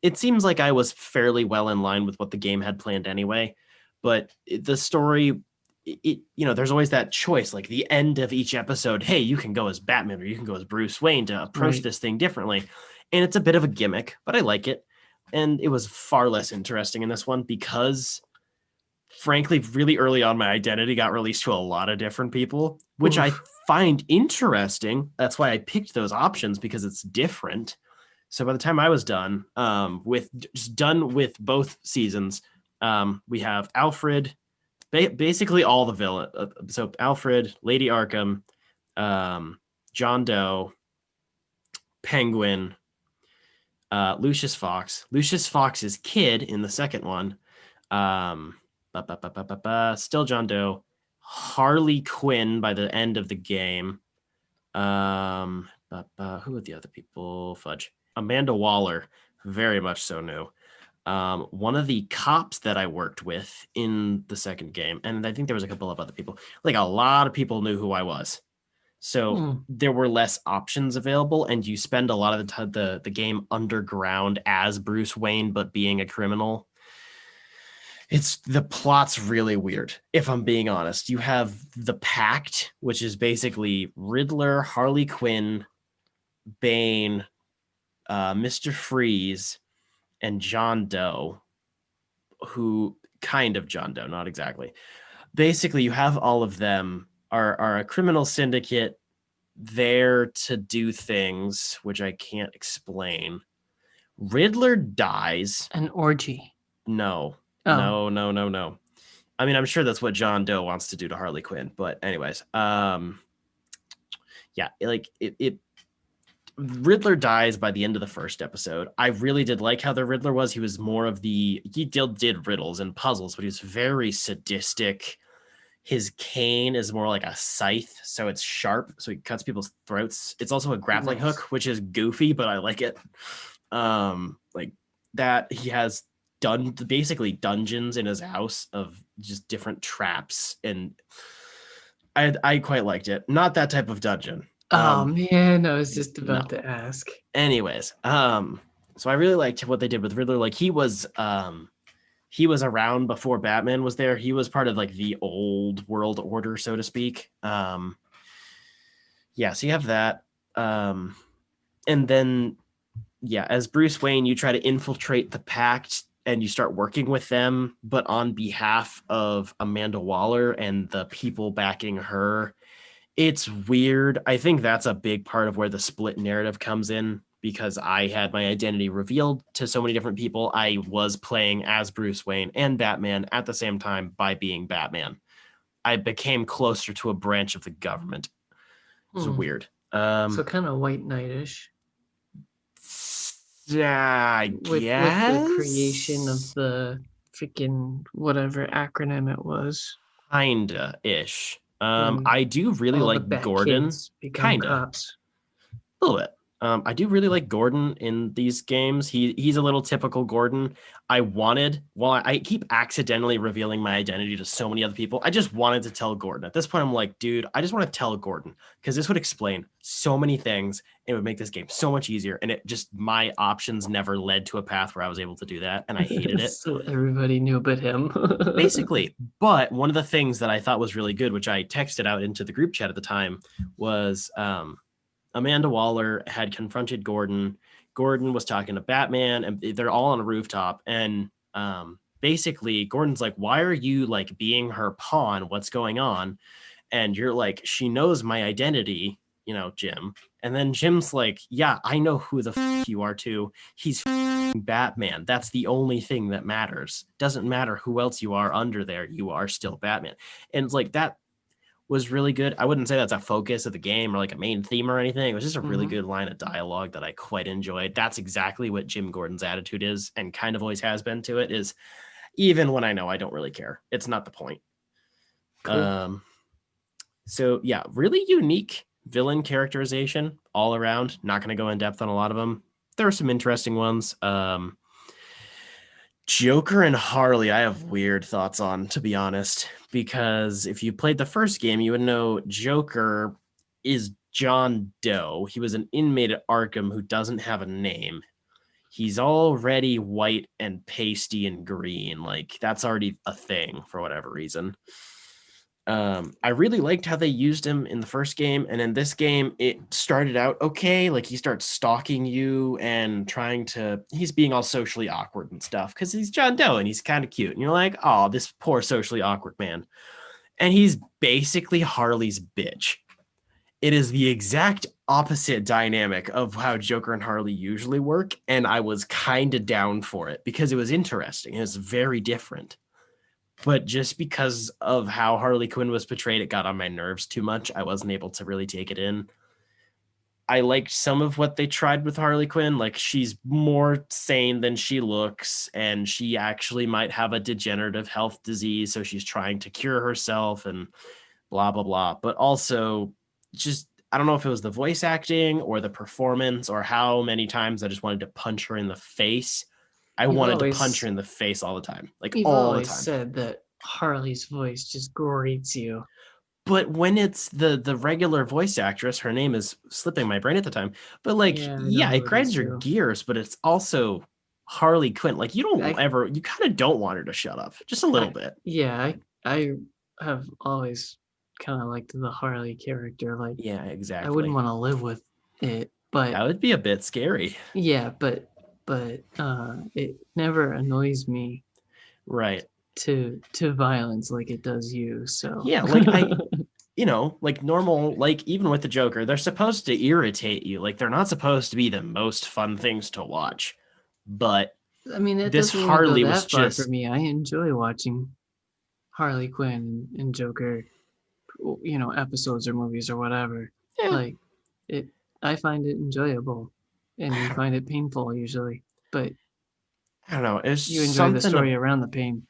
It seems like I was fairly well in line with what the game had planned anyway, but the story, there's always that choice, like the end of each episode, hey, you can go as Batman or you can go as Bruce Wayne to approach this thing differently. And it's a bit of a gimmick, but I like it. And it was far less interesting in this one because, frankly, really early on, my identity got released to a lot of different people, which I find interesting. That's why I picked those options, because it's different. So by the time I was done with both seasons, we have Alfred, basically all the villain. So Alfred, Lady Arkham, John Doe, Penguin, Lucius Fox's kid in the second one, still John Doe, Harley Quinn by the end of the game. Who are the other people? Fudge. Amanda Waller, very much so new. One of the cops that I worked with in the second game, and I think there was a couple of other people. Like, a lot of people knew who I was. So there were less options available, and you spend a lot of the game underground as Bruce Wayne, but being a criminal. The plot's really weird, if I'm being honest. You have the Pact, which is basically Riddler, Harley Quinn, Bane, Mr. Freeze, and John Doe, John Doe, not exactly. Basically, you have all of them are a criminal syndicate there to do things, which I can't explain. Riddler dies. An orgy. No. Oh. No. I mean, I'm sure that's what John Doe wants to do to Harley Quinn, but anyways, Riddler dies by the end of the first episode. I really did like how the Riddler was. He was more of he did riddles and puzzles, but he was very sadistic. His cane is more like a scythe, so it's sharp, so he cuts people's throats. It's also a grappling hook, which is goofy, but I like it. Like that, he has basically dungeons in his house of just different traps, and I quite liked it. Not that type of dungeon. Oh man, I was just about to ask. Anyways, so I really liked what they did with Riddler. Like, he was he was around before Batman was there. He was part of like the old world order, so to speak. So you have that. And then, as Bruce Wayne, you try to infiltrate the Pact and you start working with them, but on behalf of Amanda Waller and the people backing her. It's weird. I think that's a big part of where the split narrative comes in, because I had my identity revealed to so many different people. I was playing as Bruce Wayne and Batman at the same time by being Batman. I became closer to a branch of the government. It's weird. So kind of White Knight-ish. I With guess. the creation of the freaking whatever acronym it was. Kinda-ish. I do really All the like Bat Gordon. kids become Kinda. cops. A little bit. I do really like Gordon in these games. He's a little typical Gordon. I keep accidentally revealing my identity to so many other people. I just wanted to tell Gordon. At this point, I'm like, dude, I just want to tell Gordon, because this would explain so many things. It would make this game so much easier. And my options never led to a path where I was able to do that. And I hated it. So everybody knew but him. Basically. But one of the things that I thought was really good, which I texted out into the group chat at the time, was Amanda Waller had confronted Gordon. Gordon was talking to Batman, and they're all on a rooftop. And basically, Gordon's like, why are you like being her pawn? What's going on? And you're like, she knows my identity, Jim. And then Jim's like, yeah, I know who the f you are too. He's Batman. That's the only thing that matters. Doesn't matter who else you are under there. You are still Batman. And it's like that was really good. I wouldn't say that's a focus of the game or like a main theme or anything. It was just a really good line of dialogue that I quite enjoyed. That's exactly what Jim Gordon's attitude is, and kind of always has been to it, is even when I know I don't really care. It's not the point. Cool. So yeah, really unique villain characterization all around. Not going to go in depth on a lot of them. There are some interesting ones. Joker and Harley, I have weird thoughts on, to be honest, because if you played the first game, you would know Joker is John Doe. He was an inmate at Arkham who doesn't have a name. He's already white and pasty and green. Like, that's already a thing for whatever reason. I really liked how they used him in the first game, and in this game it started out okay. Like, he starts stalking you and he's being all socially awkward and stuff because he's John Doe and he's kind of cute, and you're like, oh, this poor socially awkward man. And he's basically Harley's bitch. It is the exact opposite dynamic of how Joker and Harley usually work, and I was kind of down for it because it was interesting. It was very different. But just because of how Harley Quinn was portrayed, it got on my nerves too much. I wasn't able to really take it in. I liked some of what they tried with Harley Quinn. Like, she's more sane than she looks, and she actually might have a degenerative health disease, so she's trying to cure herself and blah, blah, blah. But also, just, I don't know if it was the voice acting or the performance or how many times I just wanted to punch her in the face. I wanted to punch her in the face all the time, like all the time. You've always said that Harley's voice just grates you. But when it's the regular voice actress, her name is slipping my brain at the time. But like, it grinds your gears, but it's also Harley Quinn. Like, you kind of don't want her to shut up just a little bit. Yeah, I have always kind of liked the Harley character. Like, yeah, exactly. I wouldn't want to live with it, but that would be a bit scary. Yeah, but it never annoys me, right, to violence like it does you. So yeah, like like normal, like even with the Joker, they're supposed to irritate you. Like, they're not supposed to be the most fun things to watch. But I mean, this Harley was just for me. I enjoy watching Harley Quinn and Joker, episodes or movies or whatever. Yeah. Like, I find it enjoyable. And you find it painful usually, but I don't know. You enjoy the story around the pain,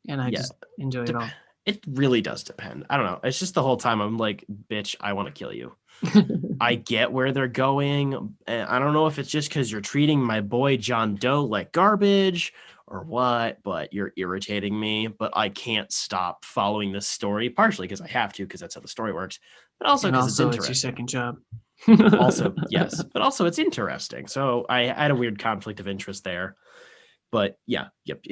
and I just enjoy it all. It really does depend. I don't know. It's just the whole time I'm like, bitch, I want to kill you. I get where they're going. And I don't know if it's just because you're treating my boy John Doe like garbage or what, but you're irritating me. But I can't stop following this story, partially because I have to, because that's how the story works, but also because it's interesting. It's your second job. Also, yes, but also it's interesting. So I had a weird conflict of interest there. But yeah, yep.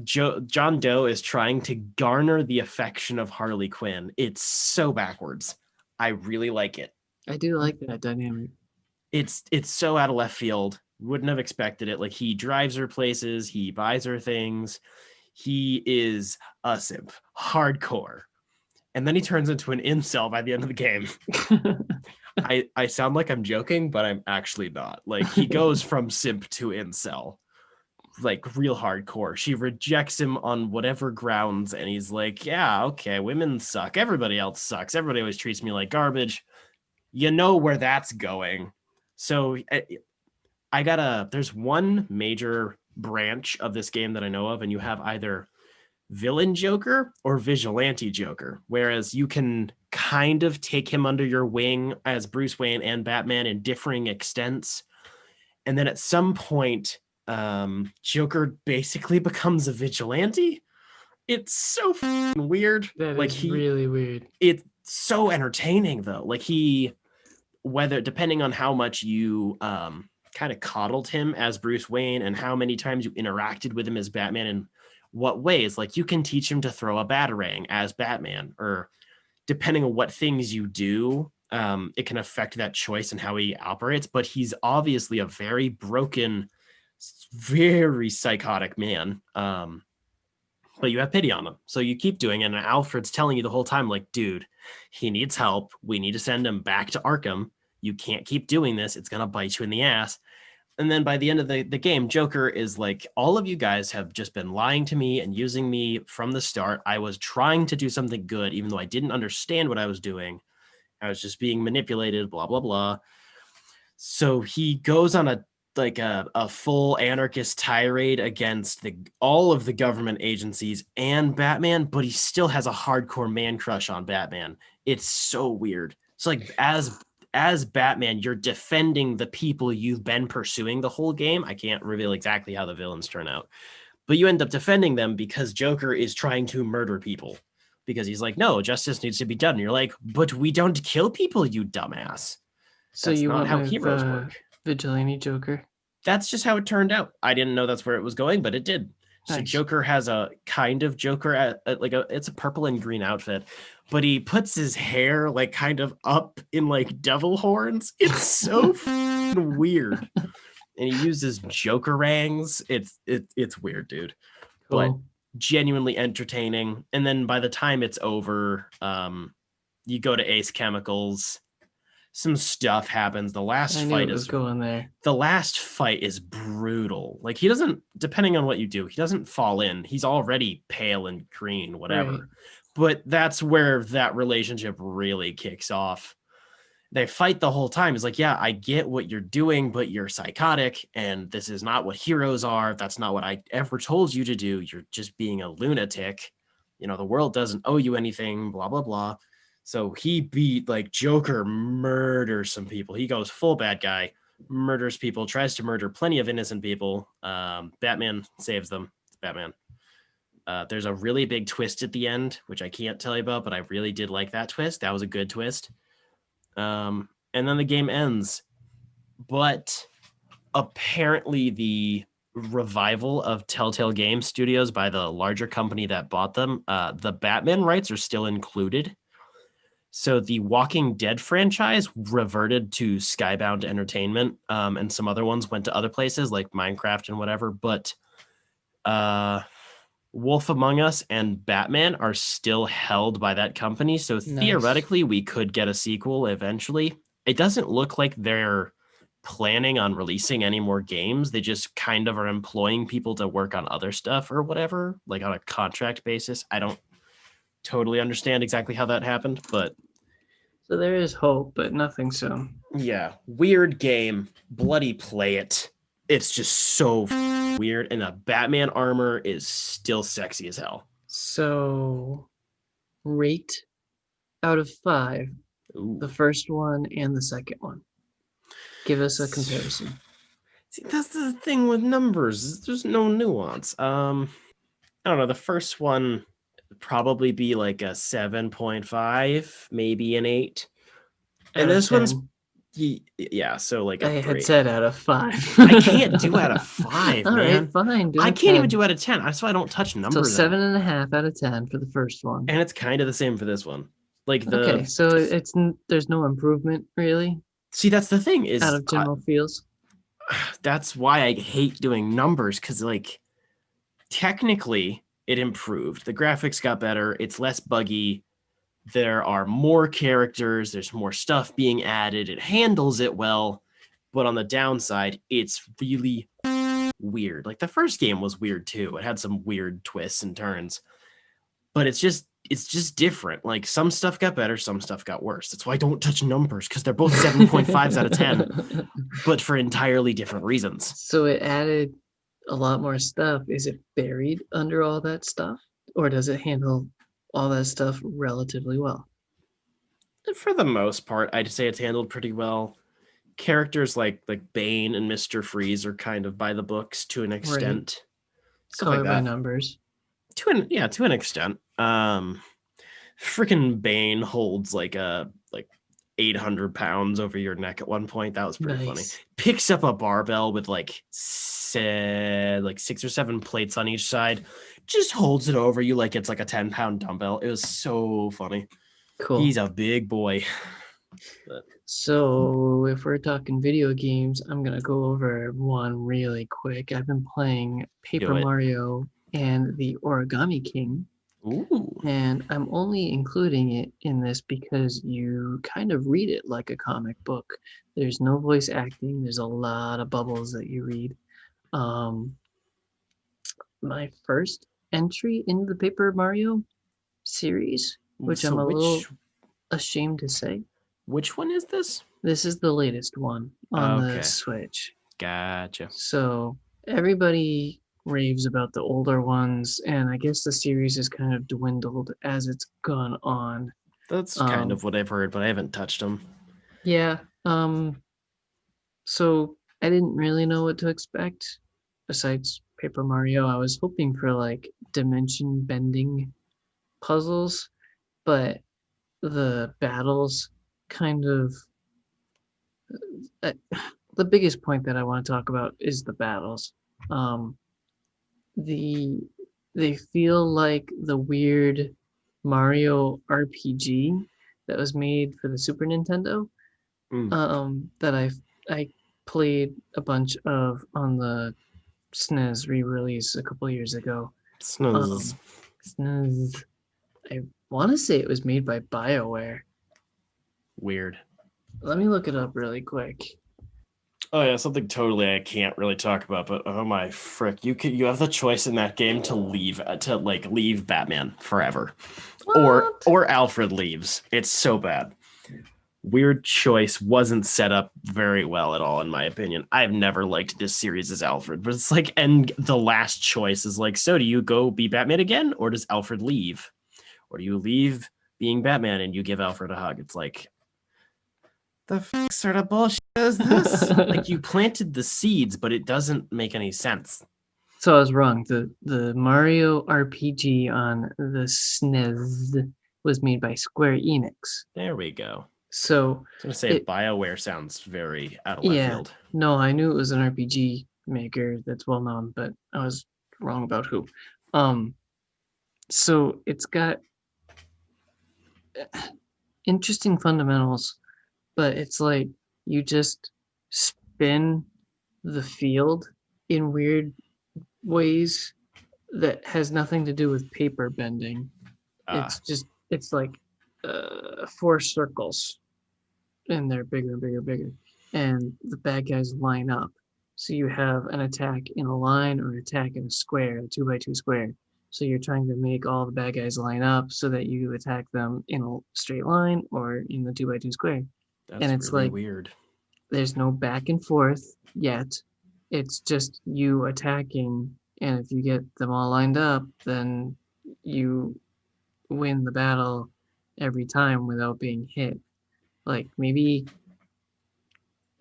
John Doe is trying to garner the affection of Harley Quinn. It's so backwards. I really like it. I do like that dynamic. It's so out of left field. Wouldn't have expected it. Like, he drives her places, he buys her things. He is a simp, hardcore. And then he turns into an incel by the end of the game. I sound like I'm joking, but I'm actually not. Like, he goes from simp to incel, like real hardcore. She rejects him on whatever grounds, and he's like, yeah, okay, women suck. Everybody else sucks. Everybody always treats me like garbage. You know where that's going. So there's one major branch of this game that I know of, and you have either villain Joker or vigilante Joker, whereas you can kind of take him under your wing as Bruce Wayne and Batman in differing extents. And then at some point, Joker basically becomes a vigilante. It's so weird. That is really weird. It's so entertaining though. Like, depending on how much you kind of coddled him as Bruce Wayne and how many times you interacted with him as Batman and what ways, like, you can teach him to throw a batarang as Batman, or depending on what things you do, it can affect that choice and how he operates. But he's obviously a very broken, very psychotic man. But you have pity on him, so you keep doing it. And Alfred's telling you the whole time, like, dude, he needs help. We need to send him back to Arkham. You can't keep doing this. It's gonna bite you in the ass. And then by the end of the game, Joker is like, all of you guys have just been lying to me and using me from the start. I was trying to do something good, even though I didn't understand what I was doing. I was just being manipulated, blah, blah, blah. So he goes on a full anarchist tirade against all of the government agencies and Batman, but he still has a hardcore man crush on Batman. It's so weird. So, like, as Batman, you're defending the people you've been pursuing the whole game. I can't reveal exactly how the villains turn out, but you end up defending them because Joker is trying to murder people, because he's like, no, justice needs to be done. And you're like, but we don't kill people, you dumbass. So That's you not want how heroes work. Vigilante Joker? That's just how it turned out. I didn't know that's where it was going, but it did. So Nice. Joker has a kind of Joker it's a purple and green outfit, but he puts his hair like kind of up in like devil horns. It's so weird. And he uses Joker rangs. It's weird, dude. Cool. But genuinely entertaining. And then by the time it's over, you go to Ace Chemicals. Some stuff happens. The last fight is going there. The last fight is brutal. Like, he doesn't, depending on what you do, he doesn't fall in. He's already pale and green, whatever. Right. But that's where that relationship really kicks off. They fight the whole time. It's like, yeah, I get what you're doing, but you're psychotic, and this is not what heroes are. That's not what I ever told you to do. You're just being a lunatic. You know, the world doesn't owe you anything, blah, blah, blah. So Joker murders some people. He goes full bad guy, murders people, tries to murder plenty of innocent people. Batman saves them. It's Batman. There's a really big twist at the end, which I can't tell you about, but I really did like that twist. That was a good twist. And then the game ends. But apparently the revival of Telltale Game Studios by the larger company that bought them, the Batman rights are still included. So the Walking Dead franchise reverted to Skybound Entertainment, and some other ones went to other places like Minecraft and whatever. But Wolf Among Us and Batman are still held by that company. So theoretically, we could get a sequel eventually. It doesn't look like they're planning on releasing any more games. They just kind of are employing people to work on other stuff or whatever, like on a contract basis. I don't totally understand exactly how that happened, but so there is hope, but nothing so. Yeah, weird game. Bloody play it. It's just so weird, and the Batman armor is still sexy as hell. So, rate out of 5, Ooh. the first one and the second one. Give us a comparison. See, that's the thing with numbers. There's no nuance. I don't know. The first one would probably be like a 7.5, maybe an 8. And this one's Yeah, so like I a had 3. said out of 5. I can't do out of 5, All man. right, fine. Do I a can't even 10. do out of 10. That's why I don't touch So numbers. 7.5 out of 10 for the first one. And it's kind of the same for this one. Like Okay, so there's no improvement really see, that's the thing out is of general feels. that's why I hate doing numbers, because like technically it improved. The graphics got better. It's less buggy. There are more characters. There's more stuff being added. It handles it well. But on the downside, it's really weird. Like the first game was weird too. It had some weird twists and turns. But it's just different. Like some stuff got better, some stuff got worse. That's why I don't touch numbers, because they're both 7.5s out of 10, but for entirely different reasons. So it added a lot more stuff. Is it buried under all that stuff, or does it handle all that stuff relatively well? For the most part, I'd say it's handled pretty well. Characters like Bane and Mr. Freeze are kind of by the books to an extent. Stuff like Color by that. numbers. To an extent. Freaking Bane holds like 800 pounds over your neck at one point. That was pretty funny. Picks up a barbell with like 6 or 7 plates on each side, just holds it over you like it's like a 10-pound dumbbell. It was so funny. Cool. He's a big boy. So if we're talking video games, I'm gonna go over one really quick. I've been playing Paper Mario and the Origami King. Ooh. And I'm only including it in this because you kind of read it like a comic book. There's no voice acting. There's a lot of bubbles that you read. My first entry in the Paper Mario series, which I'm a little ashamed to say. Which one is this? This is the latest one on the Switch. Gotcha. So everybody raves about the older ones, and I guess the series has kind of dwindled as it's gone on. That's kind of what I've heard, but I haven't touched them. Yeah. So I didn't really know what to expect besides Paper Mario. I was hoping for like dimension bending puzzles, but the battles kind of the biggest point that I want to talk about is the battles. They feel like the weird Mario RPG that was made for the Super Nintendo. That I played a bunch of on the SNES re-release a couple years ago. SNES. I want to say it was made by BioWare. Weird. Let me look it up really quick. Oh yeah, something totally I can't really talk about, but oh my frick, you have the choice in that game to leave Batman forever, What? or Alfred leaves. It's so bad. Weird choice, wasn't set up very well at all, in my opinion. I've never liked this series as Alfred, but it's like, and the last choice is like, so do you go be Batman again, or does Alfred leave, or do you leave being Batman and you give Alfred a hug? It's like, the f sort of bullshit is this? Like, you planted the seeds, but it doesn't make any sense. So I was wrong. The Mario RPG on the SNES was made by Square Enix. There we go. So I was gonna say BioWare sounds very out of left field. No, I knew it was an RPG maker that's well known, but I was wrong about who. So it's got interesting fundamentals, but it's like you just spin the field in weird ways that has nothing to do with paper bending. It's like 4 circles, and they're bigger and bigger and bigger, and the bad guys line up. So you have an attack in a line or an attack in a square, a 2x2 square. So you're trying to make all the bad guys line up so that you attack them in a straight line or in the 2x2 square. That's and it's really like weird. There's no back and forth yet. It's just you attacking, and if you get them all lined up, then you win the battle every time without being hit. Like, maybe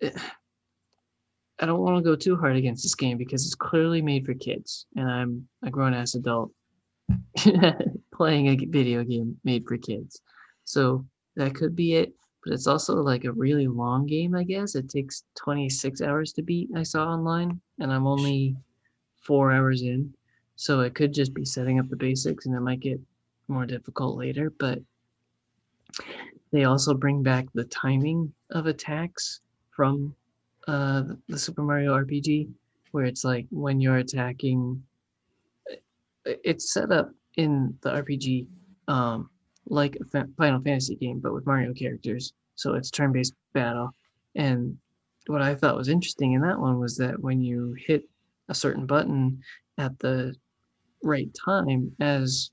I don't want to go too hard against this game because it's clearly made for kids, and I'm a grown-ass adult playing a video game made for kids. So that could be it. but it's also like a really long game, I guess. It takes 26 hours to beat, I saw online, and I'm only 4 hours in. So it could just be setting up the basics and it might get more difficult later, but they also bring back the timing of attacks from the Super Mario RPG, where it's like when you're attacking, it's set up in the RPG like a Final Fantasy game, but with Mario characters. So it's turn-based battle. And what I thought was interesting in that one was that when you hit a certain button at the right time as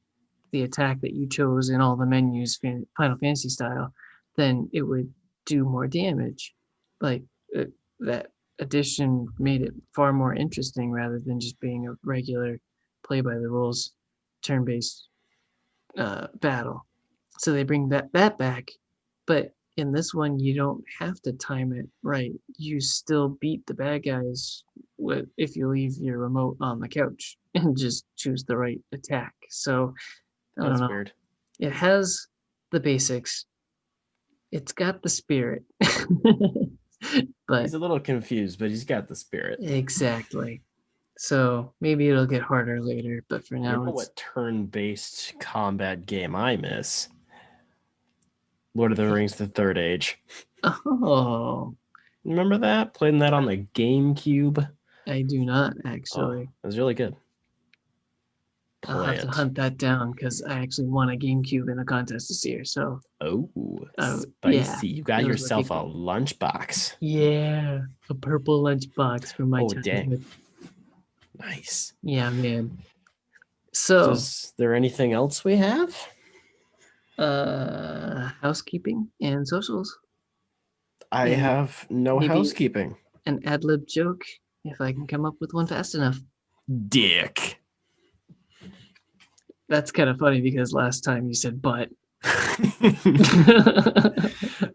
the attack that you chose in all the menus, Final Fantasy style, then it would do more damage. Like that addition made it far more interesting rather than just being a regular play by the rules turn-based battle. So they bring that back, but in this one you don't have to time it right. You still beat the bad guys if you leave your remote on the couch and just choose the right attack. So I don't know. Weird. It has the basics. It's got the spirit. But He's a little confused, but he's got the spirit. Exactly. So maybe it'll get harder later, but for now, what turn-based combat game I miss? Lord of the Rings: The Third Age. Oh, Remember that? Playing that on the GameCube. I do not actually. It was really good. I'll have to hunt that down because I actually won a GameCube in a contest this year. So spicy! yeah, You got it was yourself a looking lunchbox. yeah, a purple lunchbox from my childhood. Dang. Nice. Yeah, man. So is there anything else we have? Housekeeping and socials. I have no maybe housekeeping. An ad-lib joke, if I can come up with one fast enough. Dick. That's kind of funny because last time you said but.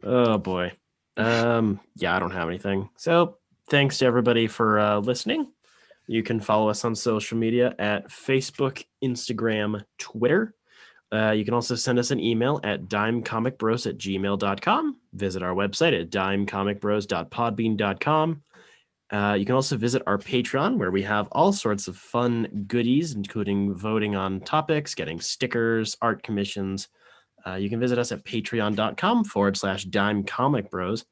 Oh boy. Yeah, I don't have anything. So thanks to everybody for listening. You can follow us on social media at Facebook, Instagram, Twitter. You can also send us an email at dimecomicbros@gmail.com. Visit our website at dimecomicbros.podbean.com. You can also visit our Patreon, where we have all sorts of fun goodies, including voting on topics, getting stickers, art commissions. You can visit us at patreon.com/dimecomicbros.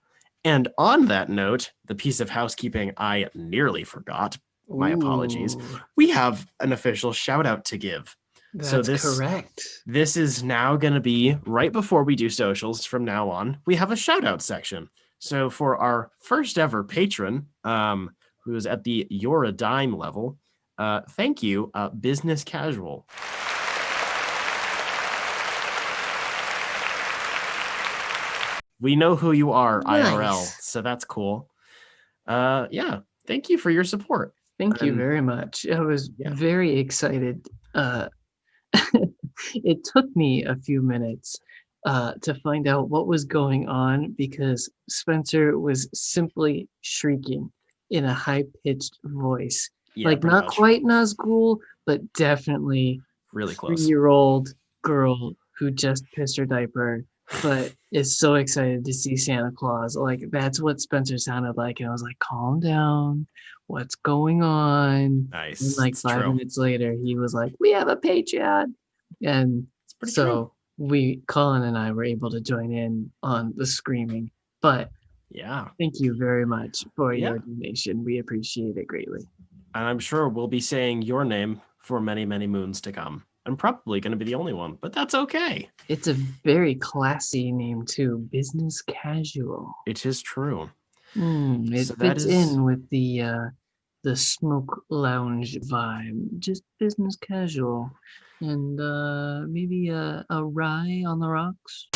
And on that note, the piece of housekeeping I nearly forgot, my apologies, we have an official shout out to give. That's correct. This is now going to be right before we do socials from now on. We have a shout out section. So for our first ever patron, who is at the You're a Dime level, thank you, Business Casual. We know who you are, Nice. IRL, so that's cool. Yeah, thank you for your support. Thank you very much. I was very excited. It took me a few minutes to find out what was going on because Spencer was simply shrieking in a high-pitched voice. Like not quite Nazgul, but definitely really close. 3-year-old girl who just pissed her diaper, but is so excited to see Santa Claus. Like that's what Spencer sounded like. And I was like, calm down. What's going on? Nice. And like 5 minutes later, he was like, we have a Patreon. And so Colin and I were able to join in on the screaming. But yeah, thank you very much for your donation. We appreciate it greatly. And I'm sure we'll be saying your name for many, many moons to come. I'm probably going to be the only one, but that's okay. It's a very classy name too, Business Casual. It is true. It fits in with the smoke lounge vibe, just business casual, and maybe a rye on the rocks.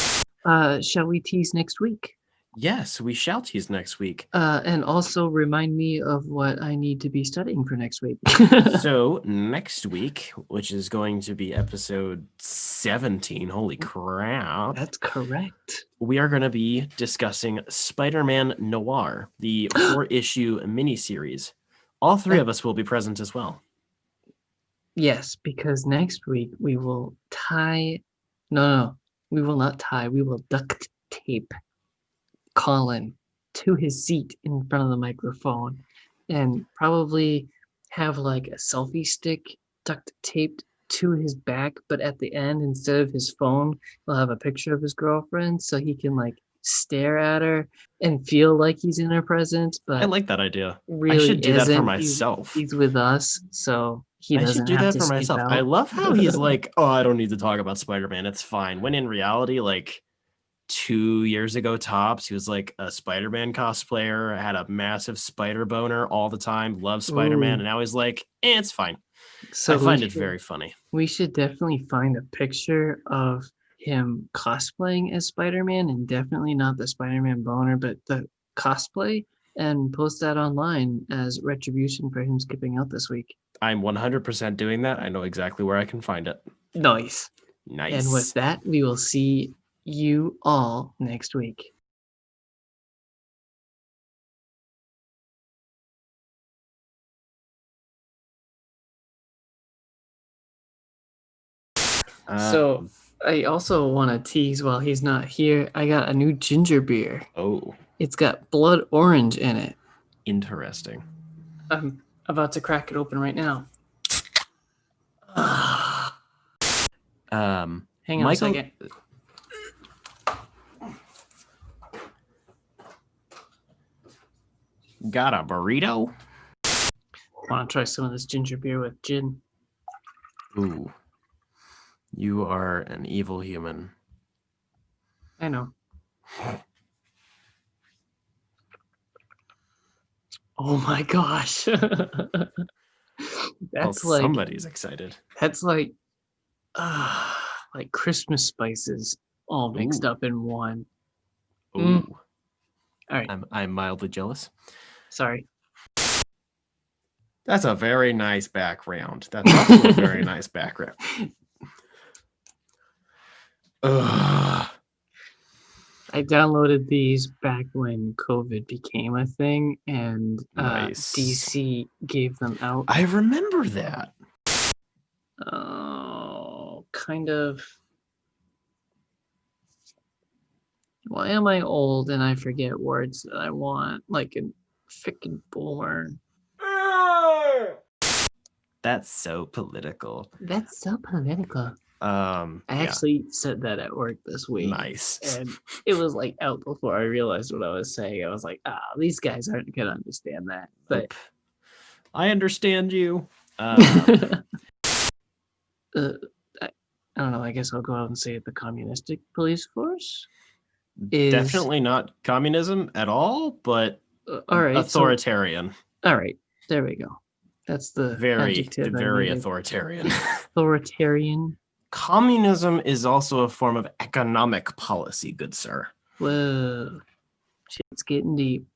Shall we tease next week? Yes, we shall tease next week. And also remind me of what I need to be studying for next week. So next week, which is going to be episode 17, holy crap. That's correct. We are going to be discussing Spider-Man Noir, the 4-issue miniseries. All three of us will be present as well. Yes, because next week we will tie... No, we will not tie. We will duct tape Colin to his seat in front of the microphone and probably have like a selfie stick duct taped to his back, but at the end, instead of his phone, he'll have a picture of his girlfriend so he can like stare at her and feel like he's in her presence, but I like that idea. really I should do that for isn't. myself. He's with us, so he I doesn't should do have that to for skip myself. out. I love how he's like, oh, I don't need to talk about Spider-Man. It's fine. When in reality, like 2 years ago tops, he was like a Spider-Man cosplayer, had a massive spider boner all the time, loved Spider-Man, Ooh. and now he's like, it's fine. So I we find it should- very funny. We should definitely find a picture of him cosplaying as Spider-Man, and definitely not the Spider-Man boner, but the cosplay, and post that online as retribution for him skipping out this week. I'm 100% doing that. I know exactly where I can find it. Nice. Nice. And with that, we will see you all next week. So I also want to tease while he's not here. I got a new ginger beer. Oh, It's got blood orange in it. interesting. I'm about to crack it open right now. Um, Hang on Michael- a second. got a burrito? Want to try some of this ginger beer with gin? Ooh, you are an evil human. I know. Oh my gosh. That's Well, like somebody's excited. that's like Christmas spices all mixed Ooh. up in one. Ooh, Mm. All right. I'm mildly jealous. Sorry. That's a very nice background. That's also a very nice background. Ugh. I downloaded these back when COVID became a thing, and Nice. DC gave them out. I remember that. Oh, kind of. Why am I old and I forget words that I want? Like a freaking boomer. That's so political. That's so political. I Yeah, actually said that at work this week. nice. And it was like out before I realized what I was saying. I was like, these guys aren't going to understand that. But Nope. I understand you. I don't know. I guess I'll go out and say it. The communistic police force is Definitely not communism at all, but all right. authoritarian. All right. There we go. That's the Very, adjective I very needed. authoritarian. Authoritarian. Communism is also a form of economic policy, good sir. Whoa. Shit's getting deep.